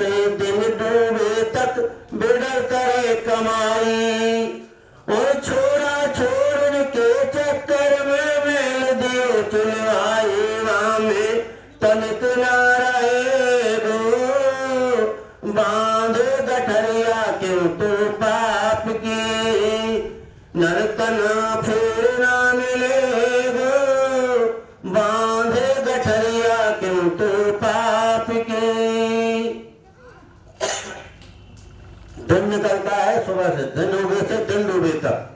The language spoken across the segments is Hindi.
से दिन डूबे तक बिगड़ करे कमाई। और छोरा छोड़ने के चक्कर में मेल दियो चुलवाई में तनिक ना रहे गो। बांध गठरिया क्यों तू पाप की नरतन फिर ना मिलेगा। बांध गठरिया क्यों तू पाप की। दिन निकलता है सुबह से, दिन उगे से दिन डूबे तक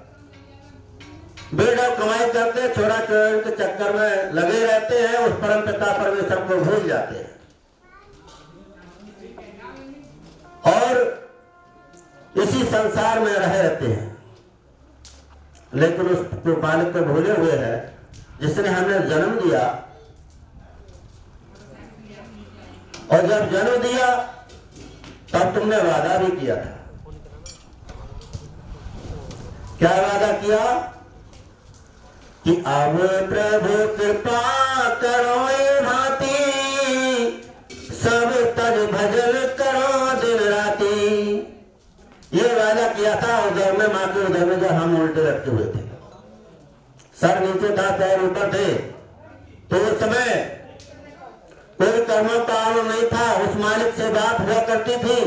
बेड़ा कमाई करते छोरा छोरी के चक्कर में लगे रहते हैं। उस परम पिता परमेश्वर को भूल जाते हैं और इसी संसार में रह रहते हैं। लेकिन उस बालक को भूले हुए हैं जिसने हमें जन्म दिया। और जब जन्म दिया तब तुमने वादा भी किया था। क्या वादा किया कि अब प्रभु कृपा करो भांति सब तन भजन करो दिन राती। ये वादा किया था उधर में, माँ के उधर में जब हम उल्टे रखे हुए थे, सर नीचे था पैर ऊपर थे, तो उस समय कोई कर्म कारण नहीं था। उस मालिक से बात हुआ करती थी।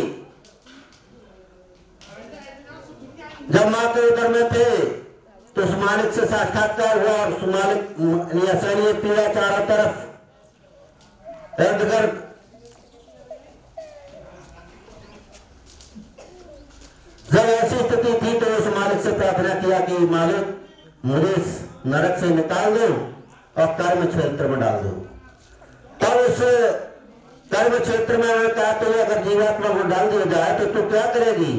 जब माँ के उधर में थे तो उस मालिक से साक्षात्कार हुआ और उस मालिक असली पीड़ा चारों तरफ इर्द गिर्द। जब ऐसी स्थिति थी तो उस मालिक से प्रार्थना किया कि मालिक मुझे इस नरक से निकाल दो और कर्म क्षेत्र में डाल दो। तब उस कर्म क्षेत्र में उन्होंने कहा तो अगर जीवात्मा को डाल दिया जाए तो तू क्या करेगी।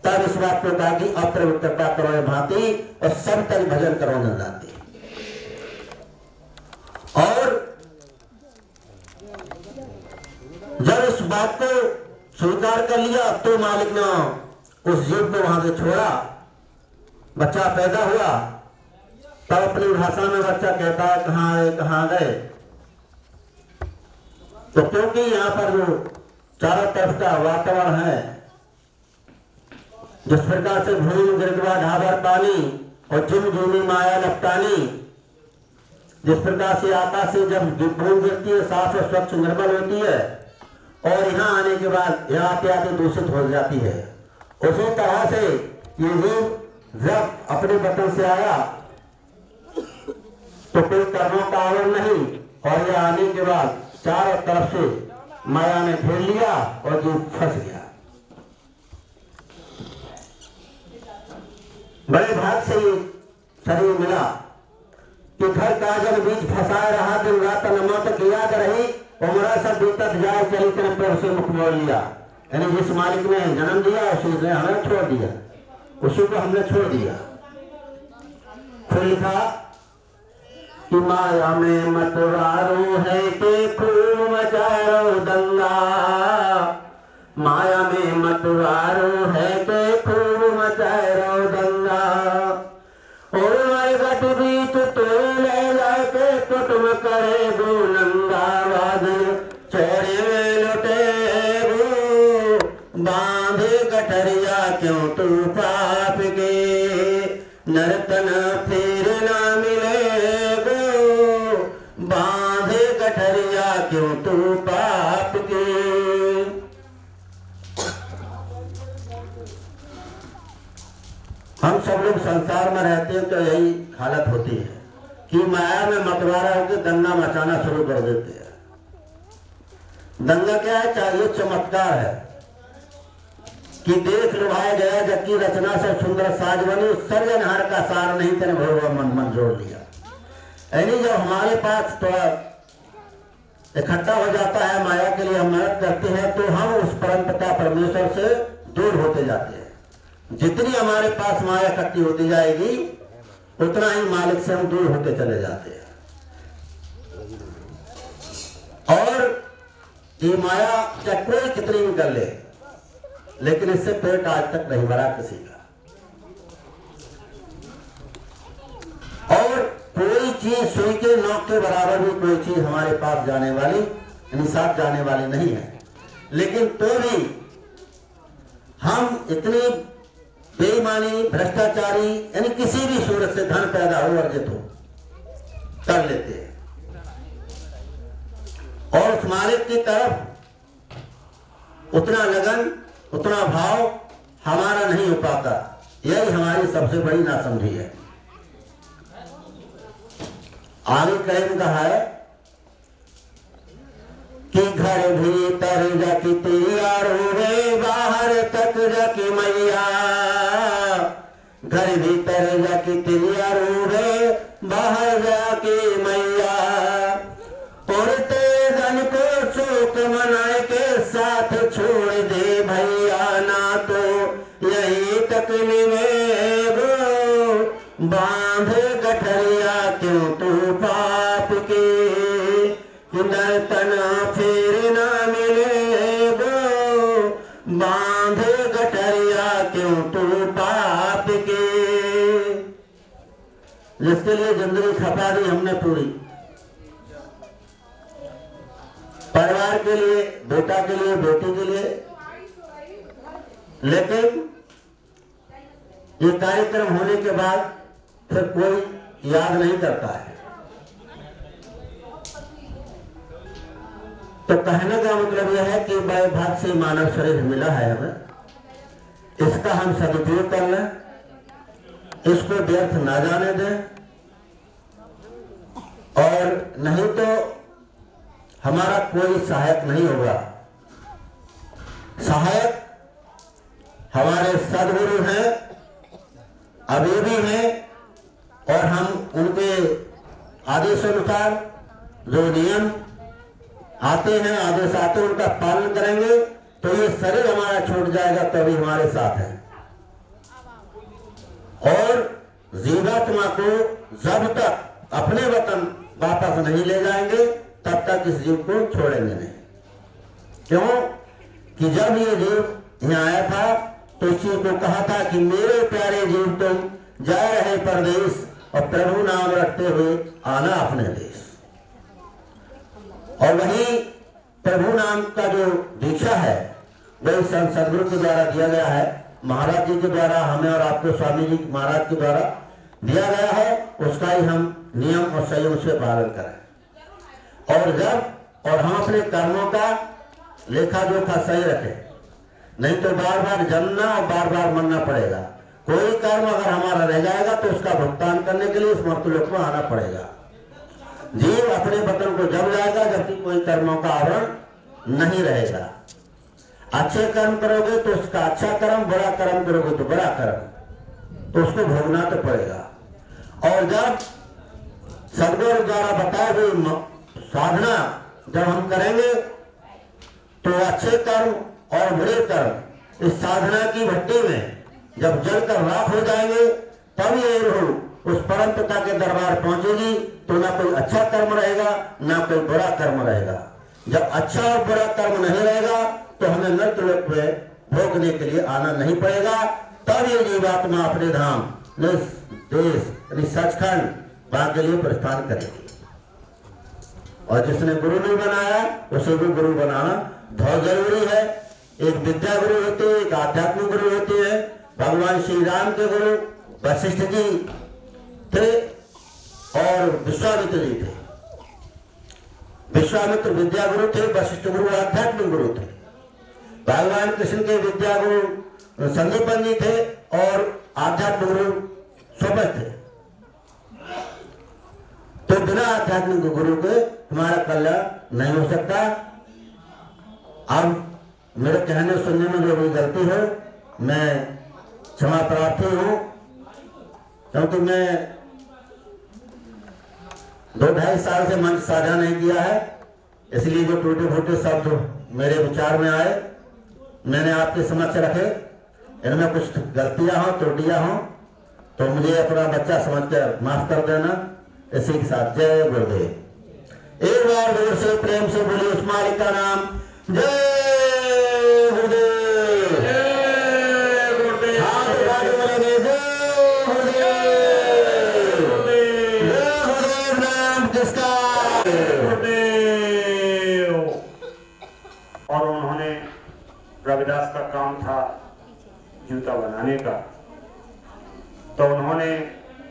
तब इस बात को कहा कि अप्रभु कृपा करो भांति और सब तक भजन करो न जाती। और जब इस बात को स्वीकार कर लिया तो मालिक ने उस जीव को वहां से छोड़ा। बच्चा पैदा हुआ तब अपनी भाषा में बच्चा कहता है कहाँ गए। तो क्योंकि यहाँ पर जो चारों तरफ का वातावरण है, जिस प्रकार से भूमि गिरगवा ढाबर पानी और जिम जूनी माया लपटानी, जिस प्रकार से आकाश से जब बूंद गिरती है साफ और स्वच्छ निर्मल होती है और यहाँ आने के बाद यहाँ आते आते दूषित हो जाती है, उसी तरह से ये जीव जब अपने वतन से आया तो कोई कर्मों का आवरण नहीं और यह आने के बाद चारों तरफ से माया ने घेर लिया और जीव फंस गया। बड़े भाग से ये शरीर मिला कि घर काजल बीच फंसाए रहा दिन रात नमा तक याद रही उमरा सब बीतत जाए चली तरफ पर उसे मुख मोड़ लिया। यानी जिस मालिक ने जन्म दिया उसी ने हमें छोड़ दिया, उसी को हमने छोड़ दिया। फिर लिखा कि माया में मतवारो है कि खूब मचारो दंगा। माया में मतवारो है कि खूब मचारो दंगा। और गट बीच तो ले जाके कुटुम करे गो नंगा। वादन चौड़े में लुटे बांधे गठरिया क्यों तू पाप के नर्तन फिर ना मिले गो। बांधे गठरिया क्यों तू पाप के। हम सब लोग संसार में रहते हैं तो यही हालत होती है कि माया में मतवारा होकर दंगा मचाना शुरू कर देते हैं। दंगा क्या है? चाहिए चमत्कार है कि देख लुभाया गया जबकि रचना से सुंदर साज बनी सर्जनहार का सार नहीं तेरे भगवान मन मन जोड़ लिया। यानी जब हमारे पास थोड़ा इकट्ठा हो जाता है माया के लिए हम मेहनत करते हैं तो हम उस परम पिता परमेश्वर से दूर होते जाते हैं। जितनी हमारे पास माया इकट्ठी होती जाएगी उतना ही मालिक से हम दूर होते चले जाते हैं। और ये माया चक्कर कितनी भी कर ले लेकिन इससे पेट आज तक नहीं भरा किसी का। और कोई चीज सुई के नोक के बराबर भी कोई चीज हमारे पास जाने वाली यानी साथ जाने वाली नहीं है। लेकिन तो भी हम इतनी बेईमानी, भ्रष्टाचारी, यानी किसी भी सूरत से धन पैदा हो, अर्जित हो, कर लेते हैं और उस मालिक की तरफ उतना लगन, उतना भाव हमारा नहीं हो पाता। यही हमारी सबसे बड़ी नासमझी है। आगे कहीं कहा है कि घर भीतर जाकी तैयार हुए, बाहर तक जाकी मैया, घर भीतर जाकी तैयार हुए, बाहर जाके मैया, और तेजन को शोक मनाए के साथ छोड़ दे भैया, ना तो यही तकलीफ में गो बांध गठरिया क्यों तू पाप के, नर्तन फिर ना मिले गो बांध गठरिया क्यों तू पाप के। जिसके लिए जिंदगी खपा दी हमने पूरी, परिवार के लिए, बेटा के लिए, बेटी के लिए, लेकिन ये कार्यक्रम होने के बाद फिर कोई याद नहीं करता है। तो कहने का मतलब यह है कि बड़े भाग से मानव शरीर मिला है हमें, इसका हम सदुपयोग कर लें, इसको व्यर्थ ना जाने दें, और नहीं तो हमारा कोई सहायक नहीं होगा। सहायक हमारे सदगुरु हैं, अभी भी हैं, और हम उनके आदेशानुसार जो नियम आते हैं, आदेश आते हैं, उनका पालन करेंगे तो ये शरीर हमारा छूट जाएगा, तभी हमारे साथ है। और जीवात्मा को जब तक अपने वतन वापस नहीं ले जाएंगे तब तक इस जीव को छोड़ेंगे नहीं। क्यों कि जब ये जीव यहाँ आया था तो इस चीज को कहा था कि मेरे प्यारे जीव तुम जा रहे परदेश और प्रभु नाम रखते हुए आना अपने देश। और वही प्रभु नाम का जो दीक्षा है वही संत सदगुरु के द्वारा दिया गया है, महाराज जी के द्वारा हमें और आपको स्वामी जी महाराज के द्वारा दिया गया है। उसका ही हम नियम और संयम से पालन करें, और जब और हम अपने कर्मों का लेखा जोखा सही रखें, नहीं तो बार बार जन्मना और बार बार मरना पड़ेगा। कोई कर्म अगर हमारा रह जाएगा तो उसका भुगतान करने के लिए इस मर्तलोक में आना पड़ेगा। जीव अपने वतन को जब जाएगा जबकि कोई कर्मों का आवरण नहीं रहेगा। अच्छे कर्म करोगे तो उसका अच्छा कर्म, बड़ा कर्म करोगे तो बड़ा कर्म, तो उसको भोगना तो पड़ेगा। और जब सदगुरु द्वारा बताए हुए साधना जब हम करेंगे तो अच्छे कर्म और बुरे कर्म इस साधना की भट्टी में जब जलकर राख हो जाएंगे, तब ये रूह उस परम पिता के दरबार पहुंचेगी तो ना कोई अच्छा कर्म रहेगा ना कोई बुरा कर्म रहेगा। जब अच्छा और बुरा कर्म नहीं रहेगा तो हमें नर्कलोक में भोगने के लिए आना नहीं पड़ेगा। तब ये जीवात्मा अपने धाम देश सचखंड वहां के लिए प्रस्थान करेगी। और जिसने गुरु नहीं बनाया उसे भी गुरु बनाना बहुत जरूरी है। एक विद्या गुरु होते हैं, एक आध्यात्मिक गुरु होते हैं। भगवान श्री राम के गुरु वशिष्ठ जी थे और विश्वामित्र जी थे। विश्वामित्र विद्या गुरु थे, वशिष्ठ गुरु आध्यात्मिक गुरु थे। भगवान कृष्ण के विद्या गुरु संदीपन जी थे और आध्यात्मिक गुरु स्वपथ थे। तो बिना आध्यात्मिक गुरु के हमारा कल्याण नहीं हो सकता। अब मेरे कहने सुनने में जो भी गलती हो मैं क्षमा प्रार्थी हूं, क्योंकि मैं 2-2.5 साल से मंच साझा नहीं किया है, इसलिए जो टूटे फूटे शब्द मेरे विचार में आए मैंने आपके समक्ष रखे। इनमें कुछ गलतियां हो, त्रुटियां हो तो मुझे अपना बच्चा समझकर माफ कर देना। इसी के साथ जय गुरुदेव। एक बार जोर से प्रेम से बोलिए उस मालिक का नाम, जय गुरुदेव। हाथ उठाकर बोलेंगे जय गुरुदेव। जय गुरुदेव नाम किसका? और उन्होंने रविदास का काम था जूता बनाने का, तो उन्होंने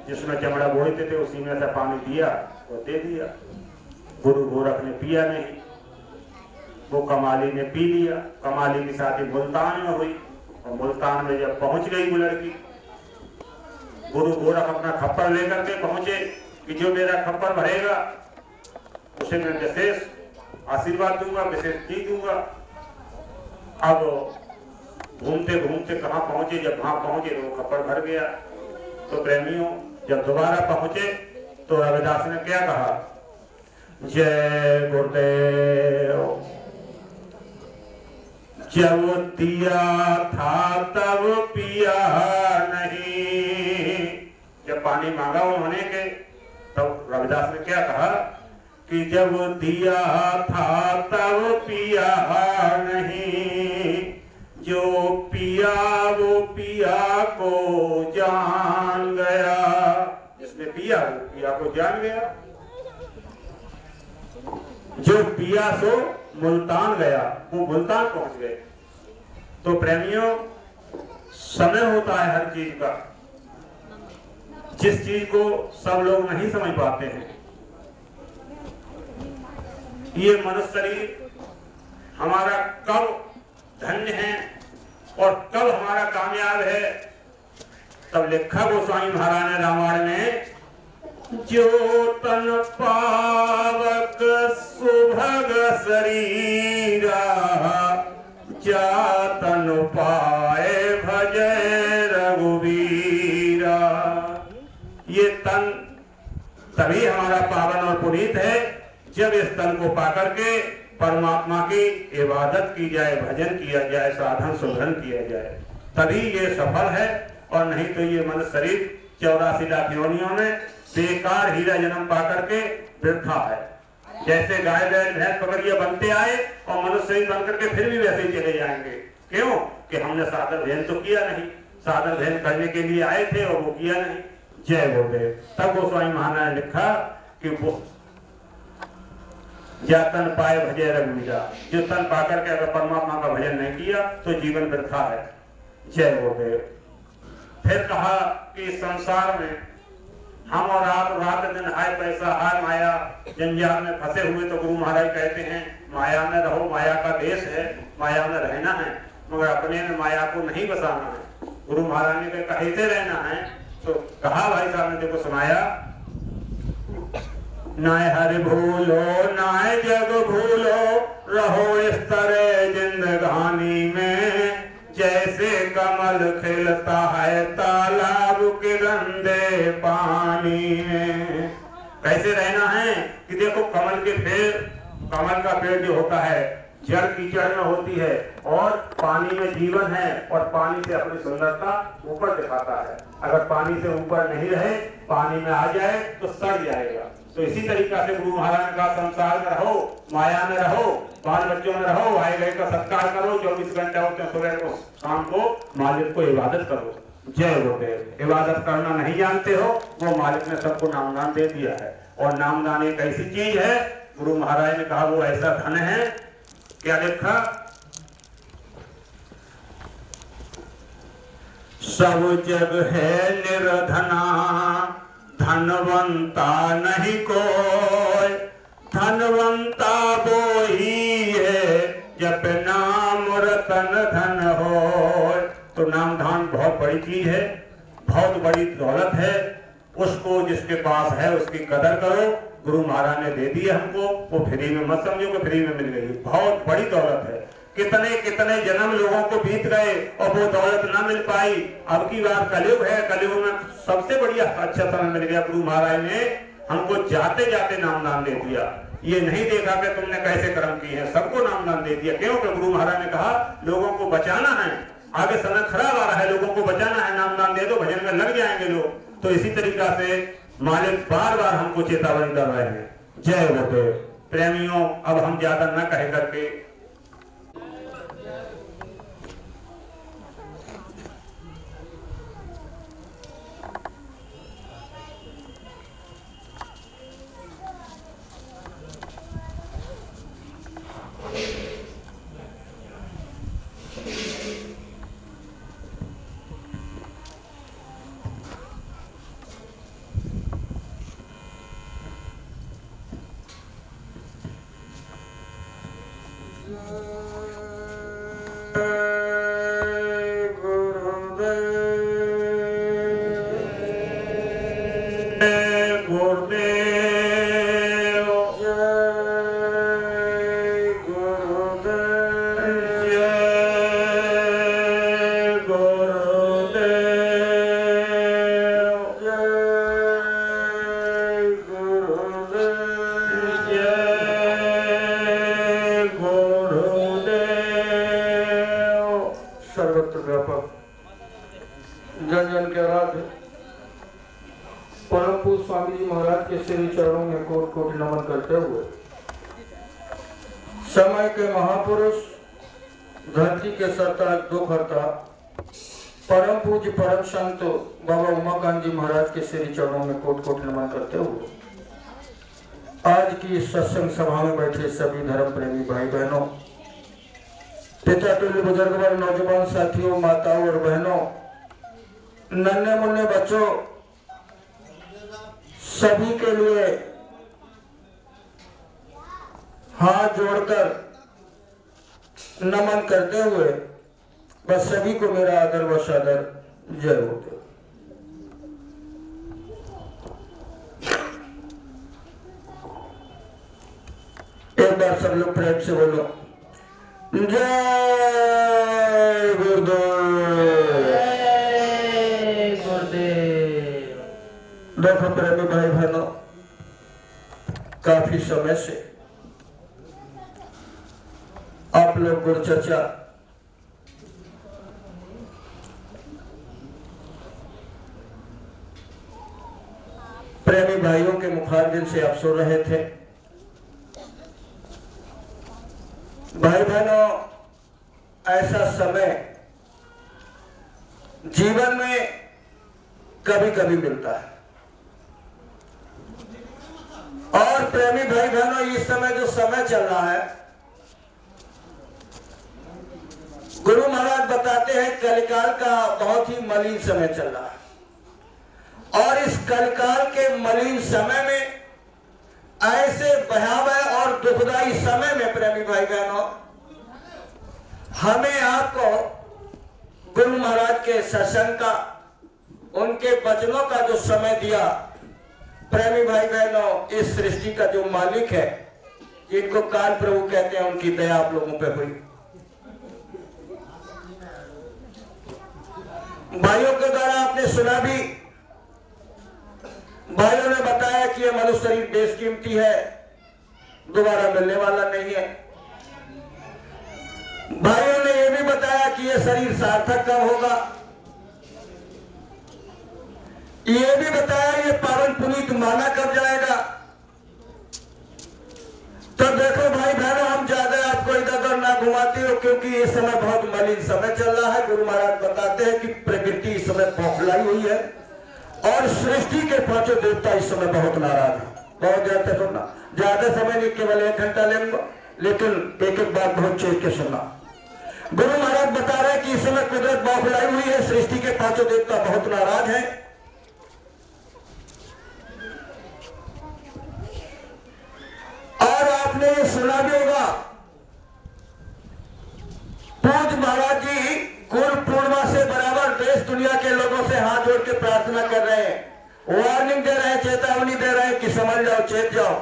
जिसमें चमड़ा बोलते थे उसी में से पानी दिया और दे दिया। गुरु गोरख ने पिया नहीं, वो कमाली ने पी लिया। कमाली की शादी मुल्तान में हुई और मुल्तान में जब पहुंच गई वो लड़की, गुरु गोरख अपना खप्पर लेकर के पहुंचे कि जो मेरा खप्पर भरेगा उसे मैं विशेष आशीर्वाद दूंगा, विशेष चीज दूंगा। अब घूमते घूमते कहाँ पहुंचे, जब वहां पहुंचे तो वो खप्पर भर गया। तो प्रेमियों जब दोबारा पहुंचे तो रविदास ने क्या कहा, जय गुरुदेव, जब दिया था तब पिया नहीं। जब पानी मांगा उन्होंने के तब रविदास ने क्या कहा कि जब दिया था तब पिया नहीं, जो पिया वो पिया को जान गया। जिसने पिया वो पिया को जान गया, जो पिया सो मुल्तान गया, वो मुल्तान पहुंच गए। तो प्रेमियों समय होता है हर चीज का, जिस चीज को सब लोग नहीं समझ पाते हैं। ये मनुष्य शरीर हमारा कब धन्य है और कब हमारा कामयाब है, तब लिखा गोस्वामी महाराज ने रामायण में, जो तन पावक सुभग शरीरा, जातन पाए भजय रघुवीरा। ये तन तभी हमारा पावन और पुनीत है जब इस तन को पाकर के परमात्मा की इबादत की जाए, भजन किया जाए, साधन सुधन किया जाए, तभी ये सफल है। और नहीं तो ये मनुष्य शरीर 84 लाख योनियों में बेकार हीरा जन्म पाकर के वृथा है। जैसे गाय बैल भैंस पकड़िए बनते आए और मनुष्य शरीर बनकर के फिर भी वैसे ही चले जाएंगे। क्यों कि हमने साधन ध्यान तो किया नहीं, साधन ध्यान करने के लिए आए थे और वो किया नहीं। जय गुरुदेव। तब गोस्वामी महाराज ने लिखा कि वो या तन पाए भजय रघुवीरा, जो तन पाकर के अगर परमात्मा का भजन नहीं किया तो जीवन वृथा है। जय गुरुदेव। फिर कहा कि संसार में हम और आप रात दिन हाय पैसा हाय माया जंजाल में फंसे हुए, तो गुरु महाराज कहते हैं माया में रहो, माया का देश है, माया में रहना है, मगर अपने में माया को नहीं बसाना है। गुरु महाराज ने कहा कैसे रहना है, तो कहा भाई साहब ने देखो सुनाया, नाय हरि भूलो नाय जग भूलो, रहो इस तरह जिंदगानी में, जैसे कमल खिलता है तालाब के गंदे पानी में। कैसे रहना है कि देखो कमल के पेड़, कमल का पेड़ जो होता है जल कीचड़ में होती है और पानी में जीवन है और पानी से अपनी सुंदरता ऊपर दिखाता है। अगर पानी से ऊपर नहीं रहे, पानी में आ जाए तो सड़ जाएगा। तो इसी तरीका से गुरु महाराज का संसार में रहो, माया में रहो, बाल बच्चों में रहो, आए गए का सत्कार करो, 24 घंटे होते हैं, सुबह को शाम को मालिक को इबादत करो। जय गुरुदेव। इबादत करना नहीं जानते हो, वो मालिक ने सबको नामदान दे दिया है। और नामदान एक ऐसी चीज है, गुरु महाराज ने कहा वो ऐसा धन है, क्या लिखा, सब जग है निर्धना, धनवंता नहीं कोई, धनवंता वो ही है जब नाम रतन धन हो। तो नाम धान बहुत बड़ी चीज है, बहुत बड़ी दौलत है, उसको जिसके पास है उसकी कदर करो। गुरु महाराज ने दे दी हमको, वो फ्री में मत समझो कि फ्री में मिल गई, बहुत बड़ी दौलत है। कितने कितने जन्म लोगों को बीत गए और वो दौलत ना मिल पाई। अब की बात कलयुग है, कलयुग में सबसे बढ़िया अच्छा समय मिल गया। गुरु महाराज ने हमको जाते जाते नामदान दे दिया। ये नहीं देखा कि तुमने कैसे कर्म किए हैं, सबको नामदान दे दिया। क्यों कि गुरु महाराज ने कहा लोगों को बचाना है, आगे समय खराब आ रहा है, लोगों को बचाना है, नामदान दे दो, भजन में लग जाएंगे लोग। तो इसी तरीका से मालिक बार बार हमको चेतावनी कर रहे हैं। जय गुरुदेव। प्रेमियों अब हम ज्यादा न कह करके सर्वत्र व्यापक जन जन के आराध्य परम पूज्य स्वामी जी महाराज के श्री चरणों में कोटि कोटि नमन करते हुए समय के महापुरुष, धरती के सरताज, दुखहर्ता, परम पूज्य परम संत बाबा उमाकांत जी महाराज के श्री चरणों में कोटि कोटि नमन करते हुए आज की इस सत्संग सभा में बैठे सभी धर्म प्रेमी भाई बहनों, पिता तुल्य बुजुर्ग वर्ग, नौजवान साथियों, माताओं और बहनों, नन्हे मुन्ने बच्चों, सभी के लिए हाथ जोड़कर नमन करते हुए बस सभी को मेरा आदर व सादर जय हो। एक बार सब लोग प्रेम से बोलो जय गुरुदेव। देखो प्रेमी भाई बहनों, काफी समय से आप लोग गुरु चर्चा प्रेमी भाइयों के मुखारबिन से आप सुन रहे थे। भाई बहनों, ऐसा समय जीवन में कभी कभी मिलता है और प्रेमी भाई बहनों, इस समय जो समय चल रहा है, गुरु महाराज बताते हैं कलिकाल का बहुत ही मलिन समय चल रहा है और इस कलिकाल के मलिन समय में, ऐसे भयावह और दुखदाई समय में प्रेमी भाई बहनों, हमें आपको गुरु महाराज के सत्संग का, उनके वचनों का जो समय दिया, प्रेमी भाई बहनों, इस सृष्टि का जो मालिक है, जिनको काल प्रभु कहते हैं, उनकी दया आप लोगों पे हुई। भाइयों के द्वारा आपने सुना भी, भाइयों ने बताया कि यह मनुष्य शरीर बेशकीमती है, दोबारा मिलने वाला नहीं है। भाइयों ने यह भी बताया कि यह शरीर सार्थक कब होगा, यह भी बताया ये पावन पुनीत माना कब जाएगा। तो देखो भाई बहनों, हम ज्यादा आपको इधर उधर ना घुमाते हो, क्योंकि ये समय बहुत मलिन समय चल रहा है। गुरु महाराज बताते हैं कि प्रकृति इस समय बौखलाई हुई है और सृष्टि के पांचों देवता इस समय बहुत नाराज है। बहुत देर तक सुनना, ज्यादा समय नहीं, केवल 1 घंटा लेंगे, लेकिन एक एक बात बहुत चेत के सुनना। गुरु महाराज बता रहे हैं कि इस समय कुदरत बौखलाई हुई है, सृष्टि के पांचों देवता बहुत नाराज हैं और आपने ये सुना भी होगा, पूज्य महाराज जी गुरु पूर्णिमा से बराबर देश दुनिया के लोगों से हाथ जोड़ के प्रार्थना कर रहे हैं, वार्निंग दे रहे हैं, चेतावनी दे रहे हैं कि समझ जाओ, चेत जाओ।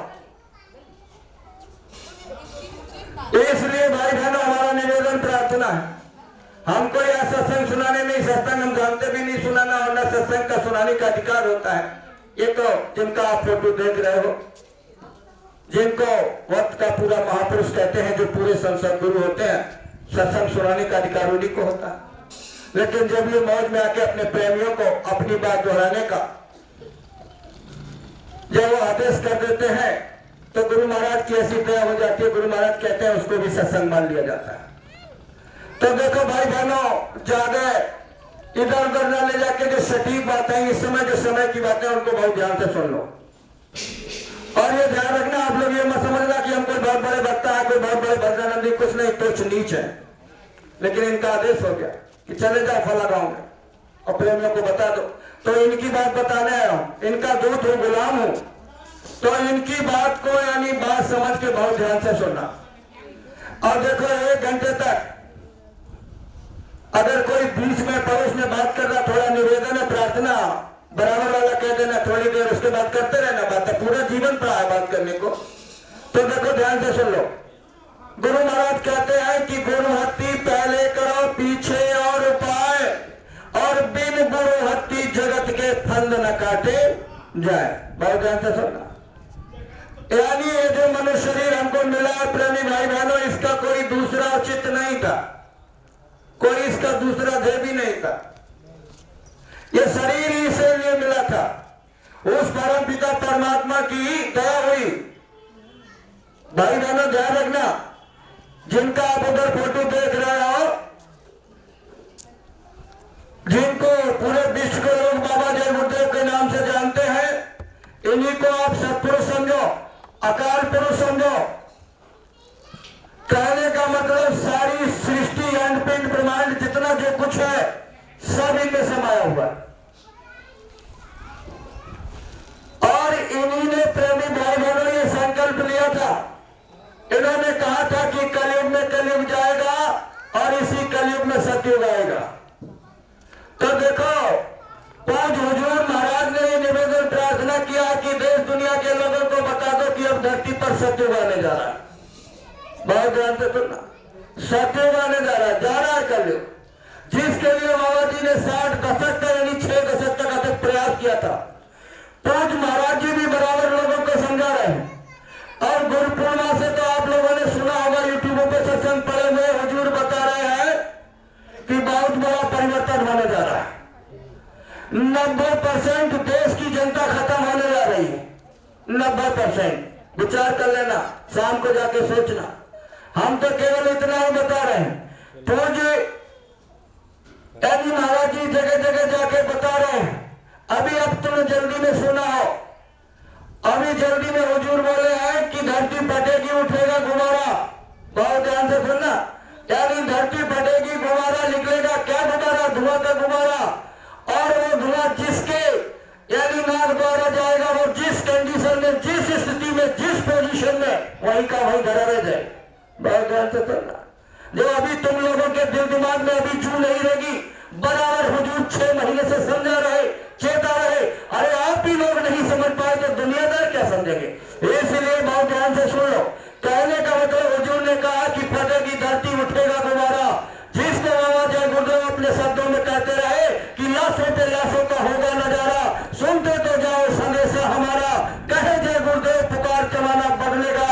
इसलिए भाई बहनों, हमारा निवेदन प्रार्थना है, हमको यह सत्संग सुनाने नहीं, सत्संग हम जानते भी नहीं सुनाना, और न सत्संग का सुनाने का अधिकार होता है। ये तो जिनका आप फोटो देख रहे हो, जिनको वक्त का पूरा महापुरुष कहते हैं, जो पूरे संसद गुरु होते हैं, सत्संग सुनाने का अधिकार उन्हीं को होता है। लेकिन जब ये मौज में आके अपने प्रेमियों को अपनी बात दोहराने का जब वो आदेश कर देते हैं, तो गुरु महाराज की ऐसी दया हो जाती है, गुरु महाराज कहते हैं उसको भी सत्संग मान लिया जाता है। तो देखो भाई बहनों, ज्यादा इधर उधर न ले जाके जो सटीक बातें, इस समय जो समय की बातें, उनको बहुत ध्यान से सुन लो। और ये ध्यान रखना, आप लोग ये मत समझना कि हम कोई बहुत बड़े वक्ता है, कोई बहुत बड़े भजनानंदी, कुछ नहीं, तुच्छ नीच है। लेकिन इनका आदेश हो गया कि चले जाओ फला गांव में और प्रेमियों को बता दो, तो इनकी बात बताने आया हूं, इनका दूत हूं, गुलाम हूं, तो इनकी बात को यानी बात समझ के बहुत ध्यान से सुनना। और देखो 1 घंटे तक अगर कोई बीच में पड़ोस में बात कर रहा, थोड़ा निवेदन है, प्रार्थना बराबर वाला कह देना, थोड़ी देर उसके बाद करते रहना बात है, पूरा जीवन पड़ा है बात करने को। तो देखो ध्यान से सुन लो, गुरु महाराज कहते हैं कि गुरु हत्ती पहले करो पीछे और उपाय, और बिन गुरु हत्ती जगत के फंद न काटे जाए। बहुत ध्यान से सुनना। यानी ये जो मनुष्य शरीर हमको मिला है प्रेमी भाई बहनों, इसका कोई दूसरा औचित्य नहीं था, कोई इसका दूसरा ध्येय भी नहीं था। ये शरीर ही से लिए मिला था। उस परम पिता परमात्मा की दया हुई। भाई बहनों ध्यान रखना, जिनका आप उधर फोटो देख रहे हो, जिनको पूरे विश्व के लोग बाबा जय गुरुदेव के नाम से जानते हैं, इन्हीं को आप सत्पुरुष समझो, अकाल पुरुष समझो। कहने का मतलब सारी सृष्टि अंडपिंड ब्रह्मांड जितना जो कुछ है सब इनमें समाया हुआ है। और इन्हीं ने प्रेमी भाई बहनों ये संकल्प लिया था। इन्होंने कहा था कि कलयुग में कलयुग जाएगा और इसी कलयुग में सतयुग आएगा। तो देखो पूज्य हुजूर महाराज ने ये निवेदन प्रार्थना किया कि देश दुनिया के लोगों को बता दो कि अब धरती पर सतयुग आने जा रहा है। बहुत ध्यान से सुनना, सतयुग आने जा रहा है कलयुग, जिसके लिए बाबा जी ने 60 दशक तक यानी 6 दशक तक अथक प्रयास किया था। पूज्य महाराज जी भी बराबर लोगों को समझा रहे हैं। और गुरु पूर्णिमा से तो आप लोगों ने सुना होगा, यूट्यूब पे सत्संग पड़े हुए हुजूर बता रहे हैं कि बहुत बड़ा परिवर्तन होने जा रहा है। 90% देश की जनता खत्म होने जा रही है। 90% विचार कर लेना, शाम को जाके सोचना। हम तो केवल इतना ही बता रहे हैं। पूज्य यानी महाराज जी जगह जगह जाके बता रहे हैं। अभी अब तुमने जल्दी में सुना हो, अभी जल्दी में हुजूर बोले हैं कि धरती फटेगी उठेगा गुब्बारा। बहुत ध्यान से सुनना, यानी धरती फटेगी गुब्बारा निकलेगा। क्या गुब्बारा? धुआं का गुब्बारा। और वो धुआं जिसके यानी नाक द्वारा जाएगा, वो जिस कंडीशन में, जिस स्थिति में, जिस पोजीशन में, वही का वही धरा रह जाए। बहुत ध्यान से सुनना, जो अभी तुम लोगों के दिल दिमाग में अभी जू नहीं रहेगी, बराबर हुजूर 6 महीने से समझा रहे, चेता रहे। अरे आप ही लोग नहीं समझ पाए तो दुनियादार क्या समझेंगे? इसलिए बहुत ध्यान से सुन लो। कहने का मतलब हुजूर ने कहा कि फटेगी धरती उठेगा गुब्बारा, जिसको बाबा जय गुरुदेव अपने शब्दों में कहते रहे कि लाशों पे लाशों का होगा नजारा, सुनते तो जाओ संदेशा हमारा, कहे जय गुरुदेव पुकार जमाना बदलेगा,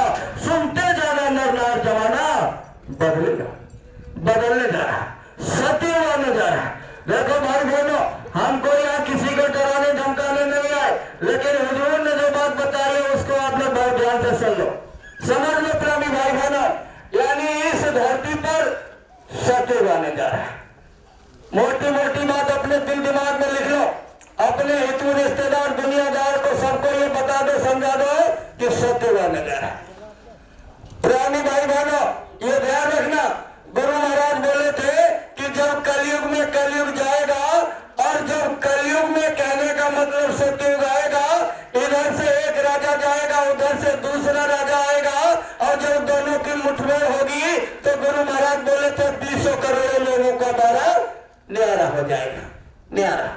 सुनते जाना नर नार जमाना बदलेगा, बदलने जा रहा, सतयुग आने जा रहा। देखो भाई बहनों, हमको यहाँ किसी को डराने धमकाने नहीं आए, लेकिन हुजूर ने जो बात बताई है उसको आप लोग बहुत ध्यान से सुन लो, समझ लो प्रेमी भाई बहनों। यानी इस धरती पर सतयुग आने जा रहा है। मोटी मोटी बात अपने दिल दिमाग में लिख लो, अपने हितू रिश्तेदार दुनियादार को सबको ये बता दो, समझा दो कि सतयुग आने जा रहा है। प्रेमी भाई बहनों ये ध्यान रखना, गुरु महाराज बोले थे कि जब कलयुग में कलयुग जाएगा, और जब कलयुग में कहने का मतलब सतयुग आएगा, इधर से एक राजा जाएगा, उधर से दूसरा राजा आएगा, और जब दोनों की मुठभेड़ होगी तो गुरु महाराज बोले थे 20 करोड़ लोगों का बारा न्यारा हो जाएगा, न्यारा।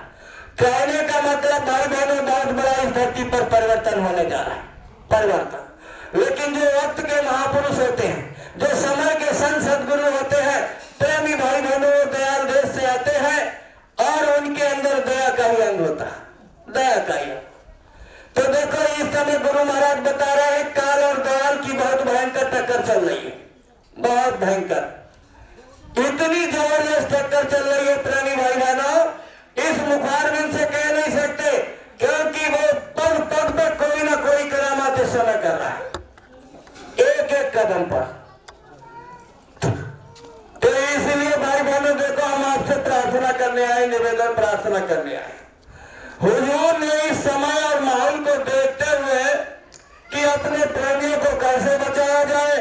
कहने का मतलब भाई बहनों बहुत बड़ा इस धरती पर परिवर्तन होने जा रहा है, परिवर्तन। लेकिन जो वक्त के महापुरुष होते हैं, जो समय के संत सदगुरु होते हैं, प्रेमी भाई बहनों वो दयाल देश से आते हैं और उनके अंदर दया का ही अंग होता है, दया का ही। तो देखो इस समय गुरु महाराज बता रहे हैं काल और दयाल की बहुत भयंकर टक्कर चल रही है, बहुत भयंकर, इतनी जबरदस्त टक्कर चल रही है प्रेमी भाई बहनों, इस मुखारबिन से कह नहीं सकते, क्योंकि वो पग पग पे कोई ना कोई करामात इस समय कर रहा है, एक एक कदम पर। तो इसलिए भाई बहनों देखो हम आपसे प्रार्थना करने आए, निवेदन प्रार्थना करने आए। हुजूर ने इस समय और माहौल को देखते हुए कि अपने प्रेमियों को कैसे बचाया जाए,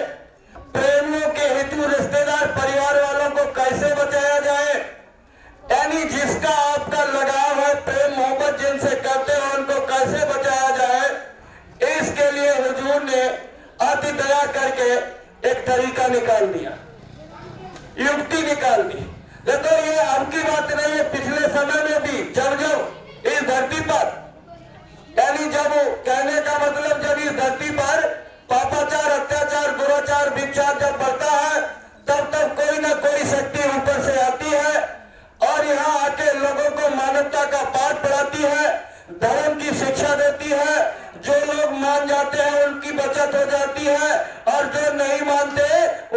प्रेमियों के हितू रिश्तेदार परिवार वालों को कैसे बचाया जाए, यानी जिसका आपका लगाव है, प्रेम मोहब्बत जिनसे करते हो उनको कैसे बचाया जाए, इसके लिए हुजूर ने अति दया करके एक तरीका निकाल दिया, युक्ति निकाल दी। देखो ये अब की बात नहीं है, पिछले समय में भी जब जब इस धरती पर, यानी जब कहने का मतलब जब इस धरती पर पापाचार, अत्याचार, दुराचार, विचार जब बढ़ता है, तब तब कोई ना कोई शक्ति ऊपर से आती है और यहाँ आके लोगों को मानवता का पाठ पढ़ाती है, धर्म की शिक्षा देती है। जो लोग मान जाते हैं उनकी बचत हो जाती है और जो नहीं मानते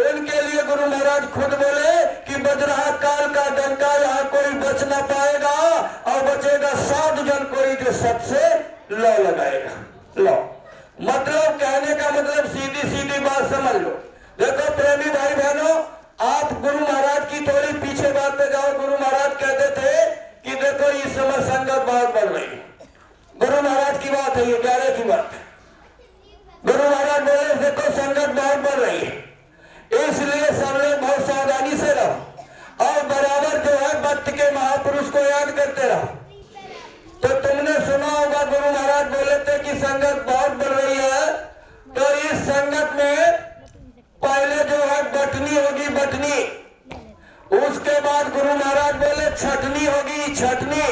उनके लिए गुरु महाराज खुद बोले कि बज रहा काल का डंका, यहाँ कोई बच ना पाएगा और बचेगा साधु जन कोई जो सबसे लौ लगाएगा। लो मतलब कहने का मतलब सीधी सीधी बात समझ लो। देखो प्रेमी भाई बहनों, आप गुरु महाराज की थोड़ी पीछे बात पे जाओ। गुरु महाराज कहते थे कि देखो इस समय संगत बहुत बढ़ रही है। गुरु महाराज की बात है, ये 11 की बात है। गुरु महाराज बोले देखो संगत बहुत बढ़ रही है, इसलिए सब लोग बहुत सावधानी से रहो और बराबर जो है भक्त के महापुरुष को याद करते रहो। तो तुमने सुना होगा गुरु महाराज बोले थे कि संगत बहुत बढ़ रही है, तो इस संगत में पहले जो है बटनी होगी, बटनी, उसके बाद गुरु महाराज बोले छटनी होगी, छटनी,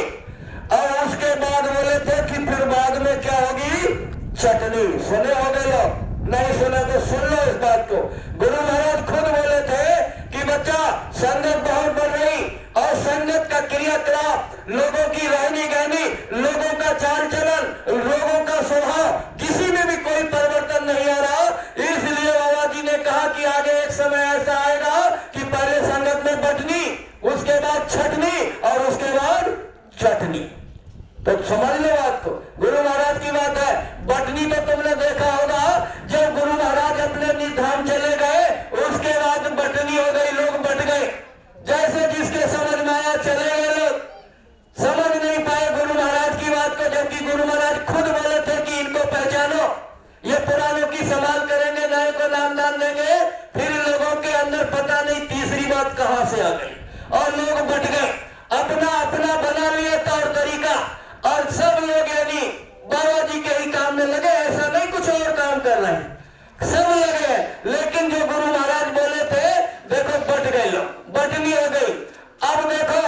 और उसके बाद बोले थे कि फिर बाद में क्या होगी, चटनी। सुने होंगे लोग, नहीं सुने तो सुन लो इस बात को। गुरु महाराज खुद बोले थे कि बच्चा संगत बहुत बढ़ रही और संगत का क्रियाकलाप, लोगों की रहनी गहनी, लोगों का चाल चलन, लोगों का स्वभाव, किसी में भी कोई परिवर्तन नहीं आ रहा। इसलिए बाबा जी ने कहा कि आगे एक समय ऐसा आएगा कि पहले संगत में बटनी, उसके बाद छटनी और उसके बाद चटनी। तो समझ लो बात को, गुरु महाराज की बात है। बटनी तो तुमने देखा होगा, जब गुरु महाराज अपने निधाम चले गए उसके बाद बटनी हो गई, लोग बट गए। जैसे जिसके समझ में आया चले गए लोग, समझ नहीं पाए गुरु महाराज की बात को, जबकि गुरु महाराज खुद बोले थे कि इनको पहचानो, ये पुरानों की संभाल करेंगे, नए को नाम दान देंगे। फिर लोगों के अंदर पता नहीं तीसरी बात कहां से आ गई और लोग बट गए, अपना अपना बना लिया तौर तरीका और सब लोग यानी बाबा जी के ही काम में लगे। ऐसा नहीं कुछ और काम कर रहे हैं, सब लगे। लेकिन जो गुरु महाराज बोले थे देखो बट गए लोग, बटनी हो गई। अब देखो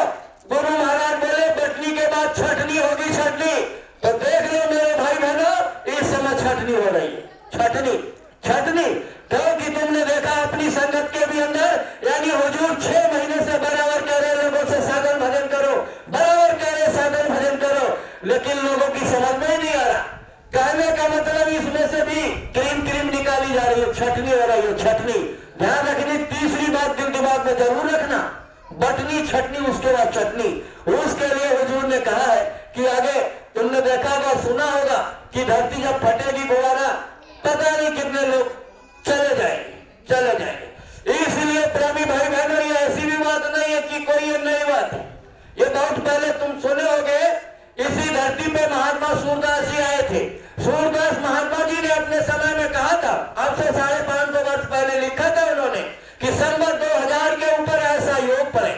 गुरु महाराज बोले बटनी के बाद छटनी होगी, छटनी। तो देख लो मेरे भाई बहनों, इस समय छटनी हो रही है, छटनी, छटनी। क्योंकि तुमने देखा अपनी संगत के भी अंदर, यानी हुजूर 6 महीने से बराबर कह रहे लोगों से साधन भजन करो, बराबर कह रहे साधन भजन करो, लेकिन लोगों की समझ में नहीं आ रहा। कहने का मतलब इसमें से भी क्रीम क्रीम निकाली जा रही है, छटनी हो रही है, छटनी। ध्यान रखनी, तीसरी बात दिल दिमाग में जरूर रखना, बटनी, छटनी, उसके बाद चटनी। उसके लिए हुजूर ने कहा है कि आगे तुमने देखा होगा, सुना होगा कि धरती जब फटेगी दोबारा, पता नहीं कितने लोग चले जाएंगे, चले जाएंगे। इसलिए प्रेमी भाई बहनों, ये ऐसी भी बात नहीं है कि कोई ये नई बात है, ये बहुत पहले तुम सुने होगे। इसी धरती पे महात्मा सूरदास जी आए थे। सूरदास महात्मा जी ने अपने समय में कहा था, अब से 550 वर्ष पहले लिखा था उन्होंने कि संवत 2000 के ऊपर ऐसा योग पड़े।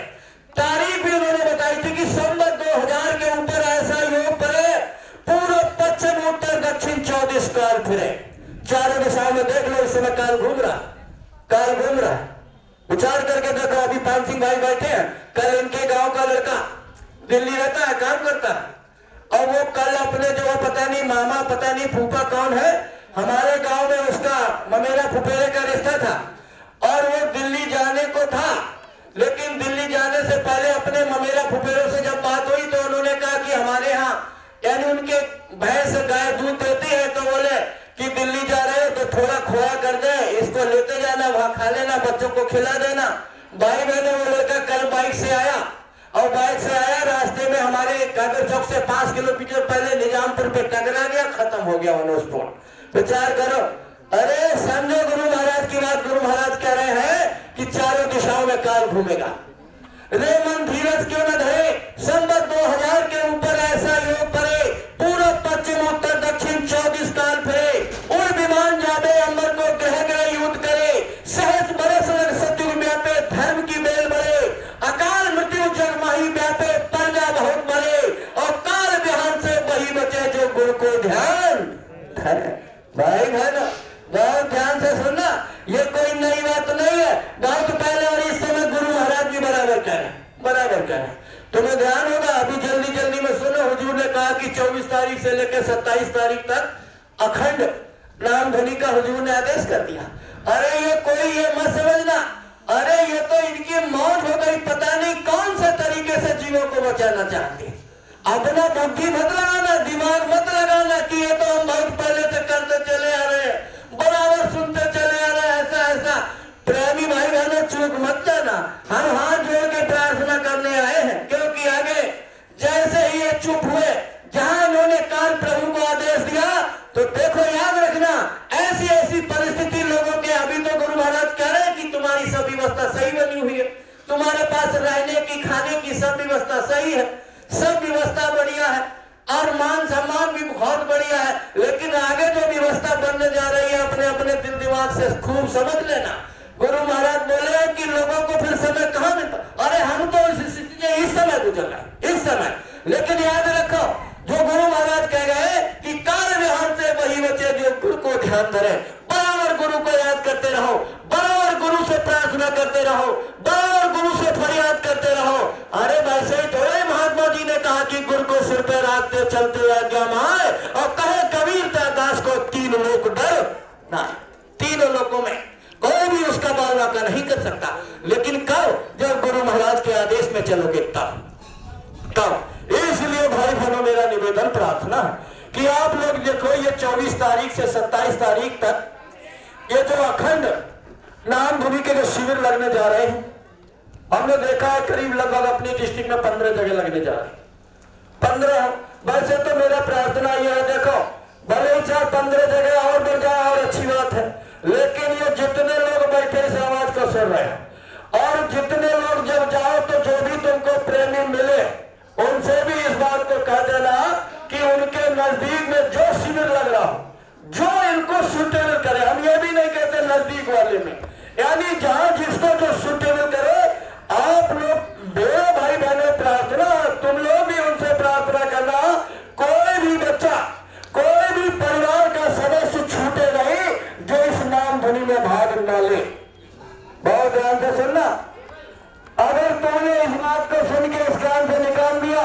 तारीख भी उन्होंने बताई थी कि संवत 2000 के ऊपर ऐसा योग पड़े, पूर्व पश्चिम उत्तर दक्षिण 24 काल फिरे। चारों दिशाओं में देख लो, इस समय काल घूम रहा, काल घूम रहा। विचार करके देखो, अभी पान सिंह भाई बैठे हैं, कल इनके गांव का लड़का दिल्ली रहता है, काम करता है, और वो कल अपने जो पता नहीं मामा, पता नहीं फूफा कौन है, हमारे गांव में उसका ममेरा फुफेरे का रिश्ता था और वो दिल्ली जाने को था। लेकिन दिल्ली जाने से पहले अपने ममेरा फुफेरों से जब बात हुई तो उन्होंने कहा कि हमारे यहाँ यानी उनके भैंस गाय दूध देती है, तो बोले कि दिल्ली जा रहे हो तो थोड़ा खोया कर दे, इसको लेते जाना, वहां खा लेना, बच्चों को खिला देना। भाई बहनों, वो लड़का कल बाइक से आया और बाइक से आया, रास्ते में हमारे कागर चौक से 5 किलोमीटर पहले निजामपुर पे टकरा गया, खत्म हो गया मनोस्फोट। विचार करो, अरे समझो गुरु महाराज की बात। गुरु महाराज कह रहे हैं कि चारों दिशाओं में काल घूमेगा। रे मन धीरज क्यों न धरे, संवत 2000 के ऊपर ऐसा योग पड़े, पूर्व पश्चिम उत्तर दक्षिण 24 काल फिरे। उड़ विमान जाबे अमर को ग्रह ग्रह युद्ध करे, सहज बरस सतयुग व्यापे, धर्म की बेल बढ़े, अकाल मृत्यु जग माही व्यापे, प्रजा बहुत मरे, और काल विहान से वही बचे जो गुरु को ध्यान धरे। भाई बहनों, बहुत ध्यान से सुनना, ये कोई नई बात नहीं है, बहुत पहले और इस समय गुरु महाराज जी बराबर कह रहे, कह रहे हैं। तुम्हें ध्यान होगा अभी जल्दी जल्दी में सुनो, हुजूर ने कहा कि 24 तारीख से लेकर 27 तारीख तक अखंड नाम ध्वनि का हुजूर ने आदेश कर दिया। अरे ये कोई ये मत समझना, अरे ये तो इनकी मौज हो गई, पता नहीं कौन से तरीके से जीवों को बचाना चाहते। अपना बुद्धि मत लगाना, दिमाग मत लगाना कि ये तो हम बहुत पहले से करते चले आ रहे हैं, बराबर सुनते चले आ रहे हैं, ऐसा ऐसा। प्रेमी भाई बहनों चूक मत जाना, हम हाथ जोड़ के प्रार्थना करने आए हैं, क्योंकि आगे जैसे ही ये चुप हुए, जहां इन्होंने काल प्रभु को आदेश दिया, तो देखो याद रखना ऐसी ऐसी परिस्थिति लोगों के, अभी तो गुरु महाराज कह रहे हैं कि तुम्हारी सब व्यवस्था सही बनी हुई है, तुम्हारे पास रहने की खाने की सब व्यवस्था सही है, सब व्यवस्था बढ़िया है और मान सम्मान भी बहुत बढ़िया है, लेकिन आगे जो व्यवस्था बनने जा रही है अपने अपने दिल दिमाग से खूब समझ लेना। गुरु महाराज बोले कि लोगों को फिर समय कहाँ मिलता, अरे हम तो इस समय गुजर रहे इस समय, लेकिन याद रखो जो गुरु महाराज कह गए कि कार्य विहार से वही बचे जो गुरु को ध्यान धरे, बराबर गुरु को याद करते रहो, बराबर गुरु से प्रार्थना करते रहो, बराबर गुरु से फरियाद करते रहो। अरे वैसे ही थोड़े महात्मा जी ने कहा कि गुरु को सिर पे रखते चलते आज्ञा माए, और कहे कबीर दास को 3 लोक डर ना, 3 लोकों में कोई भी उसका बाल वाका नहीं कर सकता, लेकिन कब, जब गुरु महाराज के आदेश में चलोगे तब। इसलिए भाई बहनों मेरा निवेदन प्रार्थना है कि आप लोग देखो ये 24 तारीख से 27 तारीख तक ये जो अखंड नाम ध्वनि के जो शिविर लगने जा रहे हैं, हमने देखा है करीब लगभग अपनी डिस्ट्रिक्ट में 15 जगह लगने जा रहे हैं। 15 वैसे तो मेरा प्रार्थना यह है, देखो भले ही 4-15 जगह और बढ़ जाए और अच्छी बात है, लेकिन ये जितने लोग बैठे इस आवाज को सुन रहे हैं, और जितने लोग जब जाओ तो जो भी तुमको प्रेमी मिले उनसे भी इस बात को कह देना कि उनके नजदीक में जो शिविर लग रहा हो, जो इनको सुटेबल करे, हम ये भी नहीं कहते नजदीक वाले में, यानी जहां जिसको जो सुटेबल करे, आप लोग मेरे भाई बहनों प्रार्थना, तुम लोग भी उनसे प्रार्थना करना, कोई भी बच्चा कोई भी परिवार का सदस्य छूटे नहीं जो इस नाम ध्वनि में भाग न ले। बहुत ध्यान से सुनना, अगर तुमने इस बात को सुन के इस कान से निकाल दिया,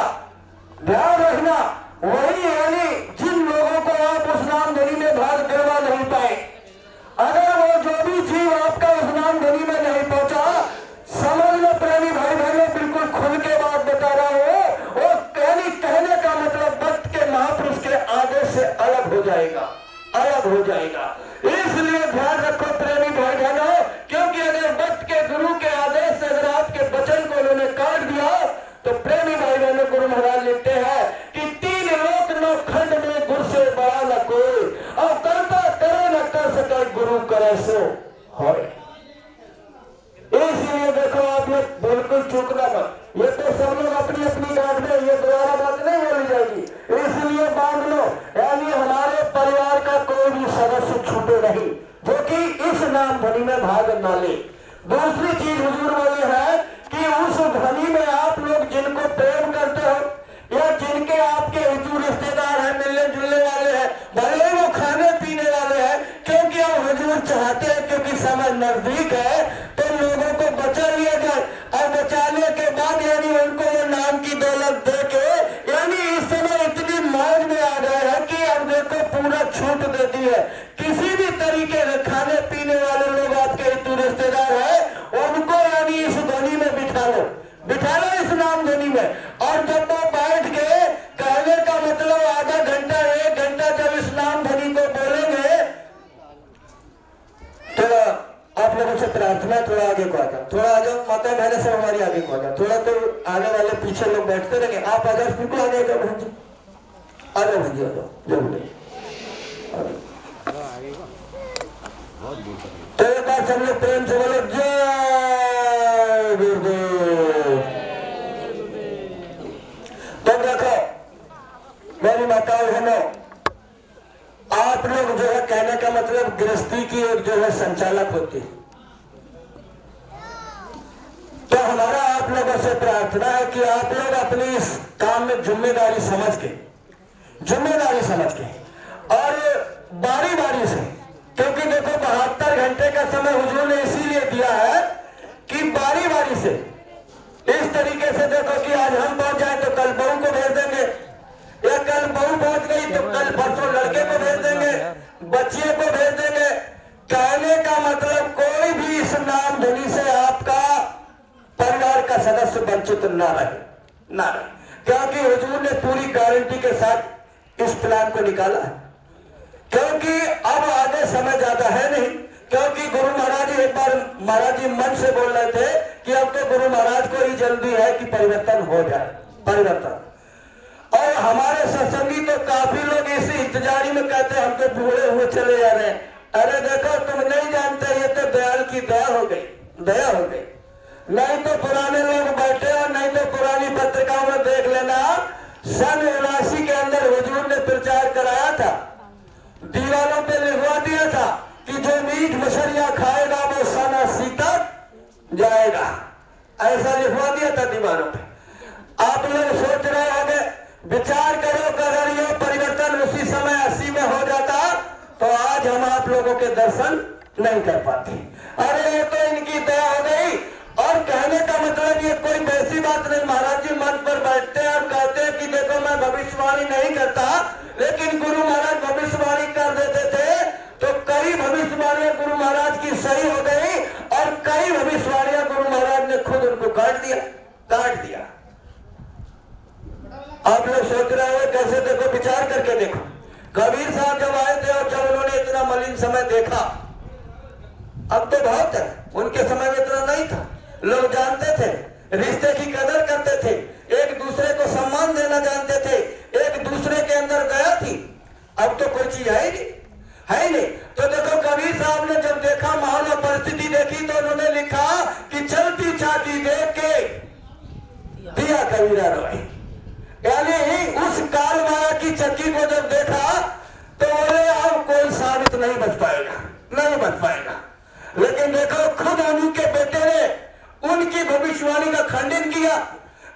ध्यान रखना वही यानी जिन लोगों को आप उस नाम ध्वनि में भाग दिलवा नहीं पाए, अगर वो जो भी जीव आपका उस नाम ध्वनि में नहीं पहुंचा, समझ लो प्रेमी भाई बहनों बिल्कुल खुल के बात बता रहा हूं, वो कहने का मतलब वक्त के महापुरुष के आदेश से अलग हो जाएगा, अलग हो जाएगा। इसलिए ध्यान रखो प्रेमी भाई बहनों, क्योंकि अगर वक्त के गुरु के आदेश से अगर आपके वचन को उन्होंने काट दिया, तो प्रेमी भाई बहनों गुरु महाराज लिखते हैं कि 3 लोक 9 खंड में गुरु से बड़ा न कोई, और करता करे न कर सके गुरु करे सो होए। इसलिए देखो आप लोग बिल्कुल चूकना मत, ये तो सब लोग अपनी अपनी गांठ में, ये दोबारा बात नहीं बोली जाएगी, इसलिए बांध लो, यानी हमारे परिवार का कोई भी सदस्य छूटे नहीं जो कि इस नाम ध्वनि में भाग न ले। दूसरी चीज हुजूर बोले है कि उस ध्वनि में आप लोग जिनको प्रेम करते हो या जिनके आपके हितू रिश्तेदार हैं, मिलने जुलने वाले हैं, भले वो खाने पीने वाले हैं, क्योंकि अब हुजूर चाहते हैं क्योंकि समय नजदीक है तो लोगों को बचा लिया जाए, और बचाने के बाद यानी उनको वो नाम की दौलत दे के, यानी इस समय इतनी मौज में आ गए हैं कि अब देखो पूरा छूट दे दी है, किसी भी तरीके से खाने पीने वाले लोग आपके हितू रिश्तेदार है उनको यानी इस ध्वनि में बिठा लो इस नाम ध्वनि में, और जब वो बैठ गए, कहने का मतलब आधा घंटा 1 घंटा जब इस नाम ध्वनि को बोलेंगे, थोड़ा आप लोगों से प्रार्थना, थोड़ा आगे को आ जाओ, थोड़ा आ जाओ, माता बहने सब हमारी आगे को आ जाओ, थोड़ा तो आगे वाले पीछे लोग बैठते रहेंगे, आप आ जाओ, बिल्कुल आ जाओ भैया, आ जाओ भैया, आ जाओ जरूर। तो एक बार सब लोग प्रेम से बोलो जय गुरुदेव। तो देखो मेरी माताओं बहनों, आप लोग जो है कहने का मतलब गृहस्थी की एक जो है संचालक होती है, तो हमारा आप लोगों से प्रार्थना है कि आप लोग अपनी इस काम में जिम्मेदारी समझ के और बारी बारी से, क्योंकि देखो 72 घंटे का समय हुजूर ने इसीलिए दिया है कि बारी बारी से इस तरीके से जैसे देखो कि आज हम पहुंच जाए तो कल बहू को भेज देंगे, या कल बहू पहुंच गई तो कल परसों लड़के को भेज देंगे, बच्चे को भेज देंगे। कहने का मतलब कोई भी इस नाम धनी से आपका परिवार का सदस्य वंचित ना रहे, क्योंकि हुजूर ने पूरी गारंटी के साथ इस प्लान को निकाला है। क्योंकि अब आगे समय ज्यादा है नहीं, क्योंकि गुरु महाराज जी एक बार महाराज जी मन से बोल रहे थे कि अब तो गुरु महाराज को ही जल्दी है कि परिवर्तन हो जाए, परिवर्तन। और हमारे सत्संगी तो काफी लोग इस इंतजारी में कहते हैं हम तो बूढ़े हुए चले जा रहे हैं। अरे देखो तुम नहीं जानते, ये तो दयाल की दया हो गई, दया हो गई। नहीं तो पुराने लोग बैठे और नहीं तो पुरानी पत्रिकाओं में देख लेना, सन 79 के अंदर हुजूर ने प्रचार कराया था, दीवारों पे लिखवा दिया था कि जो मीट मछलियां खाएगा वो सन 80 तक जाएगा, ऐसा लिखवा दिया था दीवारों पे। आप लोग सोच रहे होंगे, विचार करो कि अगर ये परिवर्तन उसी समय 80 में हो जाता तो आज हम आप लोगों के दर्शन नहीं कर पाते। अरे ये तो इनकी दया हो गई। और कहने का मतलब ये कोई वैसी बात नहीं, महाराज जी मंच पर बैठते हैं और कहते हैं कि देखो मैं भविष्यवाणी नहीं करता, लेकिन गुरु महाराज भविष्यवाणी कर देते थे, तो कई भविष्यवाणियां गुरु महाराज की सही हो गई और कई भविष्यवाणियां गुरु महाराज ने खुद उनको काट दिया। आप लोग सोच रहे हो कैसे, देखो विचार करके देखो। कबीर साहब जब आए थे और जब उन्होंने इतना मलिन समय देखा, अब तो बहुत है, उनके समय में इतना नहीं था, लोग जानते थे, रिश्ते की कदर करते थे, एक दूसरे को सम्मान देना जानते थे, एक दूसरे के अंदर दया थी। अब तो कोई चीज है ही नहीं। तो देखो कबीर साहब ने जब देखा, माहौल और परिस्थिति देखी, तो उन्होंने लिखा कि चलती छाती देख के दिया कबीरा रोए। यानी उस काल माया की चक्की को जब देखा तो बोले अब कोई साबित नहीं बच पाएगा। लेकिन देखो खुद उनके बेटे ने उनकी भविष्यवाणी का खंडन किया,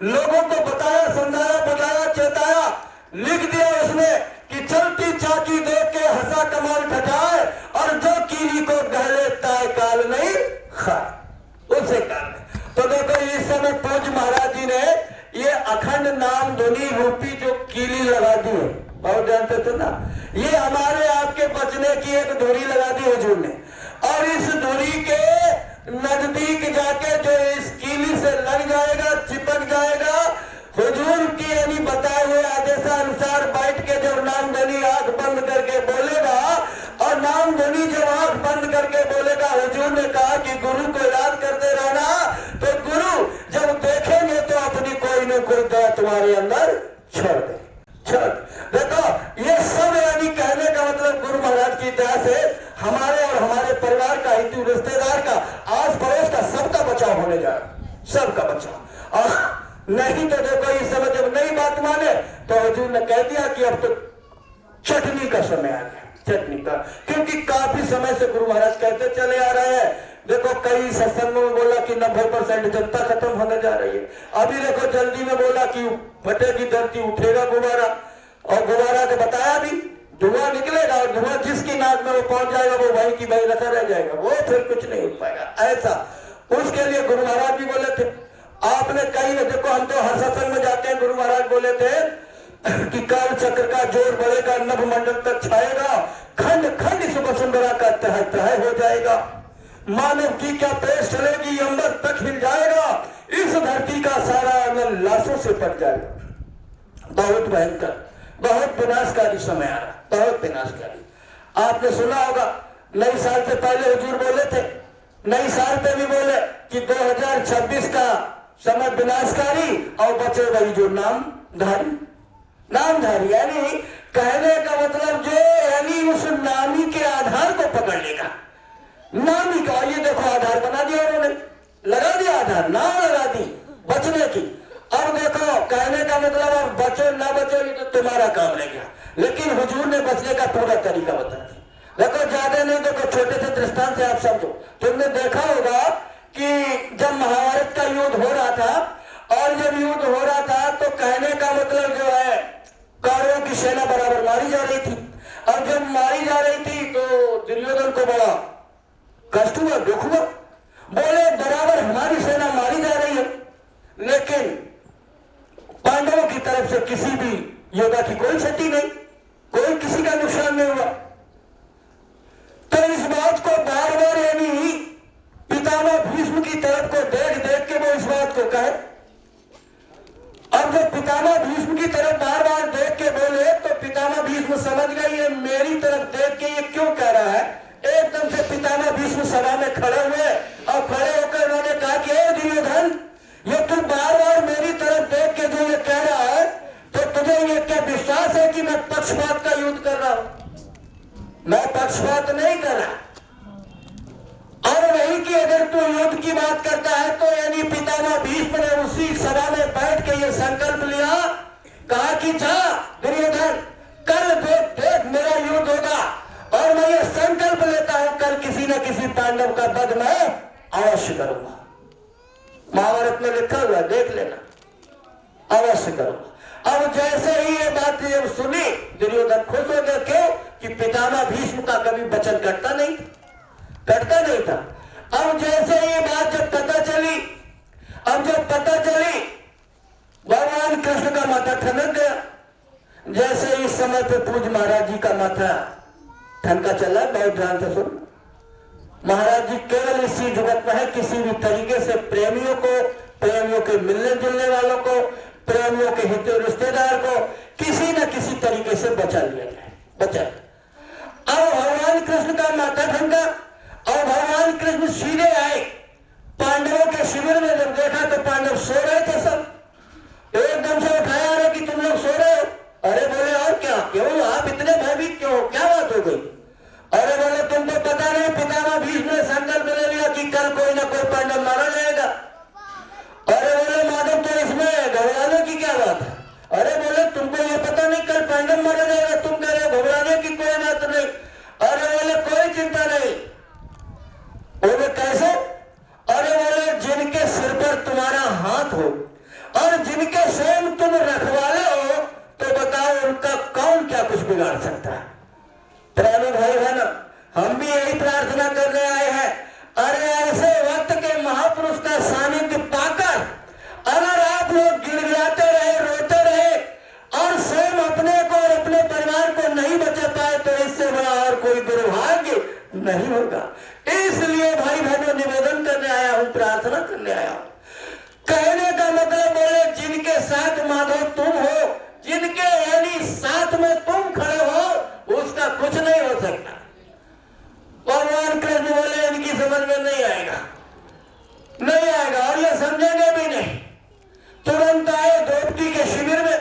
लोगों को बताया, समझाया, बुझाया, चेताया, लिख दिया उसने कि चलती चाकी देख के हंसा कमाल ठटाए और जो कीली को गहले ताय काल नहीं खाए, उसे काल। तो देखो इस समय पूज्य महाराज जी ने ये अखंड नाम ध्वनि रूपी जो कीली लगा दी है, बहुत जानते थे ना, ये हमारे आपके बचने की एक धुरी लगा दी हुजूर ने। और इस धुरी के नजदीक जाके जो इस कीली से लग जाएगा, चिपक जाएगा, हुजूर की यानी बताए हुए आदेशानुसार बैठ के जब नाम ध्वनि आंख बंद करके बोलेगा, और नाम ध्वनि जब आंख बंद करके बोलेगा, हुजूर ने कहा कि गुरु को याद करते रहना, तो गुरु जब देखेंगे तो अपनी कोई न कोई दया तुम्हारे अंदर छोड़ दे। देखो ये सब यानी कहने का मतलब गुरु महाराज की दया से हमारे और हमारे परिवार का, हिंदू रिश्तेदार का, आस पड़ोस का, सबका बचाव होने जा रहा, सबका बचाव। और नहीं तो देखो इस समय जब नई बात माने तो हुजूर ने कह दिया कि अब तो चटनी का समय आ गया, चटनी का। क्योंकि काफी समय से गुरु महाराज कहते चले आ रहे हैं। देखो कई सत्संगों में बोला कि 90% जनता खत्म होने जा रही है। अभी देखो जल्दी में बोला कि फटेगी धरती, उठेगा गुब्बारा, और गुब्बारा को बताया भी धुआं निकलेगा और धुआं जिसकी नाक में वो पहुंच जाएगा वो वही की वही रखा रह जाएगा, वो फिर कुछ नहीं उठ पाएगा। ऐसा उसके लिए गुरु महाराज भी बोले थे। आपने कई देखो हम तो हर सत्संग में जाते हैं, गुरु महाराज बोले थे कि काल चक्र का जोर बढ़ेगा, नभ मंडल तक छाएगा, खंड खंड इस वसुंधरा का तह तह हो जाएगा, मानव की क्या पेश चलेगी, अंबर तक हिल जाएगा, इस धरती का सारा आनंद लाशों से पट जाएगा। बहुत भयंकर, बहुत विनाशकारी समय आ रहा, बहुत विनाशकारी। आपने सुना होगा नई साल से पहले हुजूर बोले थे, नई साल पे भी बोले कि 2026 का समय विनाशकारी और बचे वही जो नामधारी। यानी कहने का मतलब जो यानी उस नामी के आधार को पकड़ लेगा, नामी का। ये देखो आधार बना दिया उन्होंने, लगा दिया आधार, नाम लगा दी बचने की। अब देखो कहने का मतलब अब बचो ना बचो ये तो तुम्हारा काम रह गया, लेकिन हुजूर ने बचने का पूरा तरीका बता दिया। देखो ज्यादा नहीं, देखो छोटे से दृष्टांत से आप समझो। तुमने देखा होगा कि जब महाभारत का युद्ध हो रहा था, और जब युद्ध हो रहा था तो कहने का मतलब जो है कौरवों की सेना बराबर मारी जा रही थी, और जब मारी जा रही थी तो दुर्योधन को बड़ा कष्ट हुआ, दुख हुआ, बोले बराबर हमारी सेना मारी जा रही है, लेकिन तरफ से किसी भी योद्धा की कोई क्षति नहीं, कोई किसी का नुकसान नहीं हुआ। तो इस बात को बार बार यानी पितामह भीष्म की तरफ को देख देख के वो इस बात को कहे। अब जब पितामह भीष्म की तरफ बार बार देख के बोले तो पितामह भीष्म समझ गए ये मेरी तरफ देख के ये क्यों कह रहा है। एकदम से पितामह भीष्म सभा में खड़े हुए और खड़े होकर उन्होंने कहा कि हे दुर्योधन, ये तू बार बार मेरी तरफ देख के जो ये कह रहा है तो तुझे ये क्या विश्वास है कि मैं पक्षपात का युद्ध कर रहा हूं। मैं पक्षपात नहीं कर रहा। और वही कि अगर तू युद्ध की बात करता है तो यानी पितामह भीष्म ने उसी सभा में बैठ के ये संकल्प लिया, कहा कि जा दुर्योधन कल देख मेरा युद्ध होगा और मैं ये संकल्प लेता हूं कल किसी न किसी पांडव का वध मैं अवश्य करूंगा। महाभारत में लिखा हुआ देख लेना, अवश्य करूंगा। अब जैसे ही ये बात जब सुनी दुर्योधन खुश हो गया। क्यों कि पितामह भीष्म का कभी वचन कटता नहीं था। अब जैसे ये बात जब पता चली भगवान कृष्ण का माथा ठनक गया। जैसे इस समय पे पूज्य महाराज जी का माथा ठनका चला, बहुत ध्यान से सुन। महाराज जी केवल इसी जगत में है, किसी भी तरीके से प्रेमियों के मिलने जुलने वालों को, प्रेमियों के हित रिश्तेदार को किसी न किसी तरीके से बचा लिया जाए। अब भगवान कृष्ण का माथा ठनका और भगवान कृष्ण सीधे आए पांडवों के शिविर में। जब देखा तो पांडव सो रहे थे, सब एकदम से उठाया, अरे कि तुम लोग सो रहे हो। अरे बोले और क्या, क्यों आप इतने भयभीत क्यों, क्या बात हो गई। अरे बोले तुमको पता नहीं पितामह भीष्म ने संकल्प ले लिया कि कल कोई ना कोई पांडव मारा जाएगा। अरे बोले माधव तो इसमें घबराने की क्या बात है। अरे बोले तुमको ये पता नहीं कल पांडव मारा जाएगा, तुम कह रहे हो घबराने की कोई बात नहीं। अरे बोले कोई चिंता नहीं। बोले कैसे। अरे बोले जिनके सिर पर तुम्हारा हाथ हो और जिनके स्वयं तुम रखवाले हो तो बताओ उनका कौन क्या कुछ बिगाड़ सकता है। प्यारे भाई बहन, हम भी यही प्रार्थना करने आए हैं। अरे ऐसे वक्त के महापुरुष का सानिध्य पाकर अगर आप लोग गिड़गिड़ाते रहे, रोते रहे और स्वयं अपने को और अपने परिवार को नहीं बचा पाए तो इससे बड़ा और कोई दुर्भाग्य नहीं होगा। इसलिए भाई बहनों निवेदन करने आया हूं, प्रार्थना करने आया हूं। कहने का मतलब बोले जिनके साथ माधव तुम हो, जिनके यानी साथ में तुम खड़े हो, उसका कुछ नहीं हो सकता। भगवान कृष्ण बोले इनकी समझ में नहीं आएगा और ये समझेंगे भी नहीं। तुरंत आए द्रौपदी के शिविर में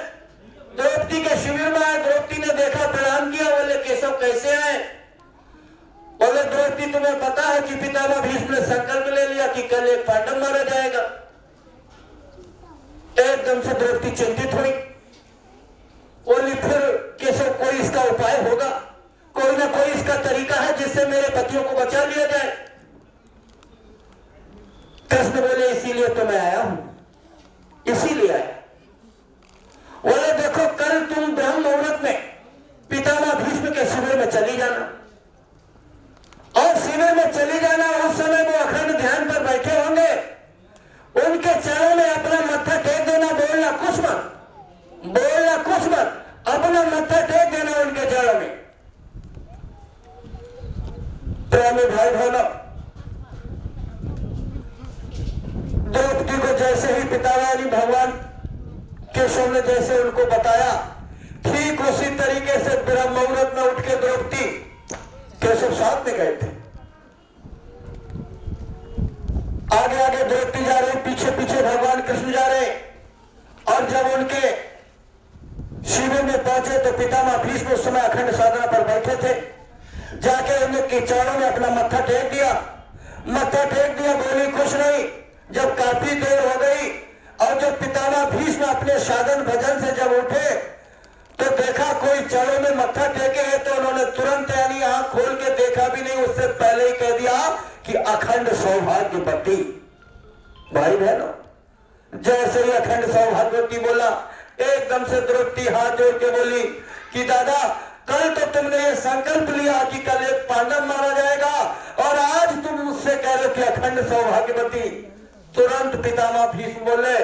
आए। द्रौपदी ने देखा, प्रणाम किया। बोले केशव कैसे आए। बोले द्रौपदी तुम्हें पता है कि पितामह भीष्म ने संकल्प ले लिया कि कल एक पांडव मारा जाएगा। एकदम से द्रौपदी चिंतित हुई। बोली फिर केशव कोई इसका उपाय होगा, कोई ना कोई इसका तरीका है जिससे मेरे पतियों को बचा लिया जाए। कृष्ण बोले इसीलिए तो मैं आया हूं, इसीलिए आया। बोले देखो कल तुम ब्रह्म मुहूर्त में पितामह भीष्म के शिविर में चली जाना और शिविर में चली जाना। उस समय वो अखंड ध्यान पर बैठे होंगे, उनके चरणों में अपना मत्था टेक देना। बोलना कुछ मत, अपना मत्था टेक देना उनके चरणों में। प्रेमी भाई बहनों, द्रौपदी को जैसे ही पितामह भगवान केशव ने जैसे उनको बताया, ठीक उसी तरीके से ब्रह्म मुहूर्त में उठ के द्रौपदी केशव साथ में गए थे। आगे आगे द्रौपदी जा रही, पीछे पीछे भगवान कृष्ण जा रहे। और जब उनके शिविर में पहुंचे तो पितामह भीष्म उस समय अखंड साधना पर बैठे थे। जाके उनके चरणों में अपना मत्था टेक दिया। बोली कुछ नहीं। जब काफी देर हो गई और जब पितामह भीष्म अपने साधन भजन से जब उठे तो देखा कोई चरणों में मत्था टेके है, तो उन्होंने तुरंत यानी आंख खोल के देखा भी नहीं, उससे पहले ही कह दिया कि अखंड सौभाग्यवती। भाई बहनों, जैसे ही अखंड सौभाग्यवती बोला, एकदम से द्रौपदी हाथ जोड़ के बोली कि दादा कल तो तुमने ये संकल्प लिया कि कल एक पांडव मारा जाएगा और आज तुम मुझसे कह रहे हो कि अखंड सौभाग्यवती। तुरंत पितामह भीष्म बोले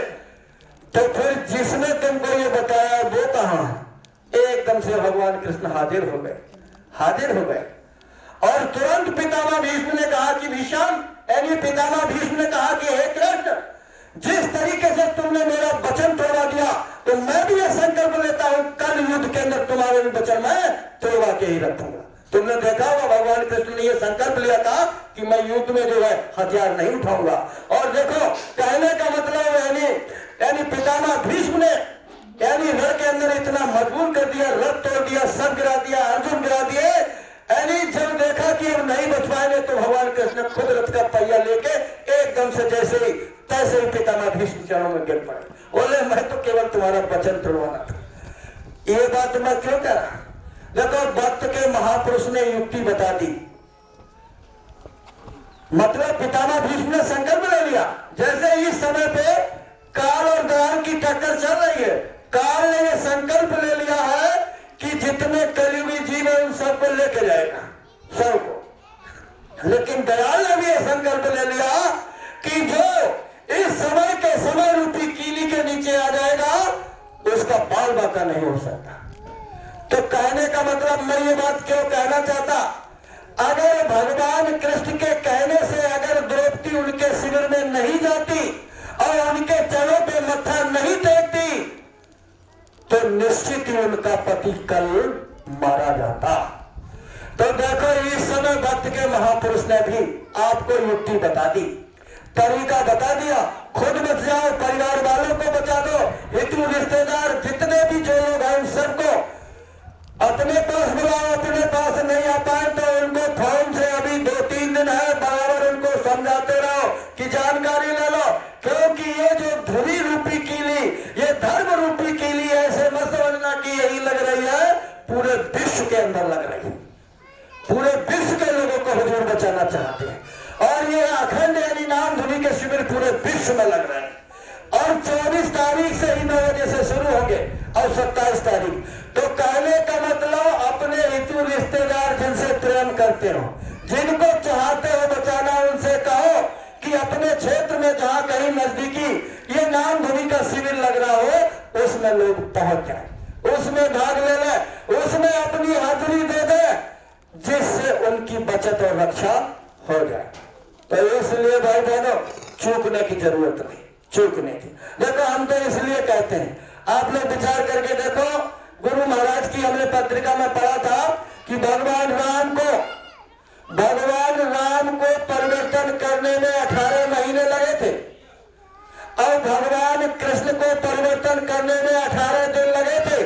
तो फिर जिसने तुमको ये बताया वो कहां है? एकदम से भगवान कृष्ण हाजिर हो गए, हाजिर हो गए। और तुरंत पितामह भीष्म ने कहा कि भीषम, यानी पितामह भीष्म ने कहा कि हे कृष्ण, जिस तरीके से तुमने मेरा वचन तोड़वा दिया तो मैं भी यह संकल्प लेता हूं कल युद्ध के अंदर तुम्हारे भी वचन मैं तोड़वा के ही रखूंगा। तुमने देखा होगा भगवान कृष्ण ने यह संकल्प लिया था कि मैं युद्ध में जो है हथियार नहीं उठाऊंगा। और देखो कहने का मतलब यानी पितामह भीष्म ने यानी रण के अंदर इतना मजबूर कर दिया, रथ तोड़ दिया, सब गिरा दिया, अर्जुन गिरा दिए। यानी जब देखा कि अब नहीं बच पाएंगे तो भगवान कृष्ण खुद रथ का पहिया लेके एकदम से जैसे ही तैसे ही पितामह भीष्म चरणों में गिर पड़े, बोले मैं तो केवल तुम्हारा वचन तोड़वाना था। ये बात मैं क्यों कह रहा? देखो भक्त के महापुरुष ने युक्ति बता दी, मतलब पितामह भीष्म ने संकल्प ले लिया। जैसे इस समय पे काल और दयाल की टक्कर चल रही है, काल ने यह संकल्प ले लिया है कि जितने कलियुगी जीव है उन सबको लेके जाएगा, सबको। लेकिन दयाल ने भी यह संकल्प ले लिया कि जो इस समय के समय रूपी कीली के नीचे आ जाएगा उसका बाल बाका नहीं हो सकता। तो कहने का मतलब मैं ये बात क्यों कहना चाहता, अगर भगवान कृष्ण के कहने से अगर द्रौपदी उनके शिविर में नहीं जाती और उनके चरणों पे मत्था नहीं टेकती तो निश्चित ही उनका पति कल मारा जाता। तो देखो इस समय भक्त के महापुरुष ने भी आपको युक्ति बता दी, तरीका बता दिया, खुद बच जाओ, परिवार वालों को बचा दो, हितु रिश्तेदार जितने भी जो लोग हैं उन सबको अपने पास बुलाओ। अपने पास नहीं आ पाए तो उनको फोन से अभी 2-3 दिन है बराबर उनको समझाते रहो कि जानकारी ले लो, क्योंकि ये जो ध्रुवी रूपी कीली, ये धर्म रूपी कीली ऐसे मत समझना कि यही लग रही है, पूरे विश्व के अंदर लग रही है। पूरे विश्व के लोगों को हुजूर बचाना चाहते हैं और ये अखंड यानी नाम धुनी के शिविर पूरे विश्व में लग रहे हैं। और 24 तारीख से ही 9 बजे से शुरू होंगे और 27 तारीख। तो कहने का मतलब अपने हितु रिश्तेदार जिनसे प्रेम करते हो, जिनको चाहते हो बचाना, उनसे कहो कि अपने क्षेत्र में जहां कहीं नजदीकी ये नाम धुनी का शिविर लग रहा हो उसमें लोग पहुंच जाए, उसमें भाग ले ले, उसमें अपनी हाजिरी दे दे, जिससे उनकी बचत और रक्षा हो जाए। तो इसलिए भाई बहनों चूकने की जरूरत नहीं, चूकने की। देखो हम तो इसलिए कहते हैं, आप लोग विचार करके देखो, गुरु महाराज की हमने पत्रिका में पढ़ा था कि भगवान राम को परिवर्तन करने में 18 महीने लगे थे और भगवान कृष्ण को परिवर्तन करने में 18 दिन लगे थे।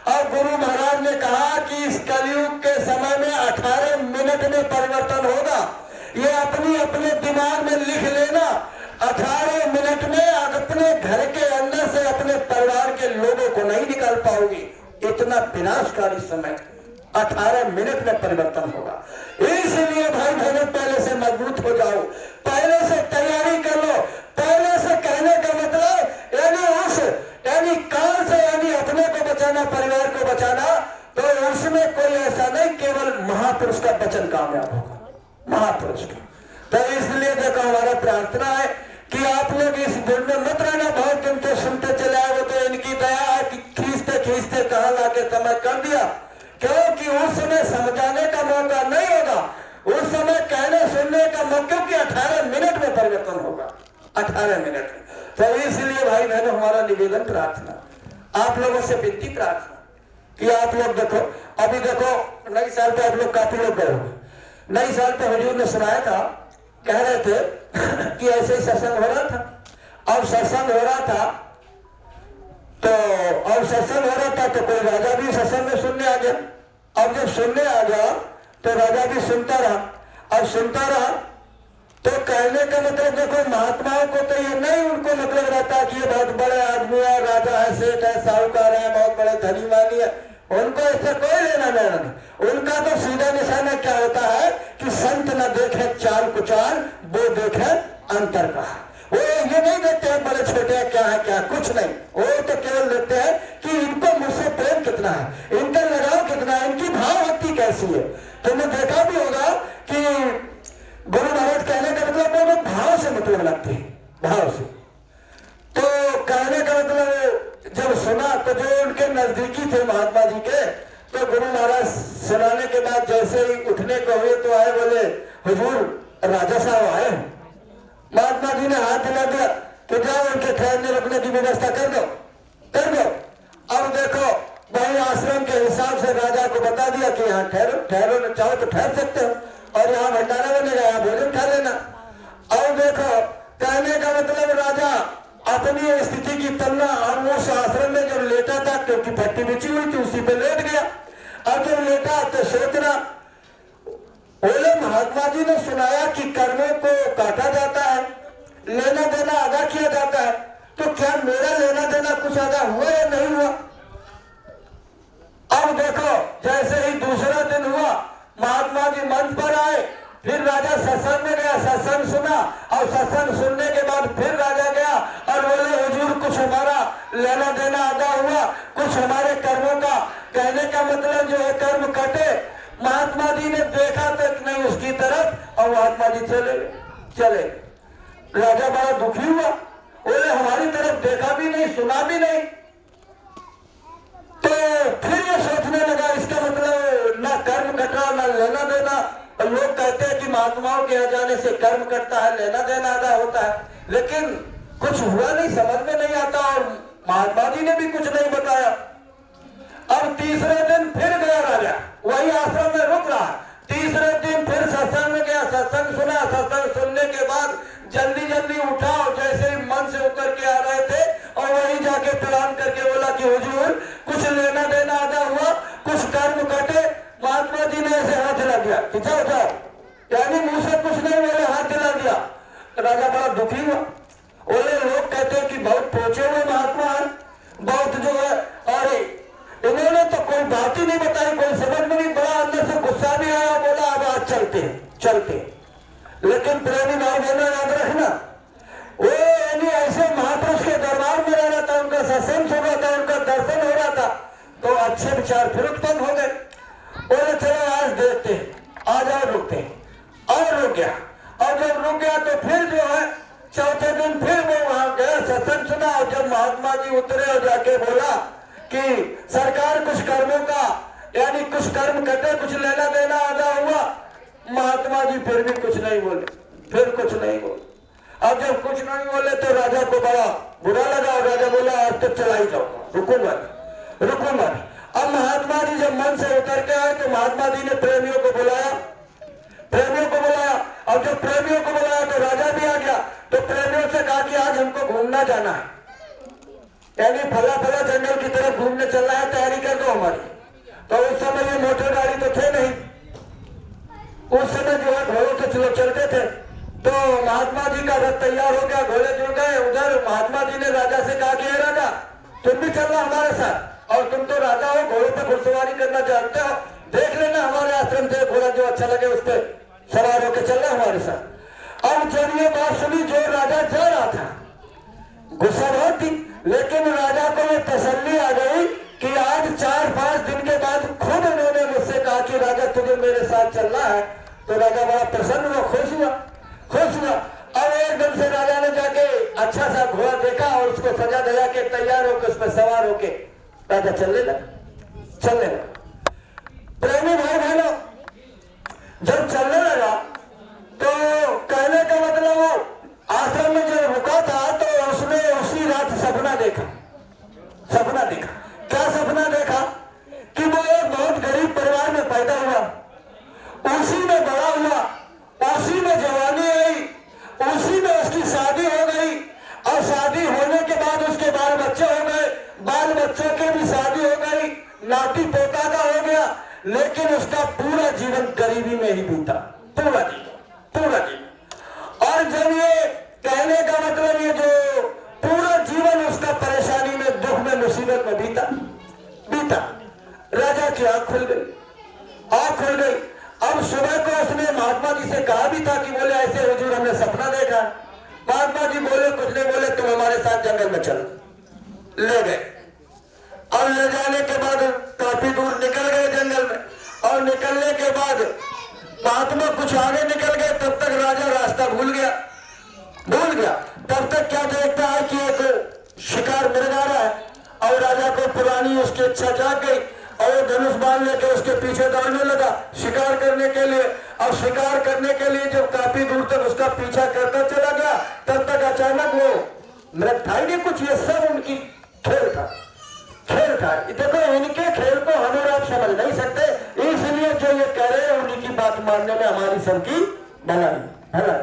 और गुरु महाराज ने कहा कि इस कलयुग के समय में 18 मिनट में परिवर्तन होगा। ये अपने दिमाग में लिख लेना, 18 मिनट में अपने घर के अंदर से अपने परिवार के लोगों को नहीं निकाल पाओगी। इतना विनाशकारी समय 18 मिनट में परिवर्तन होगा। इसलिए भाई बहनों पहले से मजबूत हो जाओ, पहले से तैयारी कर लो। पहले से कहने का मतलब यानी काल से यानी अपने को बचाना, परिवार को बचाना, तो उसमें कोई ऐसा नहीं, केवल महापुरुष का वचन कामयाब होगा, महापुरुष का। तो इसलिए देखो हमारा प्रार्थना है कि आप लोग इस दिन में मत रहना, बहुत दिन तो सुनते चले आए, वो तो इनकी दया है कि खींचते कहां लाके समय कर दिया, क्योंकि उस समय समझाने का मौका नहीं होगा, उस समय कहने सुनने का मौका, क्योंकि 18 मिनट में परिवर्तन होगा, 18 मिनट में। तो इसलिए भाई बहनों हमारा निवेदन प्रार्थना, आप लोगों से विनती प्रार्थना कि आप लोग देखो, अभी देखो नई साल पे आप लोग काफी लोग गए होंगे। नई साल पे हुजूर ने सुनाया था, कह रहे थे कि ऐसे ही सत्संग हो रहा था, और सत्संग हो रहा था तो कोई राजा भी सत्संग में सुनने आ गया। अब जब सुनने आ गया तो राजा भी सुनता रहा। तो कहने का मतलब देखो महात्माओं को तो ये नहीं उनको मतलब रहता कि ये बहुत बड़े आदमी है, राजा है, सेठ है, साहूकार है, बहुत बड़े धनी मानी है, उनको इससे कोई लेना देना नहीं। उनका तो सीधा निशाना क्या होता है कि संत न देखे चाल कुचाल, वो देखे अंतर का। वो ये नहीं देखते हैं बड़े छोटे हैं, क्या है क्या, कुछ नहीं, वो तो केवल देखते हैं कि इनको मुझसे प्रेम कितना है, इनका लगाव कितना है, इनकी भाव भक्ति कैसी है। तुमने देखा भी होगा कि गुरु महाराज कहने का मतलब वो भाव से मतलब लगते हैं, भाव से। तो कहने का सुना तो जो उनके नजदीकी थे महात्मा जी के, तो गुरु महाराज सुनाने के बाद जैसे ही उठने को हुए तो आए, बोले हुजूर राजा साहब आए। महात्मा जी ने हाथ हिला दिया कि जाओ उनके ठहरने रुकने की व्यवस्था कर दो, कर दो। अब देखो भाई आश्रम के हिसाब से राजा को बता दिया कि यहाँ ठहरो, ठहरो न चाहो तो ठहर सकते हो, और यहाँ भंडारा बनेगा, यहाँ भोजन खा लेना। अब देखो कहने का मतलब राजा अपनी स्थिति की तलना, और उस आश्रम में जब लेटा था, क्योंकि पट्टी बिछी हुई थी, उसी पे लेट गया। अब जब लेटा तो सोचना, बोले महात्मा जी ने सुनाया कि कर्मों को काटा जाता है, लेना देना अदा किया जाता है, तो क्या मेरा लेना देना कुछ अदा हुआ या नहीं हुआ? अब देखो जैसे ही दूसरा दिन हुआ, महात्मा जी मंच पर आए, फिर राजा सत्संग में गया, सत्संग सुना, और सत्संग सुनने के बाद फिर राजा गया और बोले हुजूर कुछ हमारा लेना देना अदा हुआ, कुछ हमारे कर्मों का, कहने का मतलब जो है कर्म कटे। महात्मा जी ने देखा तक नहीं उसकी तरफ, और महात्मा जी चले। राजा बड़ा दुखी हुआ, बोले हमारी तरफ देखा भी नहीं, सुना भी नहीं। तो फिर ये सोचने लगा, इसका मतलब ना कर्म कटा ना लेना देना। और लोग कहते हैं कि महात्माओं के यहाँ जाने से कर्म कटता है, लेना देना अदा होता है, लेकिन कुछ हुआ नहीं, समझ में नहीं आता, और महात्मा जी ने भी कुछ नहीं बताया। अब तीसरे दिन फिर गया राजा, वही आश्रम में रुक रहा। तीसरे दिन फिर सत्संग में गया, सत्संग सुना, सत्संग सुनने के बाद जल्दी जल्दी उठा, और जैसे ही मन से उतर के आ रहे थे, और वही जाके प्रणाम करके बोला कि हुजूर कुछ लेना देना अदा हुआ, कुछ कर्म कटे। महात्मा जी ने ऐसे हाथ हिला दिया कि जाओ जाओ, यानी मुंह से कुछ नहीं बोले, हाथ हिला दिया। राजा बड़ा दुखी हुआ, बोले लोग कहते हैं कि बहुत पहुंचे हुए महात्मा है, बहुत जो है, और इन्होंने तो कोई बात ही नहीं बताई, कोई समझ में नहीं, बड़ा अंदर से गुस्सा भी आया, बोला अब आज चलते। लेकिन प्रेमी भाई बहनों याद रखना, वो यानी ऐसे महापुरुष के दरबार में रह रहा था, उनका सत्संग हो रहा था, उनका दर्शन हो रहा था, तो अच्छे विचार फिर उत्पन्न हो गए। बोले चलो आज देखते हैं, आज और रुकते हैं, और रुक गया। और जब रुक गया तो फिर जो है चौथे दिन फिर वो वहां गया, सत्संग सुना, और जब महात्मा जी उतरे और जाके बोला कि सरकार कुछ कर्मों का, यानी कुछ कर्म कटे, कुछ लेना देना अदा हुआ। महात्मा जी फिर भी कुछ नहीं बोले, फिर कुछ नहीं बोले। अब जब कुछ नहीं बोले तो राजा को बड़ा बुरा लगा, और राजा बोला अब तो चला ही जाऊंगा, रुकूंगा। अब महात्मा जी जब मन से उतर के आए तो महात्मा जी ने प्रेमियों को बुलाया। अब जब प्रेमियों को बुलाया तो राजा भी आ गया, तो प्रेमियों से कहा कि आज हमको घूमना जाना है, यानी फला जंगल की तरफ घूमने चलना है, तैयारी कर दो हमारी। तो उस समय ये मोटर गाड़ी तो थे नहीं, उस समय जो है घोड़ों से लोग चलते थे। तो महात्मा जी का रथ तैयार हो गया, घोड़े जुड़ गए। उधर महात्मा जी ने राजा से कहा कि राजा तुम भी चलना हमारे साथ, और तुम तो राजा हो, घोड़े पर घुड़सवारी करना जानते हो, देख लेना हमारे आश्रम से घोड़ा जो अच्छा लगे उस पर सवार होकर चलना हमारे साथ। अब जब ये बात सुनी, जो राजा जा रहा था, गुस्सा बहुत थी, लेकिन राजा को ये तसल्ली आ गई कि आज 4-5 दिन के बाद खुद उन्होंने मुझसे कहा कि राजा तुझे मेरे साथ चलना है। तो राजा बड़ा प्रसन्न हुआ, खुश हुआ। अब एकदम से राजा ने जाके अच्छा सा घोड़ा देखा, और उसको सजा धजा के तैयार होकर उस पर सवार होके राजा चलने लगा। प्रेमी भाई बहनों, जब चलने लगा तो कहने का मतलब वो आश्रम में जो रुका था, तो उसने उसी रात सपना देखा। क्या सपना देखा? कि वो एक बहुत गरीब परिवार में पैदा हुआ, उसी में बड़ा हुआ, उसी में जवानी आई, उसी में उसकी शादी हो गई, और शादी होने के बाद उसके बाल बच्चे हो गए, बाल बच्चों के भी शादी हो गई, नाती पोता का हो गया, लेकिन उसका पूरा जीवन गरीबी में ही बीता, पूरा जीवन। और जब ये कहने का मतलब ये जो पूरा जीवन उसका परेशानी में, दुख में, मुसीबत में बीता, राजा की आंख खुल गई। अब सुबह को उसने महात्मा जी से कहा भी था कि बोले ऐसे हुजूर हमने सपना देखा। महात्मा जी बोले कुछ नहीं, बोले तुम हमारे साथ जंगल में चलो। ले गए, और ले जाने के बाद काफी दूर निकल गए जंगल में, और निकलने के बाद महात्मा कुछ आगे निकल गए, तब तक राजा रास्ता भूल गया। तब तक क्या देखता है कि एक शिकार मिल जा रहा है, और राजा वो पुरानी उसकी इच्छा जाग गई और वो धनुष बाण लेकर उसके पीछे दौड़ने लगा शिकार करने के लिए। और शिकार करने के लिए जब काफी दूर तक उसका पीछा करता चला गया, तब तक अचानक वो मृत था ही नहीं कुछ। ये सब उनकी खेल था, खेल था। देखो इनके खेल को हम और आप समझ नहीं सकते, इसलिए जो ये कह रहे हैं उन्हीं की बात मानने में हमारी सबकी भलाई है।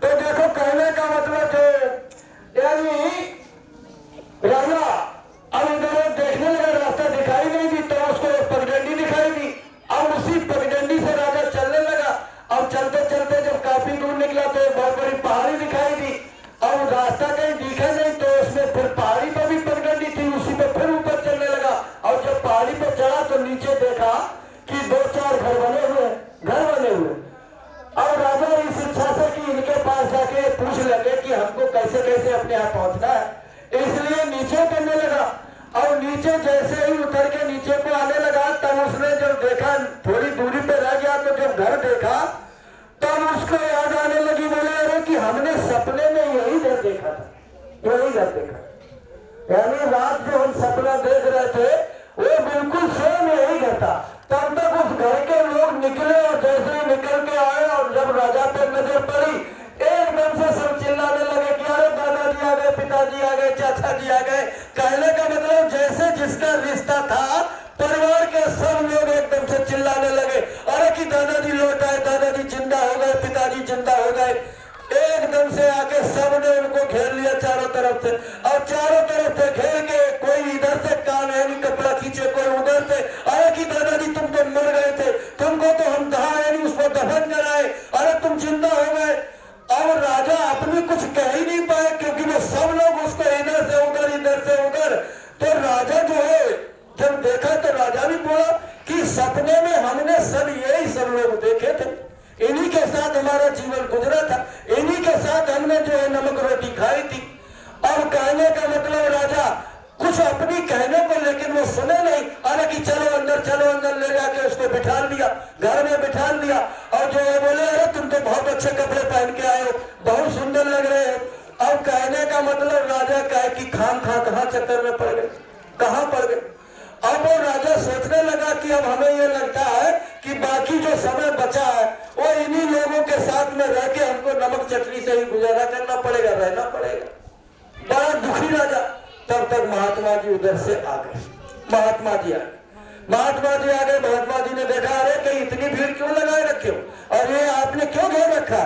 तो देखो कहने का मतलब जो यानी राजा अब इधर देखने लगा, रास्ता दिखाई नहीं दी, तो उसको पगडंडी दिखाई दी। अब उसी पगडंडी से राजा चलने लगा। अब चलते चलते जब काफी दूर निकला तो एक बहुत बड़ी पहाड़ी दिखाई दी। अब रास्ता कहीं दिखा नहीं, तो उसमें फिर पहाड़ी पर भी पगडंडी थी, उसी पे फिर ऊपर चलने लगा। और जब पहाड़ी पर चढ़ा तो नीचे देखा कि 2-4 घर बने हुए, घर बने हुए। और राजा इस इच्छा से कि इनके पास जाके पूछ लगे कि हमको कैसे कैसे अपने यहाँ पहुंचना है, इसलिए नीचे करने लगा। और नीचे जैसे ही उतर के नीचे को आने लगा, तब उसने जब देखा थोड़ी दूरी पे रह गया, तो जब घर देखा तब उसको याद आने लगी, बोले अरे कि हमने सपने में यही घर देखा था, यही घर देखा। यानी रात जो हम सपना देख रहे थे वो बिल्कुल सेम यही घर था। तब तक उस घर के लोग निकले और जैसे ही निकल के आए और जब राजा पे नजर पड़ी, एकदम से सब चिल्लाने लगे कि अरे दादाजी आ गए, पिताजी आ गए, चाचा जी आ गए। कहने का मतलब जैसे जिसका रिश्ता था परिवार के सब लोग एकदम से चिल्लाने लगे, अरे कि दादाजी लौट आए, दादाजी जिंदा हो गए, पिताजी जिंदा हो गए। एकदम से आके सबने उनको घेर लिया चारों तरफ से, और चारों तरफ से घेर के कोई इधर से कान यानी कपड़ा खींचे, कोई उधर से, अरे कि दादाजी तुम तो मर गए थे, तुमको तो हम दहा यानी उसको दफन कराए, अरे तुम जिंदा हो गए। अब राजा अपनी कुछ कह ही नहीं पाए, क्योंकि वो सब लोग उसको इधर से उधर, इधर से उधर। तो राजा जो है जब देखा तो राजा भी बोला कि सपने में हमने सब यही सब लोग देखे थे, इन्हीं के साथ हमारा जीवन गुजरा था, इन्हीं के साथ हमने जो है नमक रोटी खाई थी। अब कहने का मतलब राजा कुछ अपनी कहने को, लेकिन वो सुने नहीं। अरे कि चलो अंदर ले जाके उसको बिठा लिया, घर में बिठा लिया। और जो है बोले अरे तुम तो बहुत अच्छे कपड़े पहन के आए हो, बहुत सुंदर लग रहे हो। अब कहने का मतलब राजा कहे कि खाम खा कहाँ चक्कर में पड़ गए, कहाँ पड़ गए। अब वो राजा सोचने लगा कि अब हमें ये लगता है कि बाकी जो समय बचा है वो इन्हीं लोगों के साथ में रह के हमको नमक चटनी से ही गुजारा करना पड़ेगा, रहना पड़ेगा। बड़ा दुखी राजा। तब तक महात्मा जी उधर से आ गए, महात्मा जी आ गए, महात्मा जी आ गए। महात्मा जी ने देखा अरे कि इतनी भीड़ क्यों लगाए रखे हो, और ये आपने क्यों घेर रखा।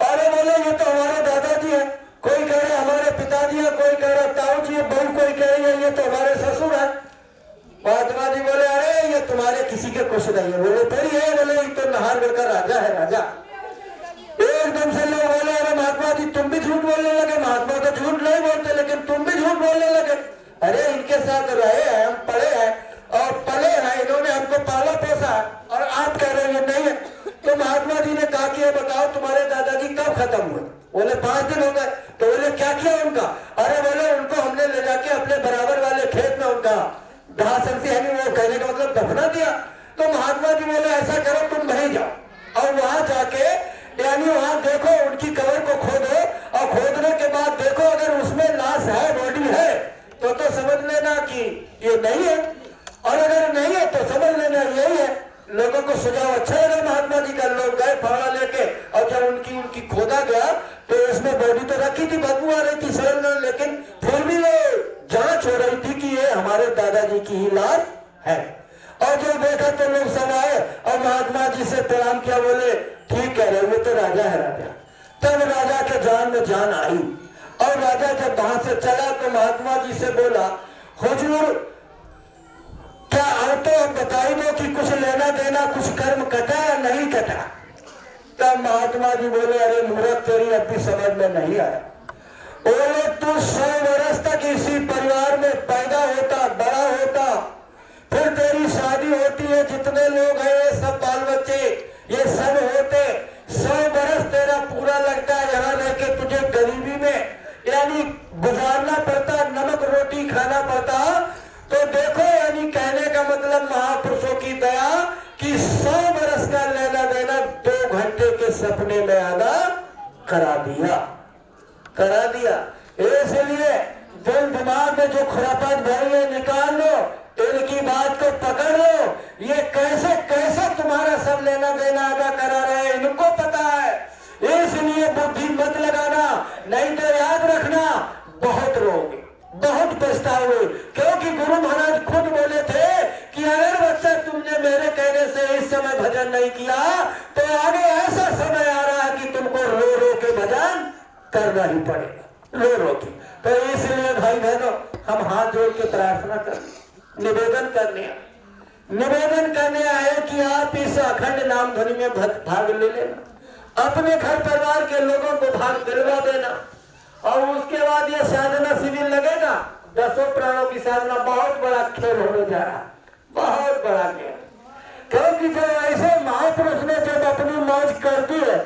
अरे बोले ये तो हमारे दादाजी है, कोई कह रहे हमारे पिताजी है, कोई कह रहा ताऊ जी है, बहू कोई कह रही है ये तो हमारे ससुर है। महात्मा जी बोले अरे ये तुम्हारे किसी के कुछ नहीं है। बोले फिर ये, बोले ये तो नाहरगढ़ का राजा है, राजा। एकदम से लोग बोले अरे महात्मा जी तुम भी झूठ बोलने लगे। महात्मा तो झूठ नहीं बोलते, लेकिन तुम भी झूठ बोलने लगे। अरे इनके साथ रहे हैं, हम पढ़े हैं और पले हैं, इन्होंने हमको पाला पोसा है, और आप कह रहे हैं नहीं है। तो महात्मा जी ने कहा कि बताओ तुम्हारे दादाजी कब खत्म हुए। बोले 5 दिन हो गए। तो बोले क्या किया उनका। अरे बोले उनको हमने ले जाके अपने बराबर वाले खेत में उनका दाह संसी है, वो कहने का मतलब दफना दिया। तो महात्मा जी बोले ऐसा करो तुम वहीं जाओ और वहां जाके यानी वहां देखो, उनकी कब्र को खोदो, और खोदने के बाद देखो अगर उसमें लाश है, बॉडी है, तो समझ लेना कि ये नहीं है, और अगर नहीं है तो समझ लेना यही है। लोगों को सुझाव अच्छा लगा महात्मा जी का। लोग गए फावड़ा लेके, और जब उनकी खोदा गया तो उसमें बॉडी तो रखी थी, बदबू आ रही थी शरीर, लेकिन फिर भी वो जांच हो रही थी कि ये हमारे दादाजी की ही लाश है। और जब देखा तो लोग सब आए और महात्मा जी से प्रणाम किया, बोले ठीक कह रहे, वो तो राजा है, राजा। तब राजा के जान में जान आई, और राजा जब वहां से चला तो महात्मा जी से बोला हुजूर क्या अब तो बताई दो कि कुछ लेना देना, कुछ कर्म कटा या नहीं कटा। तब महात्मा जी बोले अरे मूर्ख तेरी अब भी समझ में नहीं आया। बोले तू 100 वर्ष तक इसी परिवार में पैदा होता, बड़ा होता, फिर तेरी शादी होती है, जितने लोग हैं ये सब बाल बच्चे ये सब होते, 100 वर्ष तेरा पूरा लगता है यहाँ रह के तुझे गरीबी में यानी गुजारना पड़ता, नमक रोटी खाना पड़ता। तो देखो यानी कहने का मतलब महापुरुषों की दया कि 100 वर्ष का लेना देना 2 घंटे के सपने में आना करा दिया। इसलिए दिल दिमाग में जो खुरापात भरी है निकाल लो, इनकी बात को पकड़ लो। ये कैसे कैसे तुम्हारा सब लेना देना अदा करा रहे हैं, इनको पता है। इसलिए बुद्धि मत लगाना, नहीं तो याद रखना बहुत रोगे, बहुत पछताओगे। क्योंकि गुरु महाराज खुद बोले थे कि अगर बच्चा तुमने मेरे कहने से इस समय भजन नहीं किया तो आगे ऐसा समय आ रहा है कि तुमको रो रो के भजन करना ही पड़ेगा, रो रो के। तो इसलिए भाई बहनों, हम हाथ जोड़ के प्रार्थना करने, निवेदन करने आए कि आप इस अखंड नाम ध्वनि में भाग ले लेना, अपने घर परिवार के लोगों को भाग दिलवा देना। और उसके बाद ये साधना शिविर लगेगा, 10 प्राणों की साधना, बहुत बड़ा खेल होने जा रहा, बहुत बड़ा खेल। क्योंकि जो ऐसे महापुरुष ने जब अपनी मौज कर दी है,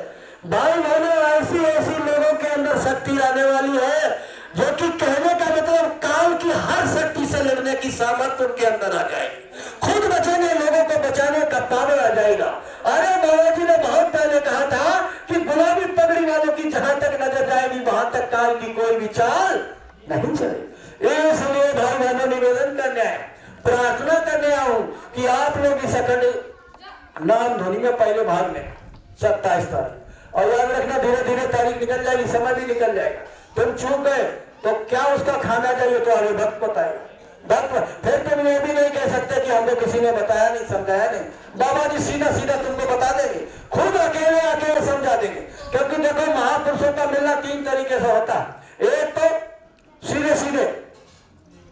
भाई बहनों, ऐसी ऐसी लोगों के अंदर शक्ति आने वाली है जो कि कहने का मतलब काल की हर शक्ति से लड़ने की सामर्थ्य उनके अंदर आ जाएगी। खुद बचाने, लोगों को बचाने का पावर आ जाएगा। अरे बाबा जी ने बहुत पहले कहा था कि गुलाबी पगड़ी वालों की जहां तक नजर जाएगी वहां तक काल की कोई भी चाल नहीं चले। इसलिए भाई बहनों, निवेदन करने आए, प्रार्थना करने आऊं कि आप लोग इस अखंड नाम ध्वनि में पहले भाग लें 27 तारीख। और याद रखना, धीरे धीरे तारीख निकल जाएगी, समय भी निकल जाएगा। तुम चूक गए तो क्या उसका खाना चाहिए तो आगे वक्त बताएगा, फिर तुम ये भी नहीं कह सकते कि हमको किसी ने बताया नहीं, समझाया नहीं। बाबा जी सीधा सीधा तुमको बता देंगे, खुद अकेले अकेले समझा देंगे। क्योंकि देखो, महापुरुषों का मिलना 3 तरीके से होता है। एक तो सीधे सीधे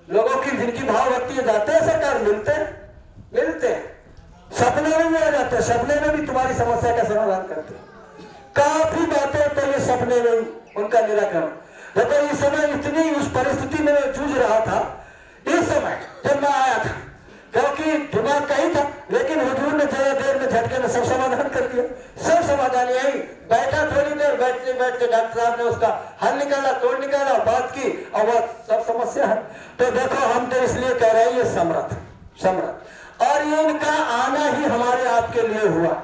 लोगों की जिनकी भाव भक्ति जाते हैं सरकार, मिलते हैं, सपने में भी आ जाते हैं, सपने में भी तुम्हारी समस्या का समाधान करते हैं। काफी बातें तो ये सपने में उनका निराकरण। देखो, इस समय इतनी उस परिस्थिति में मैं जूझ रहा था इस समय जब मैं आया था, क्योंकि दिमाग कहीं था, लेकिन हुजूर ने जरा देर में झटके में सब समाधान कर दिया। सब समाधान यही, बैठा थोड़ी देर, बैठते बैठते डॉक्टर साहब ने उसका हल निकाला, तोड़ निकाला, बात की, और वह सब समस्या है। तो देखो, हम तो इसलिए कह रहे हैं ये समर्थ, और ये इनका आना ही हमारे आपके लिए हुआ,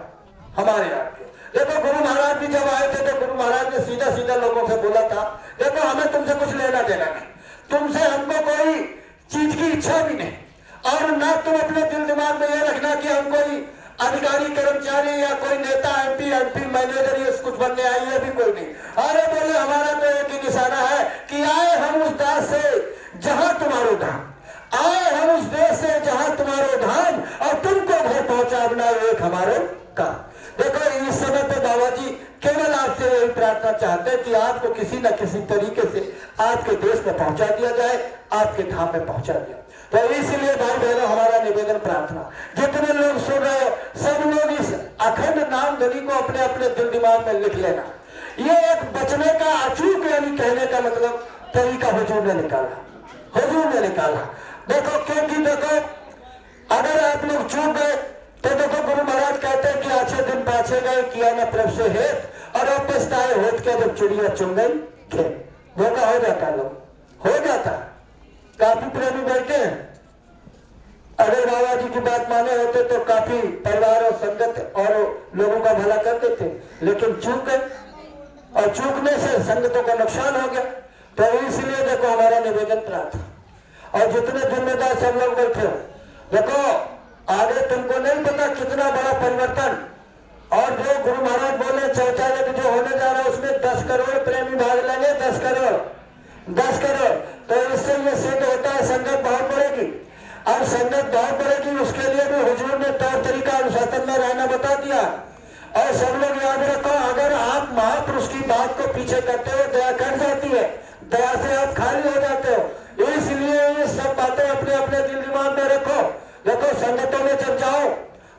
हमारे आपके। देखो, गुरु महाराज भी जब आए थे तो गुरु महाराज ने सीधा सीधा लोगों से बोला था, देखो हमें तुमसे कुछ लेना देना नहीं, तुमसे हमको कोई चीज की इच्छा भी नहीं, और ना तुम अपने दिल दिमाग में ये रखना कि हम कोई अधिकारी कर्मचारी या कोई नेता एमपी मैनेजर ये कुछ बनने आई है, भी कोई नहीं। अरे बोले, हमारा तो एक ही निशाना है कि आए हम उस दास से जहां तुम्हारो धाम, आए हम उस देश से जहां तुम्हारो धाम, और तुमको घर पहुंचाना एक हमारे काम। देखो, इस समय पे बाबा जी केवल आपसे यही प्रार्थना चाहते हैं कि आपको किसी न किसी तरीके से आपके देश में पहुंचा दिया जाए, आपके धाम में पहुंचा दिया। तो इसलिए भाई बहनों, हमारा निवेदन प्रार्थना, जितने लोग सुन रहे हो सब लोग इस अखंड नाम ध्वनि को अपने अपने दिल दिमाग में लिख लेना। ये एक बचने का अचूक, यानी कहने का मतलब तरीका हुजूर ने निकाला। देखो, क्योंकि देखो, अगर आप लोग चूक गए तो देखो, गुरु महाराज कहते हैं कि अच्छे दिन पाछे गए, किया न प्रभ से हेत, और अब पछताए होत के जब चिड़िया चुन गई खेत। धोखा हो जाता, लोग हो जाता। काफी प्रेमी बैठे हैं, अगर बाबा जी की बात माने होते तो काफी परिवार और संगत और लोगों का भला करते थे, लेकिन चूक गए, और चूकने से संगतों का नुकसान हो गया। तो इसलिए देखो, हमारा निवेदन प्रार्थना, और जितने जिम्मेदार सब लोग बैठे हो, देखो आगे तुमको नहीं पता कितना बड़ा परिवर्तन, और जो गुरु महाराज बोले शौचालय जो होने जा रहा है उसमें 10 करोड़ प्रेमी भाग लेंगे, 10 करोड़। तो इससे ये सिद्ध होता है संगत बहुत बढ़ेगी, और संगत बहुत बढ़ेगी, उसके लिए भी हुजूर ने तौर तरीका अनुशासन में रहना बता दिया। और सब लोग याद रखो, अगर आप महापुरुष की बात को पीछे करते हो, दया कर जाती है, दया से आप खाली हो जाते हो। इसलिए ये सब बातें अपने अपने दिल दिमाग में रखो। देखो, संगतों में जब जाओ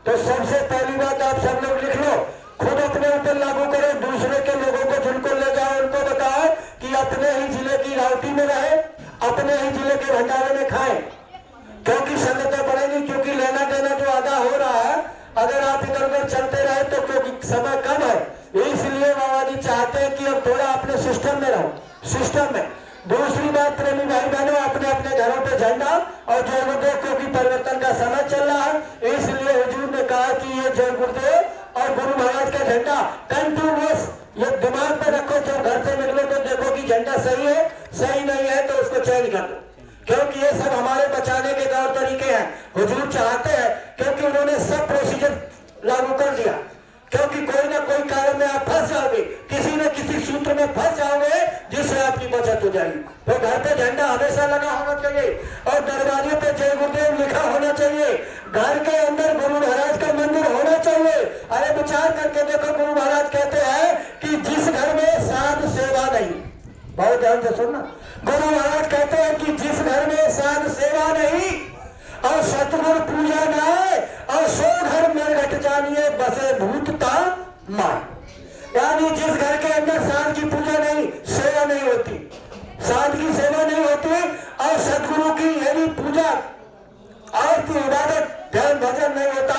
तो सबसे पहली बात आप सब लोग लिख लो, खुद अपने ऊपर लागू करो, दूसरे के लोगों को जिनको ले जाओ उनको बताओ कि अपने ही जिले की रावटी में रहे, अपने ही जिले के भंडारे में खाएं, क्योंकि संगतें बढ़ेंगी। क्योंकि लेना देना जो आधा हो रहा है, अगर आप इधर उधर चलते रहे तो, क्योंकि समय कम है, इसलिए बाबा जी चाहते हैं कि अब थोड़ा अपने सिस्टम में रहो, सिस्टम में। दूसरी बात, प्रेमी भाई बहनों, अपने अपने घरों पे झंडा और जय गुरुदेव, क्योंकि परिवर्तन का समय चल रहा है, इसलिए हुजूर ने कहा कि ये जय गुरुदेव और गुरु महाराज का झंडा कंटिन्यूअस ये दिमाग में रखो। जब घर से निकलो तो देखो कि झंडा सही है, सही नहीं है तो उसको चेंज कर दो, क्योंकि ये सब हमारे बचाने के तौर तरीके हैं। हुजूर चाहते हैं, क्योंकि उन्होंने सब प्रोसीजर लागू कर दिया, क्योंकि कोई ना कोई कारण में आप फंस जाओगे, किसी न किसी सूत्र में फंस जाओगे जिससे आपकी बचत हो जाएगी। तो घर पे झंडा हमेशा लगा होना चाहिए और दरवाजे पे जय गुरुदेव लिखा होना चाहिए। घर के अंदर गुरु महाराज का मंदिर होना चाहिए। अरे विचार करके देखो, गुरु महाराज कहते हैं कि जिस घर में साध सेवा नहीं, बहुत ध्यान से सुनना, गुरु महाराज कहते हैं कि जिस घर में साध सेवा नहीं और सतगुरु पूजा नाय और सो घर में घट जानिए बसे भूतता मार। यानी जिस घर के अंदर साध की पूजा नहीं, सेवा नहीं होती, साध की सेवा नहीं होती और सतगुरु की यानी पूजा और की इबादत ध्यान भजन नहीं होता,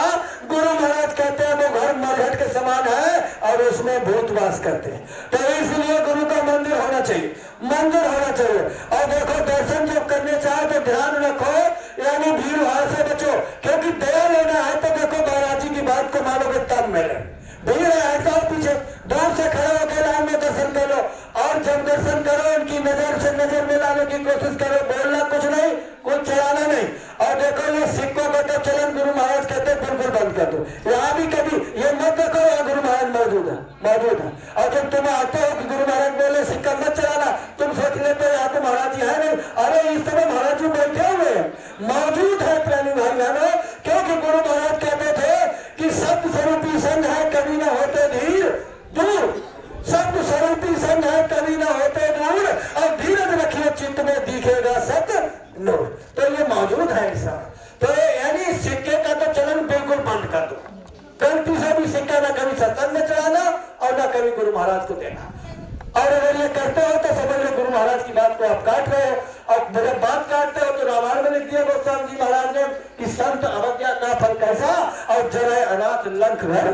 गुरु महाराज कहते हैं वो घर मरघट के समान है और उसमें भूत वास करते हैं। तो इसलिए गुरु का मंदिर होना चाहिए, मंदिर होना चाहिए। और देखो, दर्शन जब करने चाहे तो ध्यान रखो, यानी भीड़ भाड़ से बचो, क्योंकि दया लेना है तो देखो महाराज जी की बात को मानोगे तब मिले। भीड़ है तो पीछे दूर से खड़े होकर लाइन में दर्शन कर लो, और जब दर्शन करो उनकी नजर से नजर मिलाने की कोशिश करो, बोलना कुछ नहीं, कुछ चलाना नहीं। और देखो ये सिक्कों का तो चलन गुरु महाराज कहते बिल्कुल बंद कर दो। यहाँ भी कभी ये मत देखो यहाँ गुरु महाराज मौजूद है। और जब तुम आते हो कि गुरु महाराज बोले सिक्का मत चलाना, तुम सोच लेते हो यहाँ तो महाराज जी है नहीं। अरे इस समय महाराज जी बैठे हुए हैं, मौजूद है प्रेमी भाई बहनों, क्योंकि गुरु महाराज कहते थे कि सत्य स्वरूपी संग है कभी न होते धीर दूर, सत्य स्वरूपी संग है कभी न होते दूर, और धीरज रखिए चित्त में दिखेगा सत्य नूर। तो ये मौजूद है ऐसा। तो यानी सिक्के का तो चलन बिल्कुल बंद कर दो, गलती से भी सिक्का ना कभी सत्संग में चढ़ाना और ना कभी गुरु महाराज को देना। और अगर ये करते हो तो समझ लो गुरु महाराज की बात को आप काट रहे हो। और जब बात काटते हो तो रामायण में लिख दिया गोस्वामी जी महाराज ने कि संत अवज्ञा का फल कैसा और जय अनाथ लंक घर।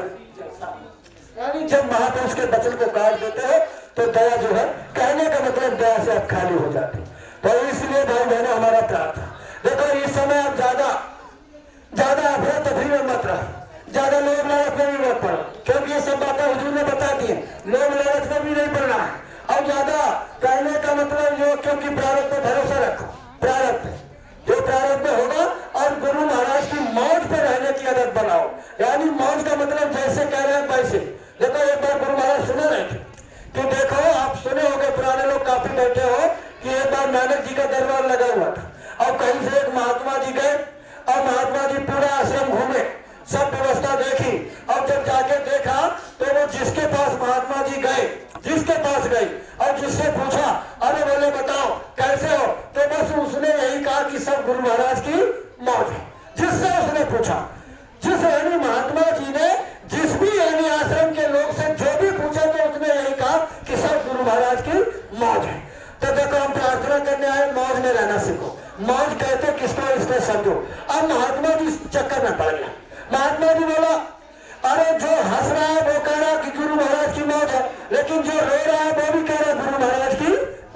यानी जब महापुरुष के वचन को काट देते हो तो दया जो है, कहने का मतलब दया से आप खाली हो जाते। तो इसलिए भाई बहनों हमारा प्रार्थना, देखो इस समय आप ज्यादा अफरा तफरी में मत रहो, ज्यादा लोग लालच में भी मत पड़ो, क्योंकि ये सब बातें हुजूर ने बता दी है, लोग लालच में भी नहीं पड़ना है। और ज्यादा कहने का मतलब जो, क्योंकि प्रारब्ध पे भरोसा रखो, प्रारब्ध पे जो प्रारब्ध में होगा, और गुरु महाराज की मौज पे रहने की आदत बनाओ। यानी मौज का मतलब जैसे कह रहे हैं वैसे। देखो एक बार गुरु महाराज सुना रहे थे कि देखो, आप सुने होंगे, पुराने लोग काफी बैठे हो, कि एक बार नानक जी का दरबार लगा हुआ था और कहीं से एक महात्मा जी गए और महात्मा जी पूरा आश्रम घूमे, सब व्यवस्था देखी, और जब जाके देखा तो वो जिसके पास महात्मा जी गए, जिसके पास गए और जिससे पूछा, अरे बोले बताओ कैसे हो, तो बस उसने यही कहा कि सब गुरु महाराज की मौज है। जिससे उसने पूछा, जिस यानी महात्मा जी ने जिस भी यानी आश्रम के लोग से जो भी पूछा तो उसने यही कहा कि सब गुरु महाराज की मौज है। तो देखो हम प्रार्थना करने आए, मौज में रहना सीखो। मौज कहते किसको, इसको समझो। अब महात्मा जी चक्कर में पड़ गया। महात्मा जी बोला, अरे जो हंस रहा है वो कह रहा कि गुरु महाराज की मौज है, लेकिन जो रो रहा है वो भी कह रहा गुरु महाराज की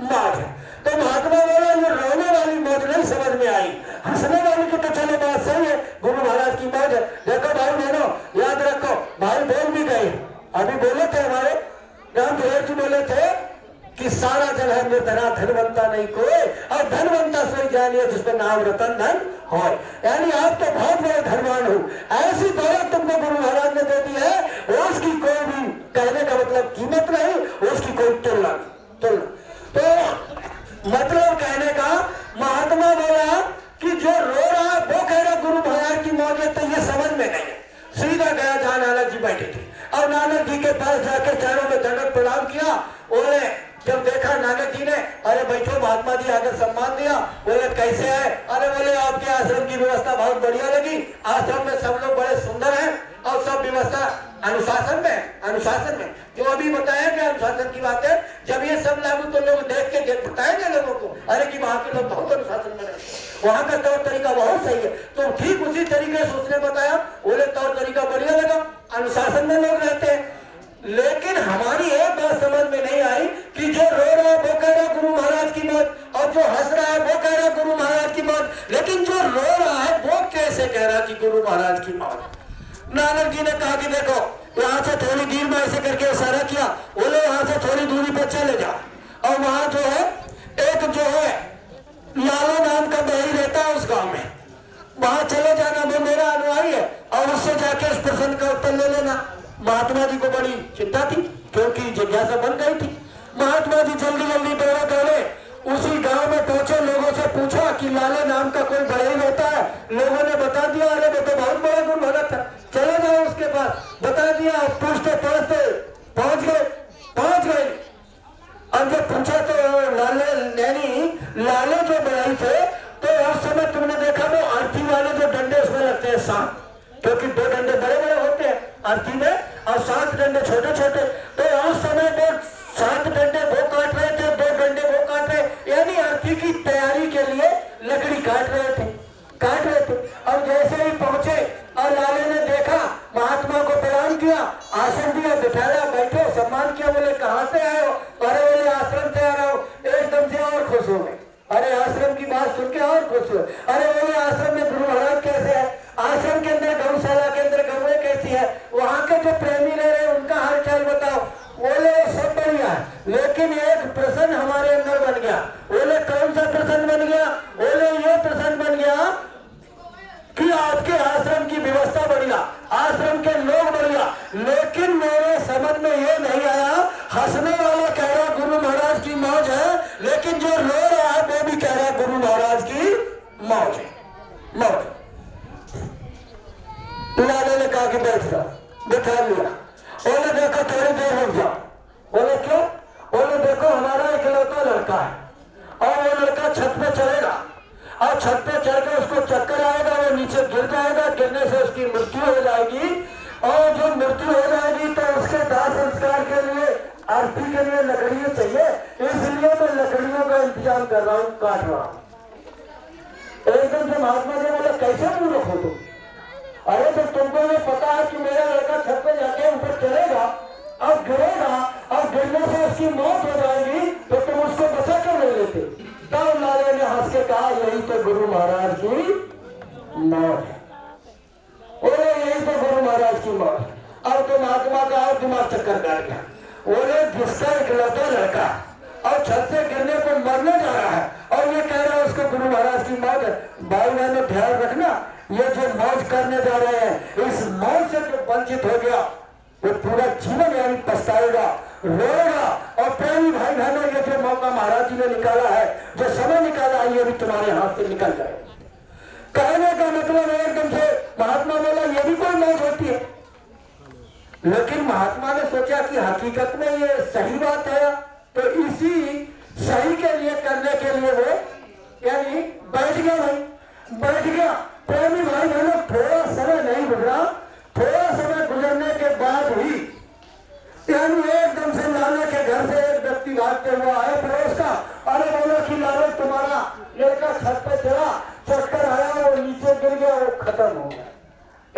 मौज है। तो महात्मा बोला ये रोने वाली मौज नहीं समझ में आई, हंसने वाली की तो चलो बात सही है, गुरु महाराज की मौज है। देखो भाई बहनों याद रखो, भाई बोल भी गए, अभी बोले थे हमारे राम धीरज जी बोले थे कि सारा जन है निर्धना धनवंता नहीं कोई, और धनवंता सोई जानिए जिसमें नाम रतन धन हो। यानी आप तो बहुत बड़े धनवान हो, ऐसी दौलत तुमको गुरु महाराज ने दे दी है, उसकी कोई भी कहने का मतलब कीमत नहीं, उसकी कोई तुलना। तो मतलब कहने का महात्मा बोला कि जो रो रहा वो कह रहा गुरु महाराज की मौज है, तो ये समझ में नहीं है। सीधा गया जहाँ नानक जी बैठे थे और नानक जी के पास जाकर चरणों में दंडवत प्रणाम किया। बोले जब देखा नानक जी ने, अरे बैठो, महात्मा जी आकर सम्मान दिया। बोले कैसे है, अरे बोले आपके आश्रम की व्यवस्था बहुत बढ़िया लगी, आश्रम में सब लोग बड़े सुंदर हैं और सब व्यवस्था अनुशासन में जो अभी बताया कि अनुशासन की बात है, जब ये सब लागू तो लोग देख के बताएंगे लोगों को, अरे कि वहाँ के लोग बहुत अनुशासन में रहते, वहाँ का तौर तरीका बहुत सही है। तो ठीक उसी तरीके से उसने बताया, बोले तौर तरीका बढ़िया लगा, अनुशासन में लोग रहते हैं। लेकिन हमारी एक बात समझ में नहीं आई कि जो रो रहा है वो कह रहा गुरु महाराज की मौत, और जो हंस रहा है वो कह रहा गुरु महाराज की मौत, लेकिन जो रो रहा है वो कैसे कह रहा कि गुरु महाराज की मौत। नानक जी ने कहा कि देखो यहाँ से थोड़ी दूर में ऐसे करके इशारा किया, बोले यहाँ से थोड़ी दूरी पर चले जाओ, और वहां जो है एक जो है लालो नाम का बहरी रहता है उस गांव में, वहां चले जाना, वो मेरा अनुयायी है, और उससे जाके इस प्रश्न का उत्तर ले लेना। महात्मा जी को बड़ी चिंता थी, क्योंकि जिज्ञासा बन गई थी। महात्मा जी जल्दी जल्दी दौड़े दौड़े उसी गांव में पहुंचे, लोगों से पूछा कि लाले नाम का कोई बड़ई होता है। लोगों ने बता दिया, अरे वो तो बहुत बड़ा गुरु भगत है, चले जाओ उसके पास, बता दिया। पूछते पूछते पहुंच गए। अब जब पूछा तो लाले जो बड़ई थे, तो उस समय तुमने देखा वो अर्थी वाले जो डंडे उसमें लगते हैं 7, क्योंकि 2 डंडे बड़े बड़े होते हैं अर्थी में और 7 डंडे छोटे छोटे। तो उस समय वो 7 डंडे वो काट रहे थे, 2 डंडे वो काट रहे, यानी अर्थी की तैयारी के लिए लकड़ी काट रहे थे। और जैसे ही पहुंचे और लाले ने देखा, महात्मा को प्रणाम किया, आसन दिया, बिठाया, बैठो, सम्मान किया। बोले कहाँ से आए हो? अरे बोले आश्रम से आ रहा हूँ। एकदम से और खुश हो गए। अरे आश्रम की बात सुन के और खुश हुए। अरे बोले आश्रम में गुरु महाराज कैसे है? आश्रम के अंदर गौशाला के अंदर गौएं कैसी है? वहाँ के जो प्रेमी रह रहे हैं उनका हाल चाल बताओ। बोले सब बढ़िया है, लेकिन एक प्रश्न हमारे अंदर बन गया। बोले कौन सा प्रश्न बन गया? बोले ये प्रश्न बन गया कि आपके आश्रम की व्यवस्था बढ़िया, आश्रम के लोग बढ़िया, लेकिन मेरे समझ में ये नहीं आया। हंसने वाला कह रहा गुरु महाराज की मौज है, लेकिन जो रो रहा है वो भी कह रहा गुरु महाराज की मौज है, मौज। लाले ने कहा कि बैठ जाओ, बिठा लिया। बोले देखो थोड़ी देर रुक जाओ। बोले क्यों? बोले देखो हमारा इकलौता लड़का है और वो लड़का छत पे चढ़ेगा और छत पे चढ़ के उसको चक्कर आएगा, वो नीचे गिर जाएगा, गिरने से उसकी मृत्यु हो जाएगी। और जो मृत्यु हो जाएगी तो उसके दाह संस्कार के लिए आरती के लिए लकड़ियां चाहिए, इसलिए मैं लकड़ियों का इंतजाम कर रहा हूँ, काट रहा हूँ। एकदम से महात्मा जी बोले कैसे मूर्ख हो तुम? अरे तो तुमको ये पता है कि मेरा लड़का छत पे जाके ऊपर चढ़ेगा और गिरेगा और गिरने से उसकी मौत हो जाएगी, तो तुम उसको बचा क्यों नहीं लेते? तब लाले ने हंस के कहा यही तो गुरु महाराज की मौत है। बोले यही तो गुरु महाराज की मौत है। अब तो महात्मा का और दिमाग चक्कर काट गया। बोले जिसका इकलौता लड़का और छत से गिरने को मरने जा रहा है और ये कह रहा है उसको गुरु महाराज की मौत है। भाई बहनों ध्यान रखना, ये जो मौज करने जा रहे हैं, इस मौज से जो वंचित हो गया वो पूरा जीवन यानी पछताएगा, रोएगा। और प्रेमी भाई बहनों, ये जो मौका महाराज जी ने निकाला है, जो समय निकाला है, ये भी तुम्हारे हाथ से निकल जाए। कहने का मतलब है एकदम से महात्मा बोला ये भी कोई मौज होती है, लेकिन महात्मा ने सोचा कि हकीकत में ये सही बात है, तो इसी सही के लिए करने के लिए वो यानी बैठ गया। भाई बैठ गया। प्रेमी भाई बहनों, थोड़ा समय नहीं गुजरा, थोड़ा समय गुजरने के बाद ही यानी एकदम से लाले के घर से एक व्यक्ति भागते हुआ आया पड़ोस का। अरे बोला कि लाले तुम्हारा लड़का छत पे चढ़ा, चक्कर आया, वो नीचे गिर गया, वो खत्म हो गया।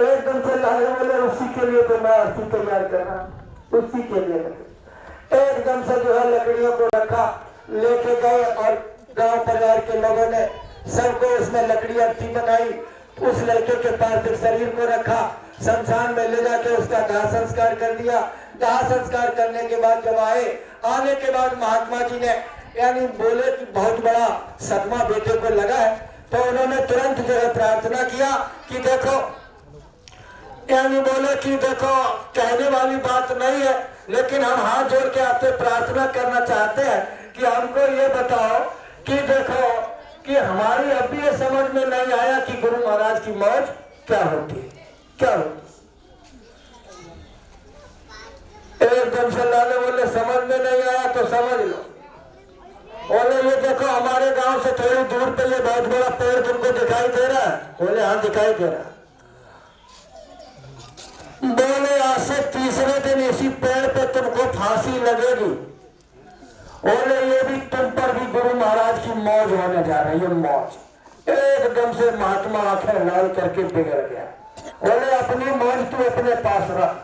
एकदम से लाले बोले उसी के लिए तो मैं अर्थी तैयार कर रहा हूँ, उसी के लिए। एकदम से जो है लकड़ियों को रखा, लेके गए और गांव परिवार के लोगों ने सबको उसमें लकड़ी अर्थी बनाई। उस लड़के के पार्थिव शरीर को रखा, शमशान में ले जाके उसका दाह संस्कार कर दिया। दाह संस्कार करने के बाद जब आने के बाद महात्मा जी ने यानी बोले कि बहुत बड़ा सदमा बेटे को लगा है, तो उन्होंने तुरंत जो है प्रार्थना किया कि देखो, यानी बोले कि देखो कहने वाली बात नहीं है, लेकिन हम हाथ जोड़ के आपसे प्रार्थना करना चाहते हैं कि हमको ये बताओ कि देखो कि हमारी अब भी ये समझ में नहीं आया कि गुरु महाराज की मौज क्या होती है, क्या होती। एकदम से लाले बोले समझ में नहीं आया तो समझ लो। बोले ये देखो हमारे गांव से थोड़ी दूर पे ये बहुत बड़ा पेड़ तुमको दिखाई दे रहा है? बोले हाँ दिखाई दे रहा है। बोले आज से तीसरे दिन इसी पेड़ पे तुमको फांसी लगेगी। बोले ये भी तुम पर भी गुरु महाराज की मौज होने जा रही है, मौज। एकदम से महात्मा आंखें लाल करके बिगड़ गया। बोले अपनी मौज तू अपने पास रख,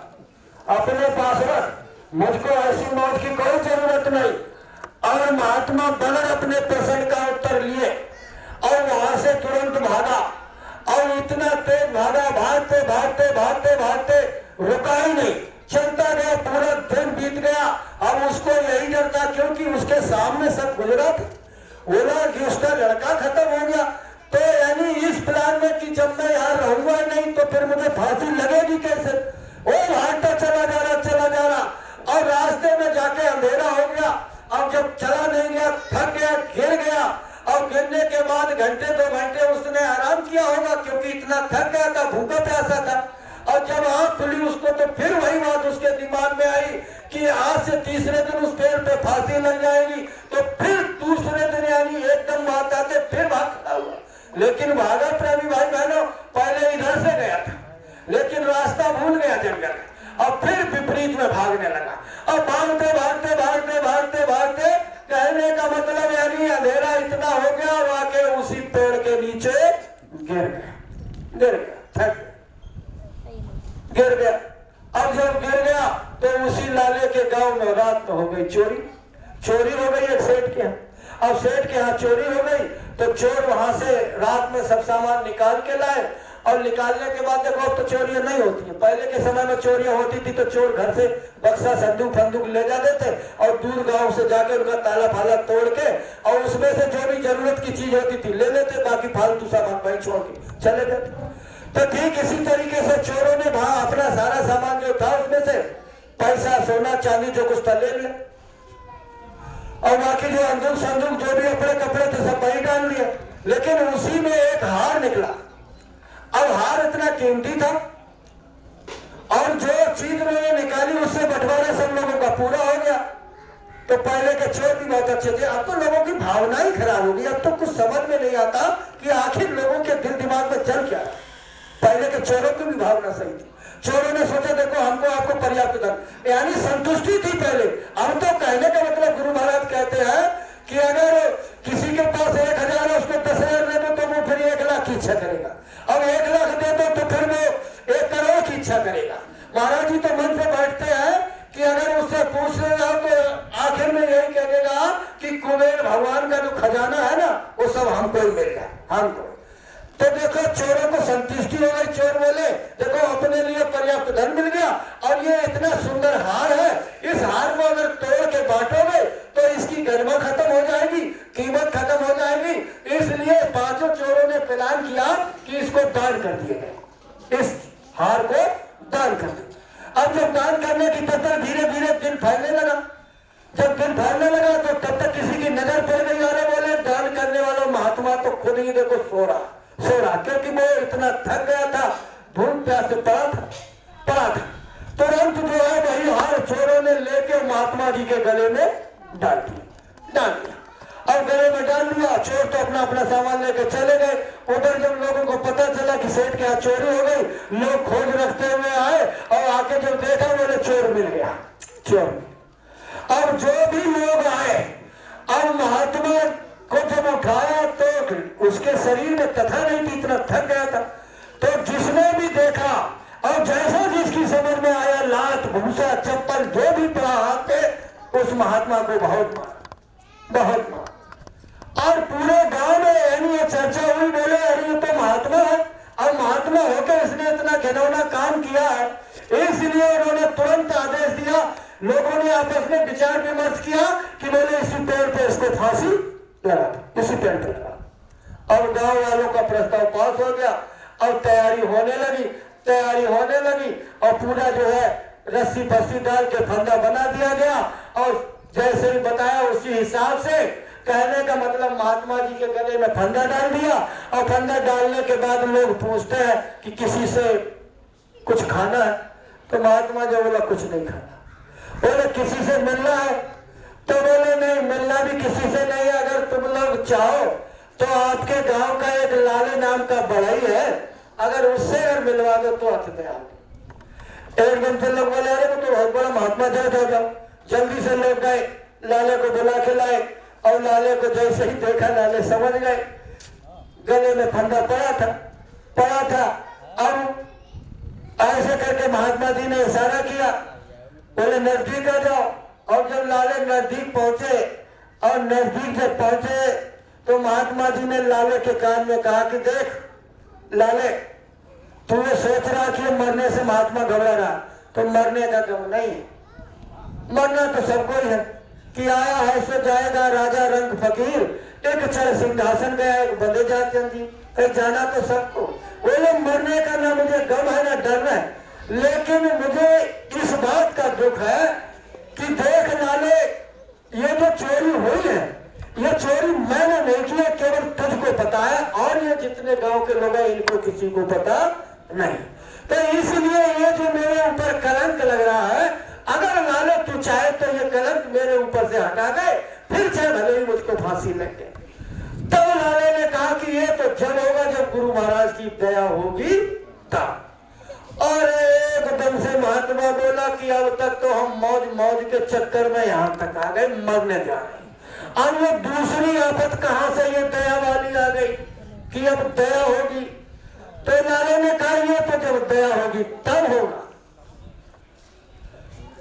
अपने पास रख, मुझको ऐसी मौज की कोई जरूरत नहीं। और महात्मा बगैर अपने प्रश्न का उत्तर लिए और वहां से तुरंत भागा और इतना तेज भागा, भागते भागते भागते भागते रुका ही नहीं, चलता गया, पूरा दिन बीत गया। अब उसको यही डर था क्योंकि उसके सामने सब गुजरा था। बोला कि उसका लड़का खत्म हो गया, तो यानी इस प्लान में कि जब मैं यहाँ रहूंगा ही नहीं तो फिर मुझे फांसी लगेगी कैसे। वो भागता चला जा रहा और रास्ते में जाके अंधेरा हो गया। अब जब चला नहीं गया, थक गया, गिर गया और गिरने के बाद घंटे 2 घंटे उसने आराम किया होगा क्योंकि इतना थक गया था, भूखा प्यासा था। और जब आंख खुली उसको तो फिर वही बात उसके दिमाग में आई कि आज से तीसरे दिन उस पेड़ पे फांसी लग जाएगी। तो फिर दूसरे दिन यानी एकदम बात आते फिर भाग खड़ा हुआ। लेकिन भागा प्रेमी भाई बहनों, पहले इधर से गया था लेकिन रास्ता भूल गया जंगल में और फिर विपरीत में भागने लगा। और भागते भागते भागते भागते भागते कहने का मतलब यानी अंधेरा इतना हो गया और आके उसी पेड़ के नीचे गिर गया। अब जब गिर गया तो उसी लाले के गांव में रात में हो गई चोरी हो गई एक सेठ के यहाँ। अब सेठ के यहाँ चोरी हो गई तो चोर वहां से रात में सब सामान निकाल के लाए और निकालने के बाद देखो अब तो चोरियां नहीं होती है। पहले के समय में चोरियां होती थी तो चोर घर से बक्सा संदूक ले जाते थे और दूर गांव से जाकर उनका ताला फाला तोड़ के और उसमें से जो भी जरूरत की चीज होती थी ले लेते, बाकी फालतू सामान वहीं छोड़ के चले जाते। तो ठीक इसी तरीके से चोरों ने वहां अपना सारा सामान जो था उसमें से पैसा, सोना, चांदी जो कुछ था ले लिया और बाकी जो अंदूक संदूक जो भी अपने कपड़े थे सब वहीं डाल लिया। लेकिन उसी में एक हार निकला। अब हार इतना कीमती था और जो चीज उन्होंने निकाली उससे बंटवारा सब लोगों का पूरा हो गया। तो पहले के चोर भी बहुत अच्छे थे, अब तो लोगों की भावना ही खराब हो गई। अब तो कुछ समझ में नहीं आता कि आखिर लोगों के दिल दिमाग में चल क्या। पहले के चोरों की भी भावना सही थी। चोरों ने सोचा देखो हमको आपको पर्याप्त धन यानी संतुष्टि थी पहले। अब तो कहने का मतलब गुरु महाराज कहते हैं कि अगर किसी के पास 1000 है उसको 10,000 दे दो तो वो फिर 1 लाख की इच्छा करेगा। अब 1 लाख दे दो तो फिर वो 1 करोड़ की इच्छा करेगा। महाराज जी तो मन से बैठते हैं कि अगर उससे पूछ ले जाओ तो आखिर में यही कहेगा कि कुबेर भगवान का जो खजाना है ना वो सब हमको ही मिल गया, हमको। तो देखो चोरों को संतुष्टि हो गई। चोर बोले देखो अपने लिए पर्याप्त धन मिल गया और ये इतना सुंदर हार है, इस हार को अगर तोड़ के बांटोगे तो इसकी गरिमा खत्म हो जाएगी, कीमत खत्म हो जाएगी। इसलिए 5 चोरों ने प्लान किया कि इसको दान कर दिया जाए, इस हार को दान कर दिया। अब जब दान करने की तब तक धीरे धीरे दिन फैलने लगा। जब दिन फैलने लगा तो तब तक किसी की नजर पड़ गई। अरे बोले दान करने वाला महात्मा तो खुद ही देखो सो रहा क्योंकि वो इतना थक गया था, भूख प्यास से पड़ा था। तुरंत जो है वही हार चोरों ने लेके महात्मा जी के गले में डाल दिया और गले में डाल दिया। चोर तो अपना अपना सामान लेके चले गए। उधर जब लोगों को पता चला कि सेठ के यहाँ चोरी हो गई, लोग खोज रखते हुए आए और आके जब देखा बोले चोर मिल गया, चोर। अब जो भी लोग आए अब महात्मा को जब उठाया तो उसके शरीर में कथा नहीं थी, इतना थक गया था। तो जिसने भी देखा और जैसा जिसकी समझ में आया लात, भूसा, चप्पल जो भी पड़ा हाथ पे उस महात्मा को बहुत मारा। और पूरे गांव में यानी ये चर्चा हुई, बोले अरे ये तो महात्मा है और महात्मा होकर इसने इतना घिनौना काम किया है। इसलिए उन्होंने तुरंत आदेश दिया। लोगों ने आपस में विचार विमर्श किया कि बोले इसी पेड़ पे इसको फांसी लगा दो, इसी पेड़ पे लगा। और गांव वालों का प्रस्ताव पास हो गया और तैयारी होने लगी और पूरा जो है रस्सी फस्सी डाल के फंदा बना दिया गया। और जैसे ही बताया उसी हिसाब से, कहने का मतलब महात्मा जी के गले में फंदा डाल दिया। और फंदा डालने के बाद लोग पूछते हैं कि किसी से कुछ खाना है, तो महात्मा जी बोला कुछ नहीं खाना। बोले किसी से मिलना है, तो बोले नहीं मिलना भी किसी से नहीं, अगर तुम लोग चाहो तो आपके गांव का एक लाले नाम का बढ़ई है, अगर उससे अगर मिलवा दो तो अतिथि आओगे। एकदम से लोग बोले अरे वो तो बहुत बड़ा महात्मा, जाओ। जल्दी से लोग गए, लाले को बुला के लाए और लाले को जैसे ही देखा लाले समझ गए, गले में फंदा पड़ा था। अब ऐसे करके महात्मा जी ने इशारा किया, बोले नजदीक आ जाओ। और जब लाले नजदीक पहुंचे और नजदीक जब पहुंचे तो महात्मा जी ने लाले के कान में कहा कि देख लाले, तू ये सोच रहा कि मरने से महात्मा घबरा रहा, तो मरने का गम नहीं, मरना तो सबको ही है कि आया है सो जाएगा राजा रंग फकीर, एक चढ़ सिंहासन गया, एक बंदे जाते जी, कहीं जाना तो सबको। बोले मरने का ना मुझे गम है ना डर है, लेकिन मुझे इस बात का दुख है कि देख लाले ये जो चोरी हुई है, ये चोरी मैंने नहीं की है, केवल तुझको पता है और ये जितने गांव के लोग हैं इनको किसी को पता नहीं। तो इसलिए ये जो मेरे ऊपर कलंक लग रहा है, अगर लाले तू चाहे तो ये कलंक मेरे ऊपर से हटा दे, फिर चाहे भले ही मुझको फांसी लगे। तब लाले ने कहा कि ये तो जब होगा जब गुरु महाराज की दया होगी तब। और एकदम से महात्मा बोला कि अब तक तो हम मौज मौज के चक्कर में यहाँ तक आ गए, मरने जा रहे। अब वो दूसरी आफत कहाँ से ये दया वाली आ गई कि अब दया होगी। तो लाले ने कहा ये तो जब दया होगी तब होगा।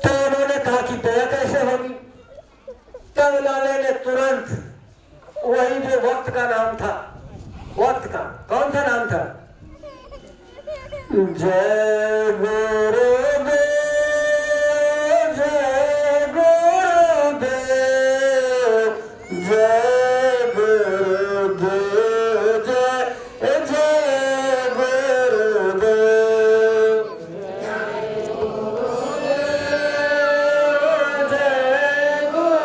तो उन्होंने कहा कि दया कैसे होगी। तब लाले ने तुरंत वही जो वक्त का नाम था, वक्त का कौन सा नाम था, जय गुरुदेव जय गुरुदेव जय गुरुदेव जय जय गुरुदेव जय गुरुदेव जय गुरुदेव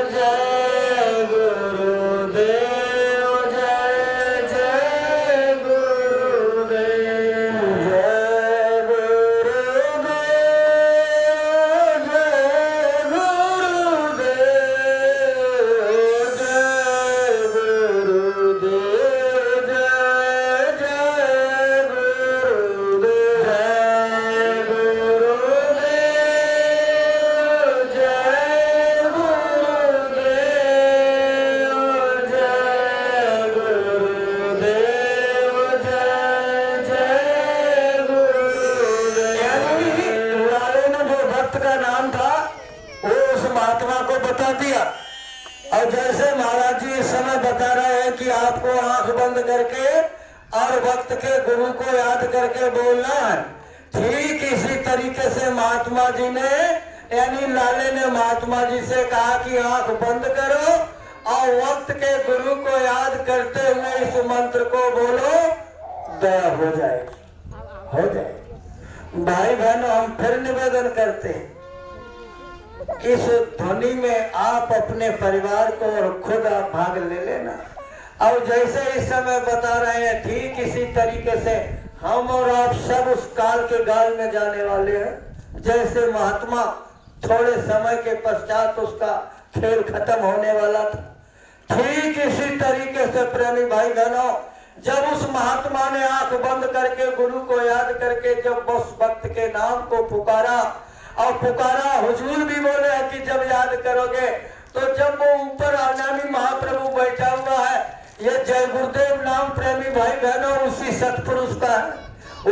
जय गुरुदेव और जैसे महाराज जी इस समय बता रहे हैं कि आपको आंख बंद करके और वक्त के गुरु को याद करके बोलना है, ठीक इसी तरीके से महात्मा जी ने यानी लाले ने महात्मा जी से कहा कि आंख बंद करो और वक्त के गुरु को याद करते हुए इस मंत्र को बोलो, दया हो जाएगी, हो जाएगी। भाई बहनों, हम फिर निवेदन करते हैं, इस ध्वनि में आप अपने परिवार को और खुद आप भाग ले लेना। और जैसे इस समय बता रहे हैं, ठीक इसी तरीके से हम और आप सब उस काल के गाल में जाने वाले हैं। जैसे महात्मा थोड़े समय के पश्चात उसका खेल खत्म होने वाला था, ठीक इसी तरीके से प्रेमी भाई बहनों, जब उस महात्मा ने आंख बंद करके गुरु को याद करके जब उस भक्त के नाम को पुकारा और पुकारा, हुजूर भी बोले हैं कि जब याद करोगे तो जब वो ऊपर अनामी महाप्रभु बैठा हुआ है, ये जय गुरुदेव नाम प्रेमी भाई बहनों उसी सतपुरुष का है,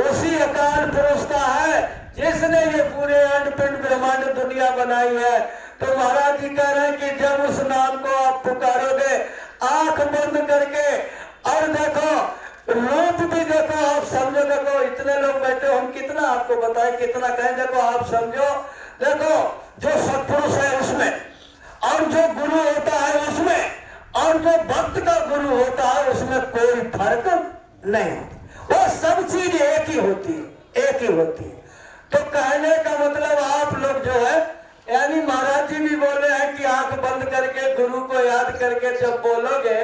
उसी अकाल पुरुष का है जिसने ये पूरे अंड पिंड ब्रह्मांड दुनिया बनाई है। तो महाराज जी कह रहे हैं कि जब उस नाम को आप पुकारोगे आंख बंद करके, और देखो रूप भी देखो, आप समझो, देखो इतने लोग बैठे, हम कितना आपको बताएं, कितना कहें, देखो आप समझो, देखो जो सत्पुरुष है उसमें और जो गुरु होता है उसमें और जो भक्त का गुरु होता है उसमें कोई फर्क नहीं, वो सब चीज एक ही होती है, एक ही होती है। तो कहने का मतलब आप लोग जो है, यानी महाराज जी भी बोले हैं कि आंख बंद करके गुरु को याद करके जब बोलोगे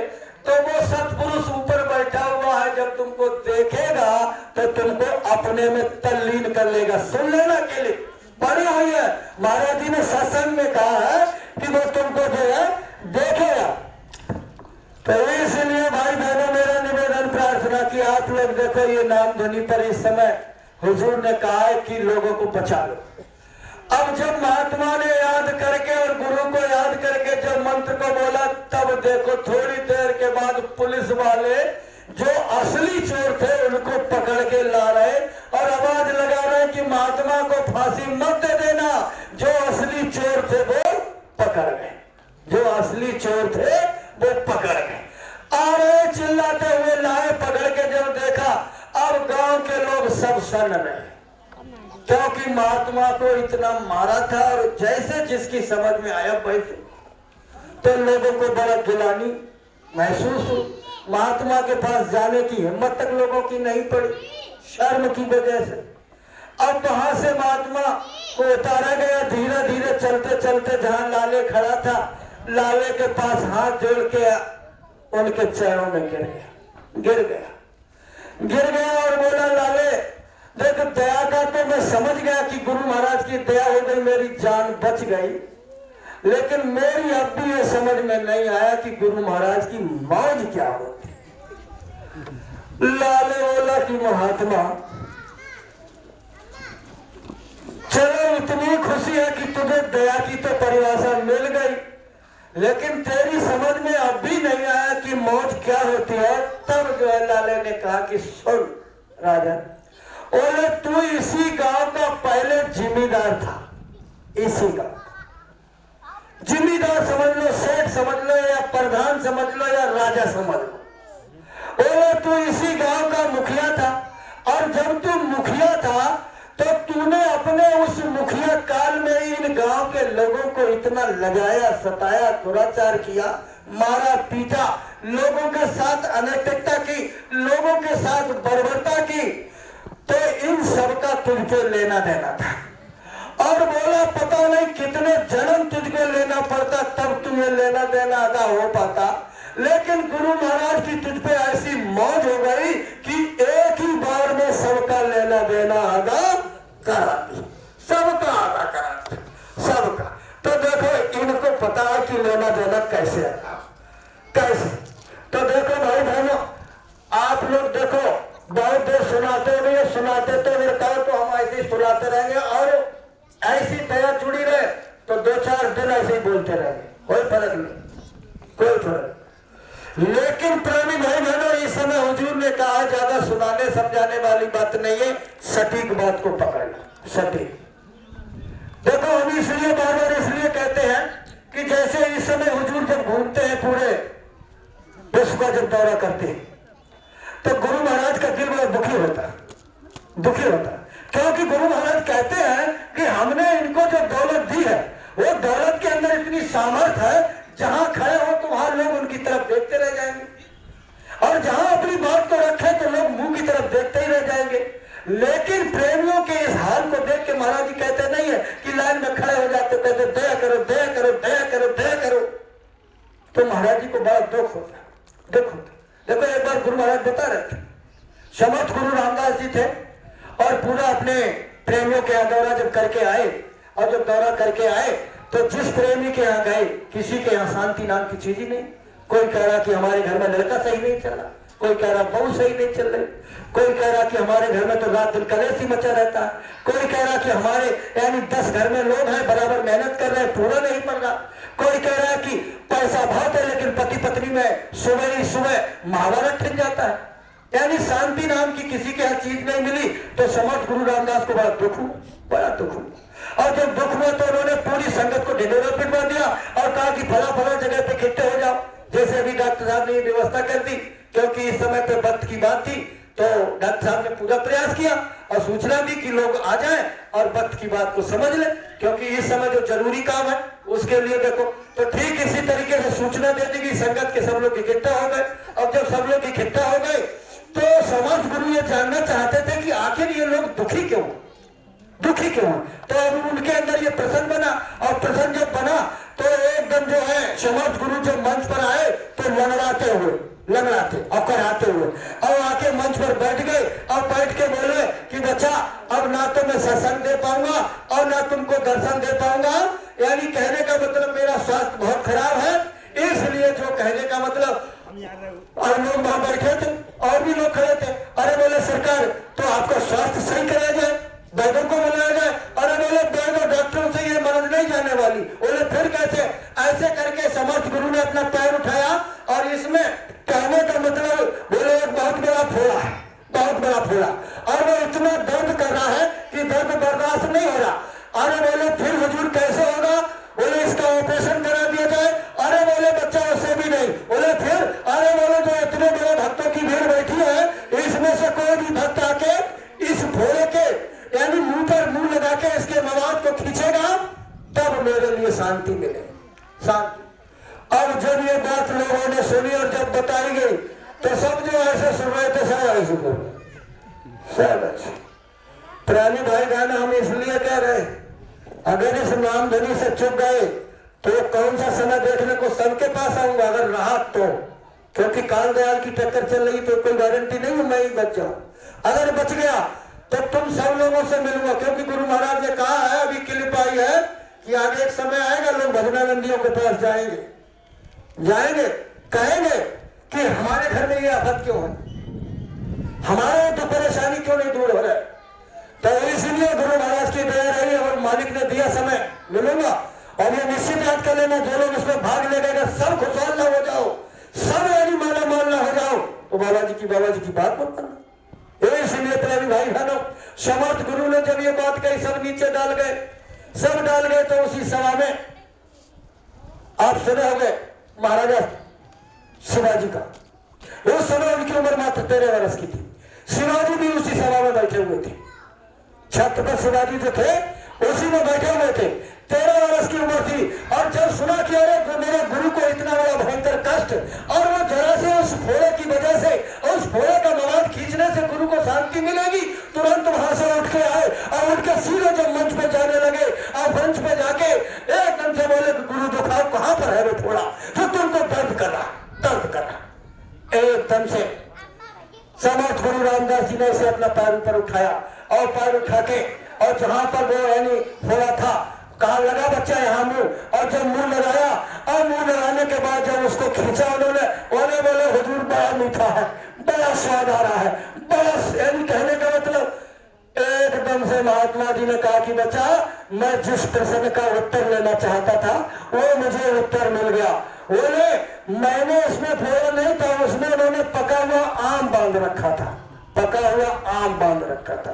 तो वो सतपुरुष ऊपर बैठा हुआ है, जब तुमको देखेगा तो तुमको अपने में तल्लीन कर लेगा। सुन लेना के लिए पड़ी हुई है, महाराज जी ने सत्संग में कहा है कि वो तुमको जो है देखेगा। तो इसलिए भाई बहनों, मेरा निवेदन प्रार्थना कि आप लोग देखो, ये नाम ध्वनि पर इस समय हुजूर ने कहा है कि लोगों को बचा लो, अब जब महात्मा ने याद करके और गुरु को याद करके जब मंत्र को बोला, तब देखो थोड़ी देर के बाद पुलिस वाले जो असली चोर थे उनको पकड़ के ला रहे और आवाज लगा रहे कि महात्मा को फांसी मत दे देना। जो असली चोर थे वो पकड़ गए, जो असली चोर थे वो पकड़ गए। अरे चिल्लाते हुए लाए, पकड़ के जब देखा, अब गांव के लोग सब सन रहे, क्योंकि महात्मा को इतना मारा था और जैसे जिसकी समझ में आया वैसे। तो लोगों को बड़ा गिलानी महसूस हुई, महात्मा के पास जाने की हिम्मत तक लोगों की नहीं पड़ी शर्म की वजह से। अब वहां से महात्मा को उतारा गया, धीरे धीरे चलते चलते जहां लाले खड़ा था, लाले के पास हाथ जोड़ के उनके चरणों में गिर गया और बोला, लाले देख, दया का तो मैं समझ गया कि गुरु महाराज की दया हो गई, मेरी जान बच गई, लेकिन मेरी अब भी ये समझ में नहीं आया कि गुरु महाराज की मौज क्या होती। लाले बोला कि महात्मा चलो, इतनी खुशी है कि तुझे दया की तो परिभाषा मिल गई, लेकिन तेरी समझ में अब भी नहीं आया कि मौज क्या होती है। तब जो है लाले ने कहा कि सुन राजन, बोले तू इसी गांव का पहले जिम्मेदार था, इसी गांव जिम्मेदार समझ लो, सेठ समझ लो या प्रधान समझ लो या राजा समझ लो। बोले तू इसी गांव का मुखिया था, और जब तू मुखिया था तो तूने अपने उस मुखिया काल में इन गांव के लोगों को इतना लगाया, सताया, दुराचार किया, मारा, पीटा, लोगों के साथ अनैतिकता की, लोगों के साथ बर्बरता की, तो इन सब का तुझको लेना देना था। और बोला पता नहीं कितने जन्म तुझको लेना पड़ता तब तुम्हें लेना देना अदा हो पाता, लेकिन गुरु महाराज की तुझ पे ऐसी मौज हो गई कि एक ही बार में सबका लेना देना अदा करा दी, सबका अदा करा दी, सबका। तो देखो इनको पता है कि लेना देना कैसे अदा, कैसे। तो देखो भाई बहनों, आप लोग देखो बहुत देर सुनाते नहीं, सुनाते तो मेरे कहो तो हम ऐसे ही सुनाते रहेंगे और ऐसी दया जुड़ी रहे तो 2-4 दिन ऐसे ही बोलते रहेंगे, कोई फर्क नहीं, कोई फर्क। लेकिन प्रेमी भाई बहनों, इस समय हुजूर ने कहा ज्यादा सुनाने समझाने वाली बात नहीं है, सटीक बात को पकड़ना, सटीक। देखो हम इसलिए बार बार इसलिए कहते हैं कि जैसे इस समय हुजूर जब घूमते हैं पूरे विश्व का जब दौरा करते हैं तो गुरु महाराज का दिल बड़ा दुखी होता है, दुखी होता है, क्योंकि गुरु महाराज कहते हैं कि हमने इनको जो दौलत दी है वो दौलत के अंदर इतनी सामर्थ है, जहां खड़े हो तो वहां लोग उनकी तरफ देखते रह जाएंगे, और जहां अपनी बात को रखे तो लोग मुंह की तरफ देखते ही रह जाएंगे। लेकिन प्रेमियों के इस हाल को देख के महाराज जी कहते नहीं है कि लाइन में खड़े हो जाते, कहते दया करो, दया करो, दया करो, दया करो। तो महाराज जी को बड़ा दुख होता, दुख होता। देखो एक बार गुरु महाराज बता रहे थे, समर्थ गुरु रामदास जी थे और पूरा अपने प्रेमियों के यहाँ दौरा जब करके आए, और जब दौरा करके आए तो जिस प्रेमी के यहाँ गए किसी के यहाँ शांति नाम की चीज ही नहीं। कोई कह रहा कि हमारे घर में लड़का सही नहीं चल रहा, कोई कह रहा बहू सही नहीं चल रही, कोई कह रहा कि हमारे घर में तो रात दिन कलेश ही मचा रहता है, कोई कह रहा कि हमारे यानी 10 घर में लोग हैं बराबर मेहनत कर रहे हैं, पूरा नहीं पड़ रहा, कोई कह रहा कि पैसा बहुत है लेकिन पति पत्नी में सुबह ही सुबह महाभारत छिड़ जाता है, यानी शांति नाम की किसी के यहाँ चीज नहीं मिली। तो समर्थ गुरु रामदास को बड़ा दुख हुआ, बड़ा दुख हुआ। और जब दुख हुआ तो उन्होंने पूरी संगत को ढिंढोरा पिटवा दिया और कहा कि फला फला जगह पे इकट्ठे हो जाओ। जैसे अभी डॉक्टर साहब ने ये व्यवस्था कर दी, क्योंकि इस समय पे वक्त की बात थी, तो डॉक्टर साहब ने पूरा प्रयास किया और सूचना दी कि लोग आ जाएं और वक्त की बात को समझ लें, क्योंकि इस समय जो जरूरी काम है उसके लिए देखो। तो ठीक इसी तरीके से सूचना दे दी कि संगत के सब लोग इकट्ठा हो गए। अब जब सब लोग इकट्ठा हो गए तो समर्थ गुरु ये जानना चाहते थे कि आखिर ये लोग दुखी क्यों, दुखी क्यों। तो अब उनके अंदर ये प्रश्न बना, और प्रश्न जब बना तो एकदम जो है समर्थ गुरु जब मंच पर आए तो लंगड़ाते हुए, लंगड़ाते और कराते हुए और आके मंच पर बैठ गए और बैठ के बोले कि बच्चा अब ना तो मैं सत्संग दे पाऊंगा और ना तुमको दर्शन दे पाऊंगा। यानी कहने का मतलब मेरा स्वास्थ्य बहुत खराब है, इसलिए जो कहने का मतलब। और लोग वहां बैठे थे और भी लोग खड़े थे। अरे बोले सरकार तो आपका स्वास्थ्य सही कराया जाए, वैद्यों को बुलाया जाए। अरे बोले वैद्य डॉक्टर तो सब जो ऐसे सुन रहे थे सब ऐसे सुन सब अच्छे। पुराने भाई बहन हम इसलिए कह रहे, अगर इस नामधनी से चुप गए तो कौन सा समय देखने को संत के पास आऊंगा अगर रहा तो, क्योंकि काल दयाल की टक्कर चल रही तो कोई गारंटी नहीं मैं ही बच जाऊं। अगर बच गया तो तुम सब लोगों से मिलूंगा, क्योंकि गुरु महाराज ने कहा है, अभी क्लिप आई है कि आगे एक समय आएगा लोग भजनानंदियों के पास जाएंगे कहेंगे कि हमारे घर में ये आफत क्यों है, हमारे तो परेशानी क्यों नहीं दूर हो रहा है। तो इसलिए गुरु महाराज की दया रही और मालिक ने दिया समय मिलूंगा। और ये निश्चित याद कर लेना, जो लोग इसमें भाग ले गए सब खुशहाल ना हो जाओ, सब यानी माला माल ना हो जाओ तो बाबा जी की बात मत करना। इसलिए प्रेमी भाई बहनों, समर्थ गुरु ने जब ये बात कही सब नीचे डाल गए, सब डाल गए। तो उसी सभा में आप सुने होंगे महाराजा शिवाजी का, उस समय उनकी उम्र मात्र 13 वर्ष की थी। शिवाजी भी उसी सभा में बैठे हुए थे, छत्रपति शिवाजी जो थे उसी में बैठे हुए थे, 13 वर्ष की उम्र थी। और जब सुना कि अरे मेरे गुरु को इतना बड़ा भयंकर कष्ट, और वो जरा से उस फोड़े की वजह से, उस फोड़े का मवाद खींचने से गुरु को शांति मिलेगी, तुरंत वहां से उठ के आए और उठ के सीधे जब मंच पे जाने लगे और मंच पे जाके एकदम से बोले गुरु दिखाओ कहां पर है वो फोड़ा जो तुमको दर्द कर रहा। एकदम से समर्थ गुरु रामदास जी ने इसे अपना पैर ऊपर उठाया और पैर उठा के, और जहां पर वो यानी फोड़ा था कहा लगा बच्चा यहाँ मुंह, और जब मुंह लगाया और मुंह लगाने के बाद जब उसको खींचा उन्होंने बोले हुजूर बड़ा मीठा है, बड़ा स्वाद आ रहा है, बड़ा यानी कहने का मतलब एकदम से महात्मा जी ने कहा कि बच्चा मैं जिस प्रश्न का उत्तर लेना चाहता था वो मुझे उत्तर मिल गया। बोले मैंने इसमें फोड़ा नहीं था, उसमें उन्होंने पका हुआ आम बांध रखा था, पका हुआ आम बांध रखा था।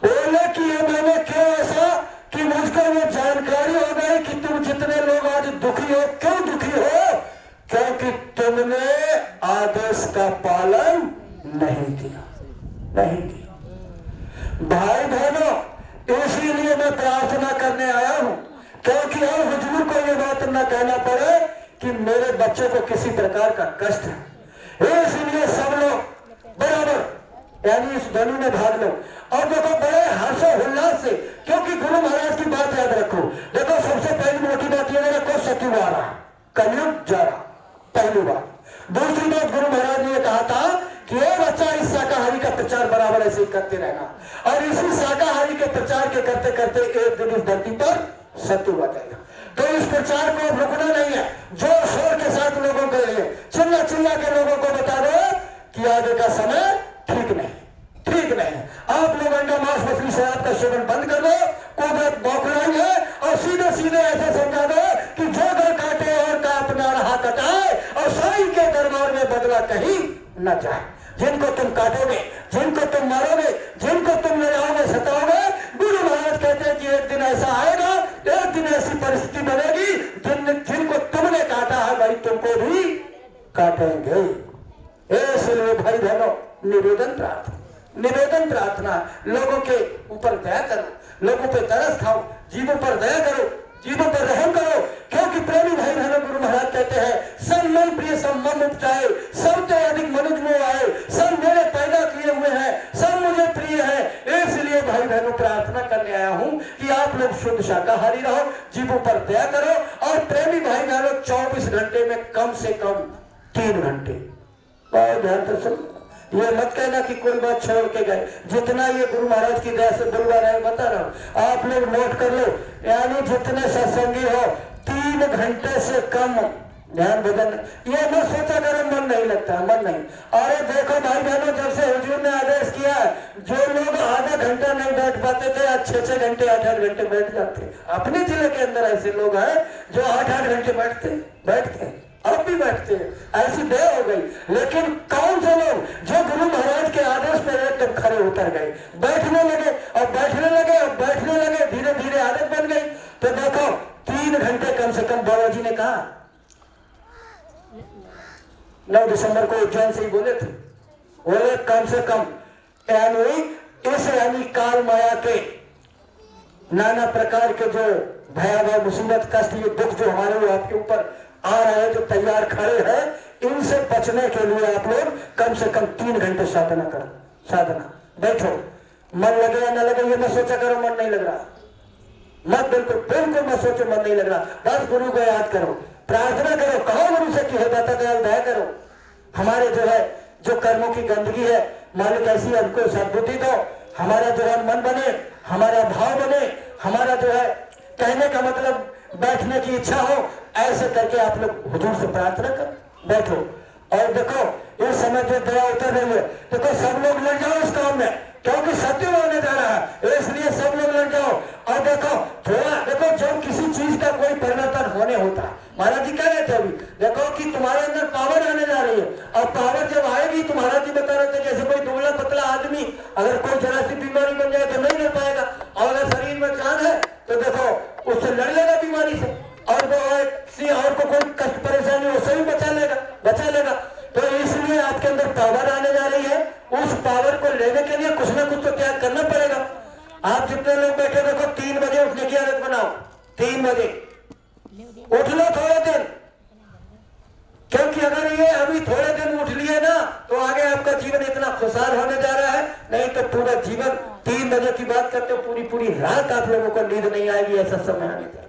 बोले कि ये मैंने क्यों ऐसा कि मुझको ये जानकारी हो गई कि तुम जितने लोग आज दुखी हो, क्यों दुखी हो, क्योंकि तुमने आदेश का पालन नहीं किया। भाई बहनों, इसीलिए मैं प्रार्थना करने आया हूं, क्योंकि अब हुजूर को ये बात न कहना पड़े कि मेरे बच्चे को किसी प्रकार का कष्ट है। इसलिए सब लोग बराबर यानी इस धनु में भाग लो और देखो बड़े हर्षोल्लास से, क्योंकि गुरु महाराज की बात याद रखो। देखो सबसे पहली मोटी बात यह देखो सत्यु आ रहा, कलयुग जा रहा, पहली बात। दूसरी बात गुरु महाराज ने कहा था कि ये बच्चा इस शाकाहारी का प्रचार बराबर ऐसे ही करते रहना, और इसी शाकाहारी के प्रचार के करते करते एक दिन इस धरती पर सत्य आ जाएगा। तो इस प्रचार को रुकना नहीं है, जोर शोर के साथ लोगों के लिए चिल्ला चिल्ला के लोगों को बता दो कि आगे का समय ठीक नहीं है। आप लोग अंडा मांस मछली शराब का सेवन बंद कर दो, कुदरत बौखलाई है, और सीधे सीधे ऐसे समझा दो कि जो घर काटे और का अपना रहा कटाए, और साईं के दरबार में बदला कहीं न जाए। जिनको तुम काटोगे, जिनको तुम मारोगे, जिनको तुम लड़ाओगे, सताओगे, गुरु महाराज कहते हैं कि एक दिन ऐसा आएगा, एक दिन ऐसी परिस्थिति बनेगी जिनको तुमने काटा है भाई तुमको भी काटेंगे। इसलिए भाई बहनों, निवेदन प्रार्थना, लोगों के ऊपर दया करो, लोगों पे तरस खाओ, जीवों पर दया करो, जीवों पर रहम करो, क्योंकि प्रेमी भाई बहनों गुरु महाराज कहते हैं सब मन प्रिय सब मन उपजाए, सबसे अधिक मनुज मोह आए, सब मेरे पैदा किए हुए हैं, सब मुझे प्रिय है। इसलिए भाई बहनों प्रार्थना करने आया हूं कि आप लोग शुद्ध शाकाहारी रहो, जीवों पर दया करो, और प्रेमी भाई बहनों 24 घंटे में कम से कम 3 घंटे बहुत ध्यान से सुनो। ये मत कहना कि कोई बात छोड़ के गए, जितना ये गुरु महाराज की दया से बुलवा रहे बता रहा हूं, आप लोग नोट कर लो, यानी जितने सत्संगी हो 3 घंटे से कम ध्यान भजन। ये मत सोचा करो मन नहीं लगता, मन नहीं। अरे देखो भाई बहनों, जब से हुजूर ने आदेश किया है, जो लोग आधा घंटा नहीं बैठ पाते थे आज 6-6 घंटे 8-8 घंटे बैठ जाते। अपने जिले के अंदर ऐसे लोग हैं जो 8-8 घंटे बैठते अब भी बैठते हैं, ऐसी देर हो गई। लेकिन कौन से लोग जो गुरु महाराज के आदेश पर एकदम खड़े उतर गए, बैठने लगे और बैठने लगे और बैठने लगे, धीरे धीरे आदत बन गई। तो देखो 3 घंटे कम से कम बाबा जी ने कहा 9 दिसंबर को उज्जैन से ही बोले थे, बोले कम से कम यानी काल माया के नाना प्रकार के जो भयावह मुसीबत कष्ट ये दुख जो हमारे आपके ऊपर आ रहे हैं, जो तैयार खड़े हैं, इनसे बचने के लिए आप लोग कम से कम 3 घंटे साधना करो। साधना बैठो, मन लगे या ना लगे ये मत सोचा करो मन नहीं लग रहा, मत बिल्कुल बिल्कुल मत सोचो मन नहीं लग रहा। बस गुरु को याद करो, प्रार्थना करो, कहो गुरु से कि हे दाता दयाल दया करो, हमारे जो है जो कर्मों की गंदगी है मालिक ऐसी हमको सद्बुद्धि दो, हमारा जो है मन बने, हमारा भाव बने, हमारा जो है कहने का मतलब बैठने की इच्छा हो। ऐसे करके आप लोग हुजूर से प्रार्थना कर बैठो। और देखो इस समय जो दया उतर रही है, देखो सब लोग लग जाओ इस काम में, क्योंकि सत्य होने जा रहा है, इसलिए सब लोग लग जाओ। और देखो थोड़ा देखो, जब किसी चीज का कोई परिवर्तन होने होता है, महाराज जी कह रहे थे अभी, देखो कि तुम्हारे अंदर पावर आने जा रही है, और पावर जब आएगी तो महाराज जी बता रहे थे जैसे कोई दुबला पतला आदमी अगर कोई जरा सी बीमारी बन जाए तो नहीं लड़ पाएगा, और अगर शरीर में जान है तो देखो उससे लड़ लेगा बीमारी से, और वो और को कोई कष्ट परेशानी उससे भी बचा लेगा। तो इसलिए आपके अंदर पावर आने जा रही है, उस पावर को लेने के लिए कुछ ना कुछ तो त्याग करना पड़ेगा। आप जितने लोग बैठे देखो 3 बजे उठने की आदत बनाओ, 3 बजे उठ लो थोड़े दिन, क्योंकि अगर ये अभी थोड़े दिन उठ लिए ना तो आगे आपका जीवन इतना खुशहाल होने जा रहा है, नहीं तो पूरा जीवन 3 बजे की बात करते हो पूरी रात आप लोगों को नींद नहीं आएगी, ऐसा समय आने जा रहा है।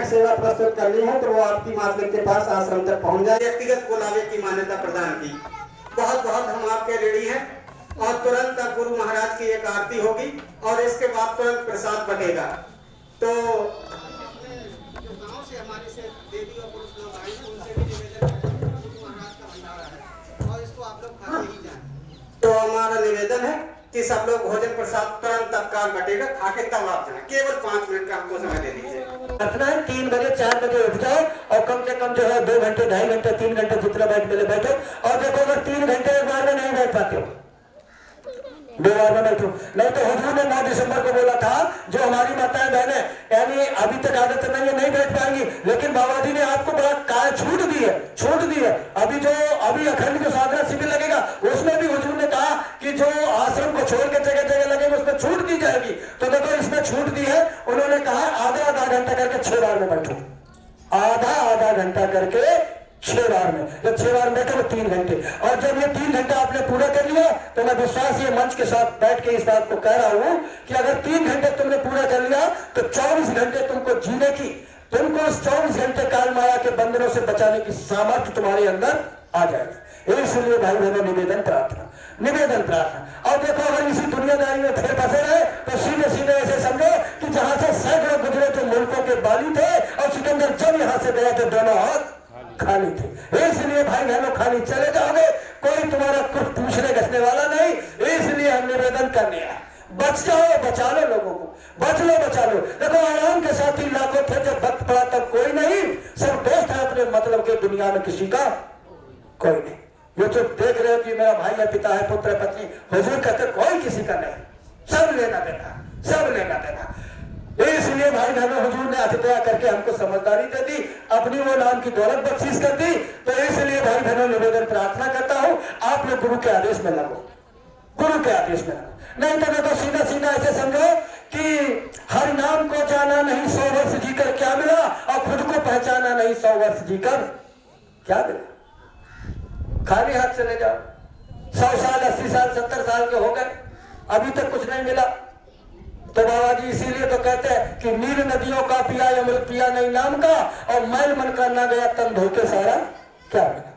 सेवा प्रस्तुत करनी है तो वो आपकी माता के पास आश्रम तक पहुंच जाए। व्यक्तिगत बुलावे की मान्यता प्रदान की, बहुत बहुत हम आपके ऋणी हैं। और तुरंत अब गुरु महाराज की एक आरती होगी और इसके बाद तुरंत प्रसाद बटेगा। तो जो गांव से हमारे से देवी और पुरुष लोग आए उनसे भी निवेदन है, गुरु महाराज का भंडारा है और इसको आप लोग खा ही जाए। तो हमारा निवेदन है कि सब लोग भोजन प्रसाद तुरंत तत्काल बटेगा, खा के तब आप जाए। केवल 5 मिनट का हमको समय दे दीजिए। अपना 3 बजे 4 बजे उठ जाओ और कम से कम जो है 2 घंटे 2.5 घंटे 3 घंटे जितना बैठो। और देखो अगर 3 घंटे एक बार में नहीं बैठ पाते हो 2 बार में बैठो, नहीं तो हुजूर ने 9 दिसंबर को बोला था जो हमारी माताएं बहनें यानी अभी तक आदत नहीं बैठ पाएंगी, लेकिन बाबा जी ने आपको बड़ा छूट दी है। अभी अखंड जो साधना शिविर लगेगा उसमें भी हुजूर ने कहा कि जो आश्रम को छोड़ के जगह जगह लगेगा उसमें छूट दी जाएगी। तो देखो इसमें छूट दी है, उन्होंने कहा आधा घंटा करके 6 बार में बैठो, आधा आधा घंटा करके 6 बार में, जब 6 बार में तो 3 घंटे। और जब ये 3 घंटा आपने पूरा कर लिया तो मैं विश्वास ये मंच के साथ बैठ के इस बात को कह रहा हूं कि अगर 3 घंटे तुमने पूरा कर लिया तो 24 घंटे तुमको जीने की, तुमको उस 24 घंटे काल माया के बंधनों से बचाने की सामर्थ्य तुम्हारे अंदर आ जाएगी। इसलिए भाई बहनों निवेदन प्रार्थना, निवेदन प्रार्थना। और देखो अगर इसी दुनियादारी में फिर फंसे रहे तो सीधे सीधे ऐसे समझो कि जहां से सैकड़ों गुजरे थे मुल्कों के बाली थे और सिकंदर जब यहां से गया तो दोनों हाथ खाली थे। इसलिए भाई बहनों खाली चले जाओगे, कोई तुम्हारा कुछ पूछने कसने वाला नहीं। इसलिए हम निवेदन करने आए, बच जाओ, बचा लो लोगों को, बच लो, बचा लो। देखो आराम के साथी लाखों थे, जब वक्त पड़ा तब कोई नहीं, सब दोस्त है अपने मतलब के, दुनिया में किसी का कोई नहीं। ये जो देख रहे हो कि मेरा भाई है, पिता है, पुत्र पत्नी, हुजूर कहते कोई किसी का नहीं, सब लेना देना, सब लेना देना। इसलिए भाई बहनों हुजूर ने अतिदया करके हमको समझदारी दे दी, अपनी वो नाम की दौलत बख्शीश कर दी। तो इसलिए भाई बहनों निवेदन प्रार्थना करता हूं, आप लोग गुरु के आदेश में लगो, गुरु के आदेश में लगो। नहीं तो देखो सीधा सीधा ऐसे समझो कि हर नाम को जाना नहीं 100 वर्ष जीकर क्या मिला, और खुद को पहचाना नहीं 100 वर्ष जीकर क्या मिला। खाली हाथ चले जाओ, 100 साल 80 साल 70 साल के हो गए, अभी तक कुछ नहीं मिला। तो बाबा जी इसीलिए तो कहते हैं कि नीर नदियों का पिया अमृत पिया नहीं नाम का, और मैल मन का ना गया तन धोके सारा क्या मिला।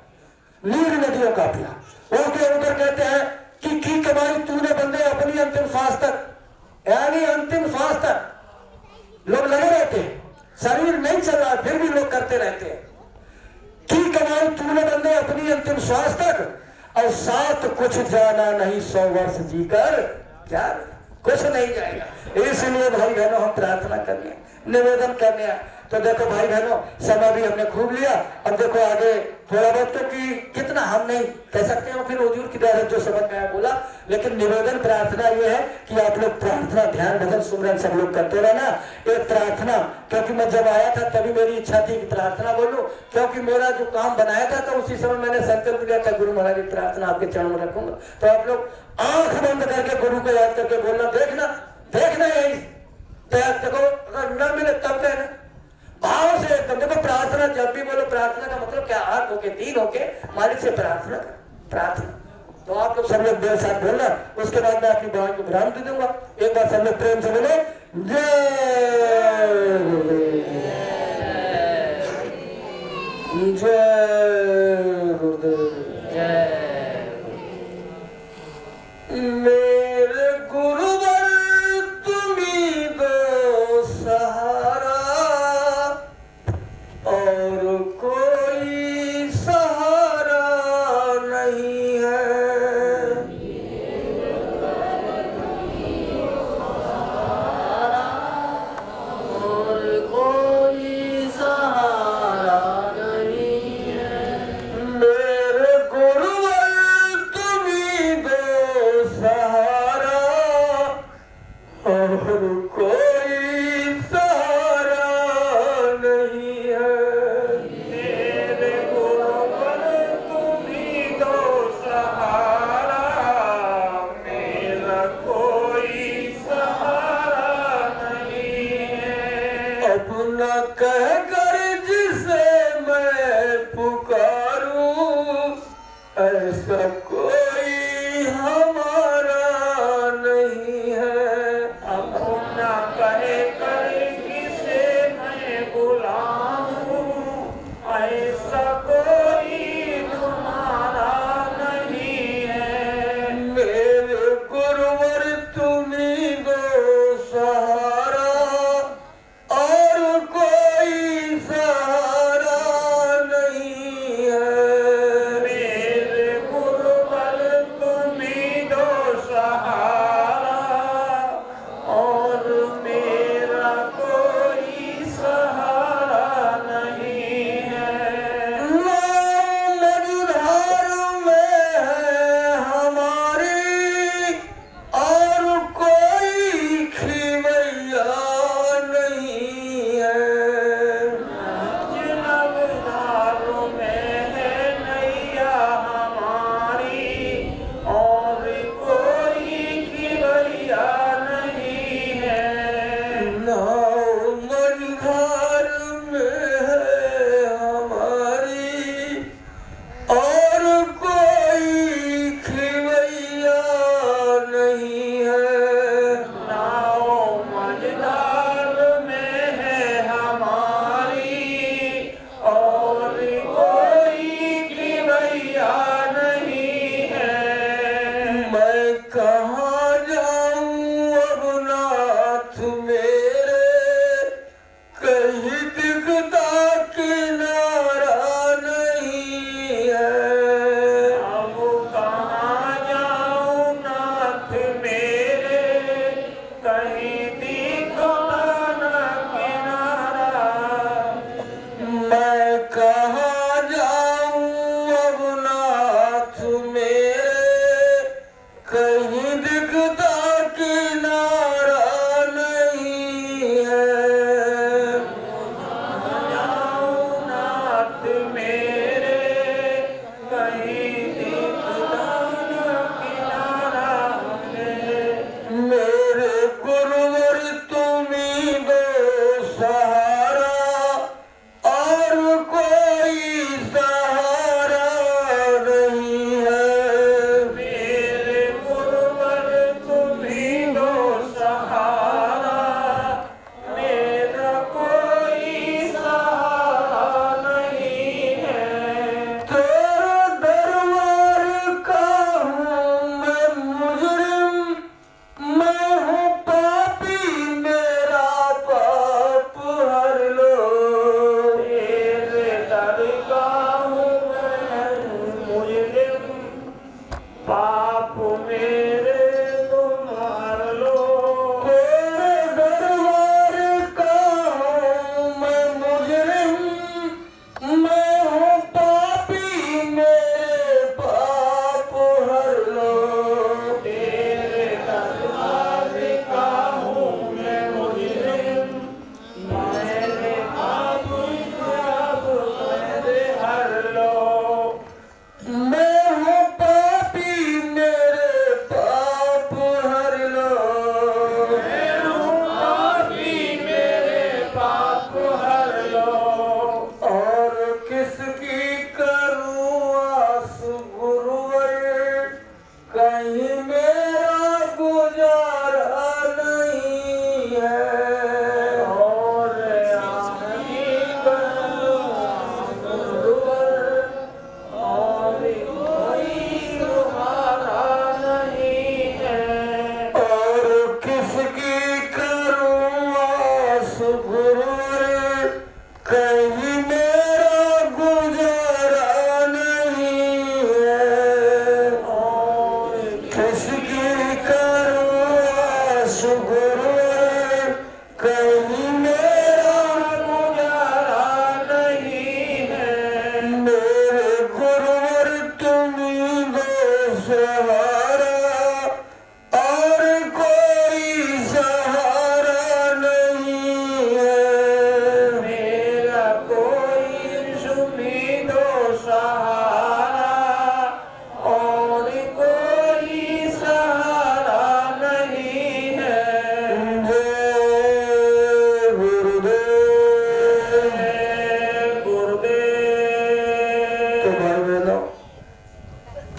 नीर नदियों का पिया, उनके ऊपर कहते हैं कि कमाई तूने बंदे अपनी अंतिम श्वास तक, यानी अंतिम श्वास तक लोग लगे रहते हैं, शरीर नहीं चल रहा फिर भी लोग करते रहते हैं। की कमाई तूने बंदे अपनी अंतिम श्वास तक, और साथ कुछ जाना नहीं 100 वर्ष जीकर क्या कुछ नहीं जाएगा। इसलिए भाई बहनों हम प्रार्थना करने, निवेदन करने। तो देखो भाई बहनों समय भी हमने खूब लिया, अब देखो आगे थोड़ा बहुत तो कि कितना हम नहीं कह सकते हैं, फिर हुजूर की दया जो समझ में आया बोला। लेकिन निवेदन प्रार्थना ये है कि आप लोग प्रार्थना ध्यान भजन सुमरन सब लोग करते रहना। एक प्रार्थना, क्योंकि मैं जब आया था तभी मेरी इच्छा थी कि प्रार्थना बोलूं, क्योंकि मेरा जो काम बनाया था तो उसी समय मैंने संकल्प लिया था गुरु महाराज की प्रार्थना आपके चरणों में रखूंगा। तो आप लोग आंख बंद करके गुरु को याद करके बोलना, देखना देखना यही देखो, अगर न मिले तब कहना भाव से एकदम। देखो प्रार्थना जब भी बोलो, प्रार्थना का मतलब क्या, हाथ होके तीन होके मालिक से प्रार्थना प्रार्थना। तो आप लोग सब लोग मेरे साथ बोलना, उसके बाद मैं अपनी बात को विराम दे दूंगा। एक बार सब लोग प्रेम से बोले जय जय गुरुदेव मेरे गुरुवर तुम्ही दो सहारा, और कोई सहारा नहीं है। और कोई सहारा नहीं है। मेरे गुरुवर तुम्ही दो सहारा, और कोई सहारा नहीं है। मेरे गुरुवर तुम्ही दो सहारा, मेरा कोई सहारा नहीं है। अपना कह कर जिसे मैं पुकारूं, ऐसा कोई हमारा नहीं है। अपना कहे कर किसे मैं बुलाऊं, ऐसा कोई तुम्हारा नहीं है। मेरे गुरुवर तुम्ही दो सहारा, और कोई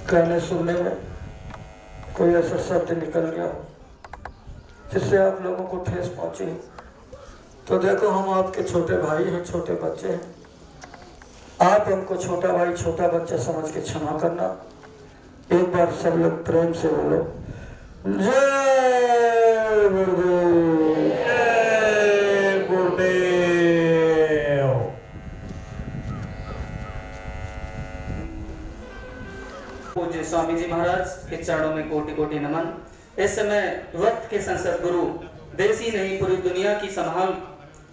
कहने सुनने में कोई ऐसा शब्द निकल गया हो जिससे आप लोगों को ठेस पहुंची हो, तो देखो हम आपके छोटे भाई हैं, छोटे बच्चे हैं। आप हमको छोटा भाई छोटा बच्चा समझ के क्षमा करना। एक बार सब लोग प्रेम से बोलो जय गुरुदेव, जय गुरुदेव। पूज्य स्वामी जी महाराज के चरणों में कोटि कोटि नमन। इस समय वक्त के संसद गुरु देश ही नहीं पूरी दुनिया की संभाल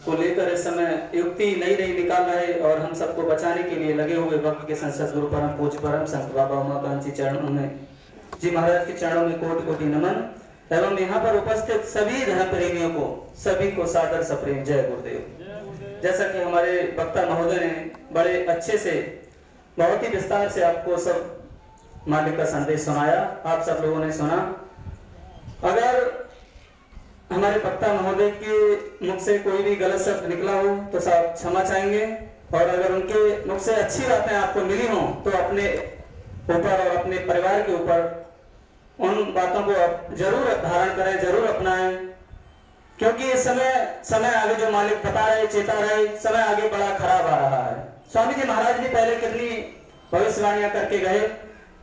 को लेकर इस समय युक्ति नई नई निकाल रहे और हम सबको बचाने के लिए लगे हुए वक्त के संसद गुरु परम पूज्य परम संत बाबा उमाकांत जी चरणों में जी महाराज के चरणों में कोटि कोटि नमन एवं यहाँ पर उपस्थित सभी धर्म प्रेमियों को सभी को सादर सप्रेम जय गुरुदेव। जैसा कि हमारे वक्ता महोदय ने बड़े अच्छे से बहुत ही विस्तार से आपको सब मालिक का संदेश सुनाया, आप सब लोगों ने सुना। अगर हमारे वक्ता महोदय के मुख से कोई भी गलत शब्द निकला हो तो साहब क्षमा चाहेंगे, और अगर उनके मुख से अच्छी बातें आपको मिली हो तो अपने ऊपर और अपने परिवार के ऊपर उन बातों को आप जरूर धारण करें, जरूर अपनाएं, क्योंकि इस समय आगे जो मालिक बता रहे चेता रहे, समय आगे बड़ा खराब आ रहा है। स्वामी जी महाराज भी पहले कितनी भविष्यवाणियां करके गए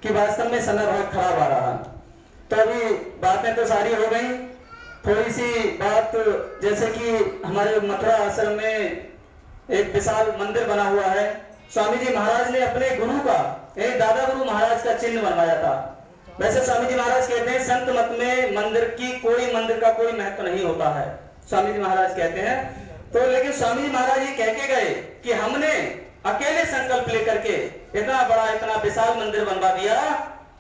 कि वास्तव में समय बहुत खराब आ रहा है। तो अभी बातें तो सारी हो गई, थोड़ी सी बात जैसे कि हमारे मथुरा आश्रम में एक विशाल मंदिर बना हुआ है। स्वामी जी महाराज ने अपने गुरु का एक दादा गुरु महाराज का चिन्ह बनवाया था। वैसे स्वामी जी महाराज कहते हैं संत मत में मंदिर का कोई महत्व नहीं होता है, स्वामी जी महाराज कहते हैं। तो लेकिन स्वामी जी महाराज ये कह के गए कि हमने अकेले संकल्प लेकर के इतना बड़ा इतना विशाल मंदिर बनवा दिया,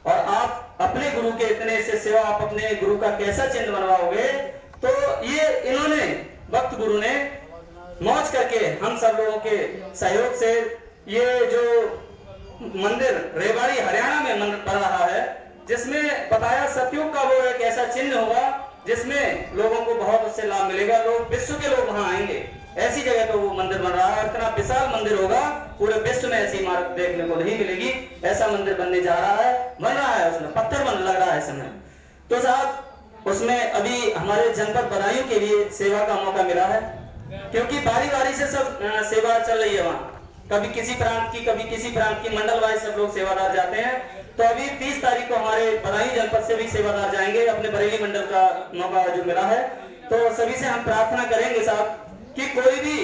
और आप अपने गुरु के इतने से सेवा आप अपने गुरु का कैसा चिन्ह बनवाओगे। तो ये इन्होंने वक्त गुरु ने मौज करके हम सब लोगों के सहयोग से ये जो मंदिर रेवाड़ी हरियाणा में मंदिर बन रहा है, जिसमें बताया सतयुग का वो एक ऐसा चिन्ह होगा जिसमें लोगों को बहुत उससे लाभ मिलेगा, लोग विश्व के लोग वहां आएंगे। ऐसी जगह पे वो मंदिर बन रहा है, इतना विशाल मंदिर होगा, पूरे विश्व में ऐसी इमारत देखने को नहीं मिलेगी। ऐसा मंदिर बनने जा रहा है, बन रहा है, उसमें पत्थर बन लग रहा है समय। तो साहब उसमें अभी हमारे जनपद बदायूं के लिए सेवा का मौका मिला है, क्योंकि बारी बारी से सब सेवा चल रही है वहाँ, कभी किसी प्रांत की कभी किसी प्रांत की, मंडल वाइज सब लोग सेवादार जाते हैं। तो अभी 30 तारीख को हमारे बदायूं जनपद से भी सेवादार जाएंगे, अपने बरेली मंडल का मौका जो मिला है। तो सभी से हम प्रार्थना करेंगे साहब कि कोई भी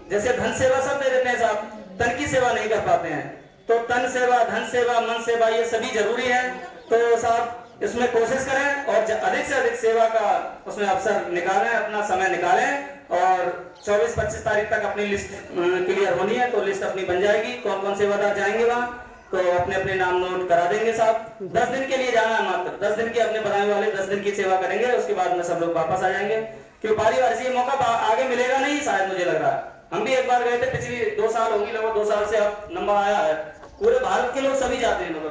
जैसे धन सेवा सब दे देते हैं साहब, तन की सेवा नहीं कर पाते हैं, तो तन सेवा धन सेवा मन सेवा ये सभी जरूरी है। तो साहब इसमें कोशिश करें और अधिक से अधिक सेवा का उसमें अवसर निकालें, अपना समय निकालें, और 24-25 तारीख तक अपनी लिस्ट क्लियर होनी है। तो लिस्ट अपनी बन जाएगी, कौन कौन सेवादार जाएंगे वहाँ, तो अपने अपने नाम नोट करा देंगे साहब। 10 दिन के लिए जाना है मात्र, 10 दिन की अपने बदायूं वाले 10 दिन की सेवा करेंगे, उसके बाद में सब लोग वापस आ जाएंगे। क्यों बारी बारी से ये मौका आगे मिलेगा नहीं शायद, मुझे लग रहा है। हम भी एक बार गए थे, पिछली 2 साल होगी, लगभग 2 साल से अब नंबर आया है, पूरे भारत के लोग सभी जाते हैं नंबर।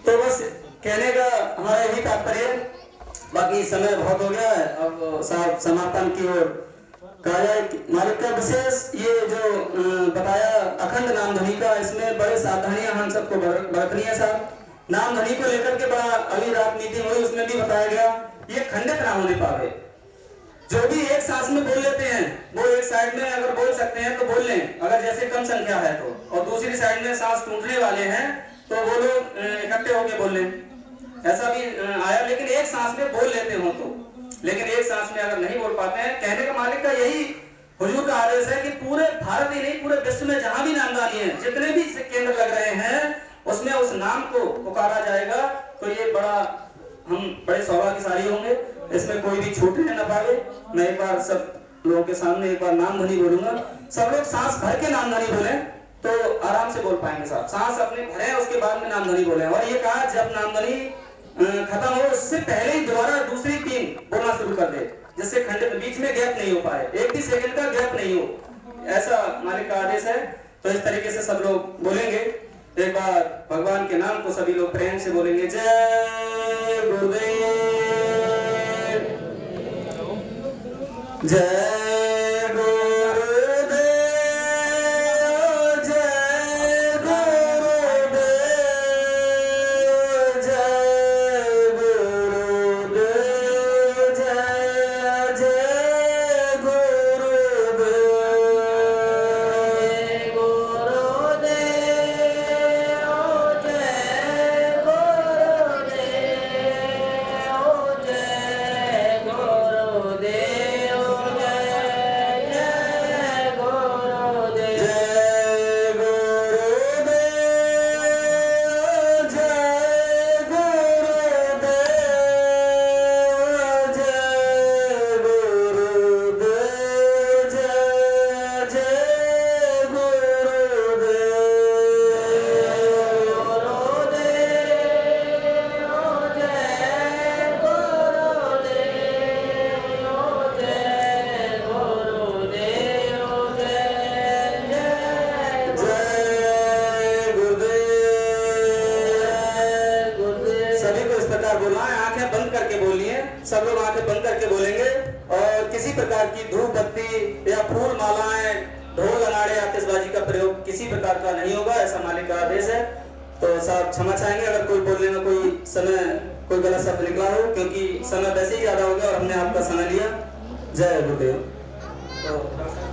तो बस कहने का हमारा यही तात्पर्य, बाकी समय बहुत हो गया है, अब साहब समापन की ओर कहा जाए। मालिक का विशेष ये जो बताया अखंड नाम ध्वनि का, इसमें बड़े सावधानियां हम सबको बरतनी है साहब। नाम ध्वनि को लेकर के बड़ा अभी रात मीटिंग हुई, उसमें भी बताया गया ये खंडित ना होने पावे। जो भी एक सांस में बोल लेते हैं वो एक साइड में अगर बोल सकते हैं तो बोल लें, अगर जैसे कम संख्या है तो, और दूसरी साइड में सांस टूटने वाले हैं तो वो लोग इकट्ठे होकर बोल लें, ऐसा भी आया। लेकिन एक सांस में बोल लेते हो तो, लेकिन एक सांस में अगर नहीं बोल पाते हैं, कहने का मालिक का यही हुजूर का आदेश है कि पूरे भारत ही नहीं पूरे विश्व में जहां भी नामदानी है, जितने भी केंद्र लग रहे हैं उसमें उस नाम को पुकारा जाएगा। तो ये बड़ा हम बड़े सौभाग्यशाली होंगे, इसमें कोई भी छूटने न पावे। मैं एक बार सब लोगों के सामने एक बार नाम ध्वनि बोलूंगा, सब लोग सांस भर के नाम ध्वनि बोले तो आराम से बोल पाएंगे साहब। सांस अपने भरे उसके बाद में नाम ध्वनि बोले, और ये कहा जब नाम ध्वनि खत्म हो उससे पहले ही दोबारा दूसरी टीम बोलना शुरू कर दे, जिससे खंडित बीच में गैप नहीं हो पाए, एक भी सेकंड का गैप नहीं हो, ऐसा मालिक का आदेश है। तो इस तरीके से सब लोग बोलेंगे। एक बार भगवान के नाम को सभी लोग प्रेम से बोलेंगे, जय गुरुदेव, जय गुरुदेव, जय गुरुदेव, बंद करके बोलेंगे और किसी प्रकार की धूप बत्ती या फूल मालाएं, ढोल नगाड़े, आतिशबाजी का प्रयोग किसी प्रकार का नहीं होगा, ऐसा मालिक का आदेश है। तो साहब क्षमा चाहेंगे अगर कोई बोलने में कोई गलत शब्द निकला हो, क्योंकि समय वैसे ही ज्यादा हो गया और हमने आपका समय लिया। जय गुरुदेव। तो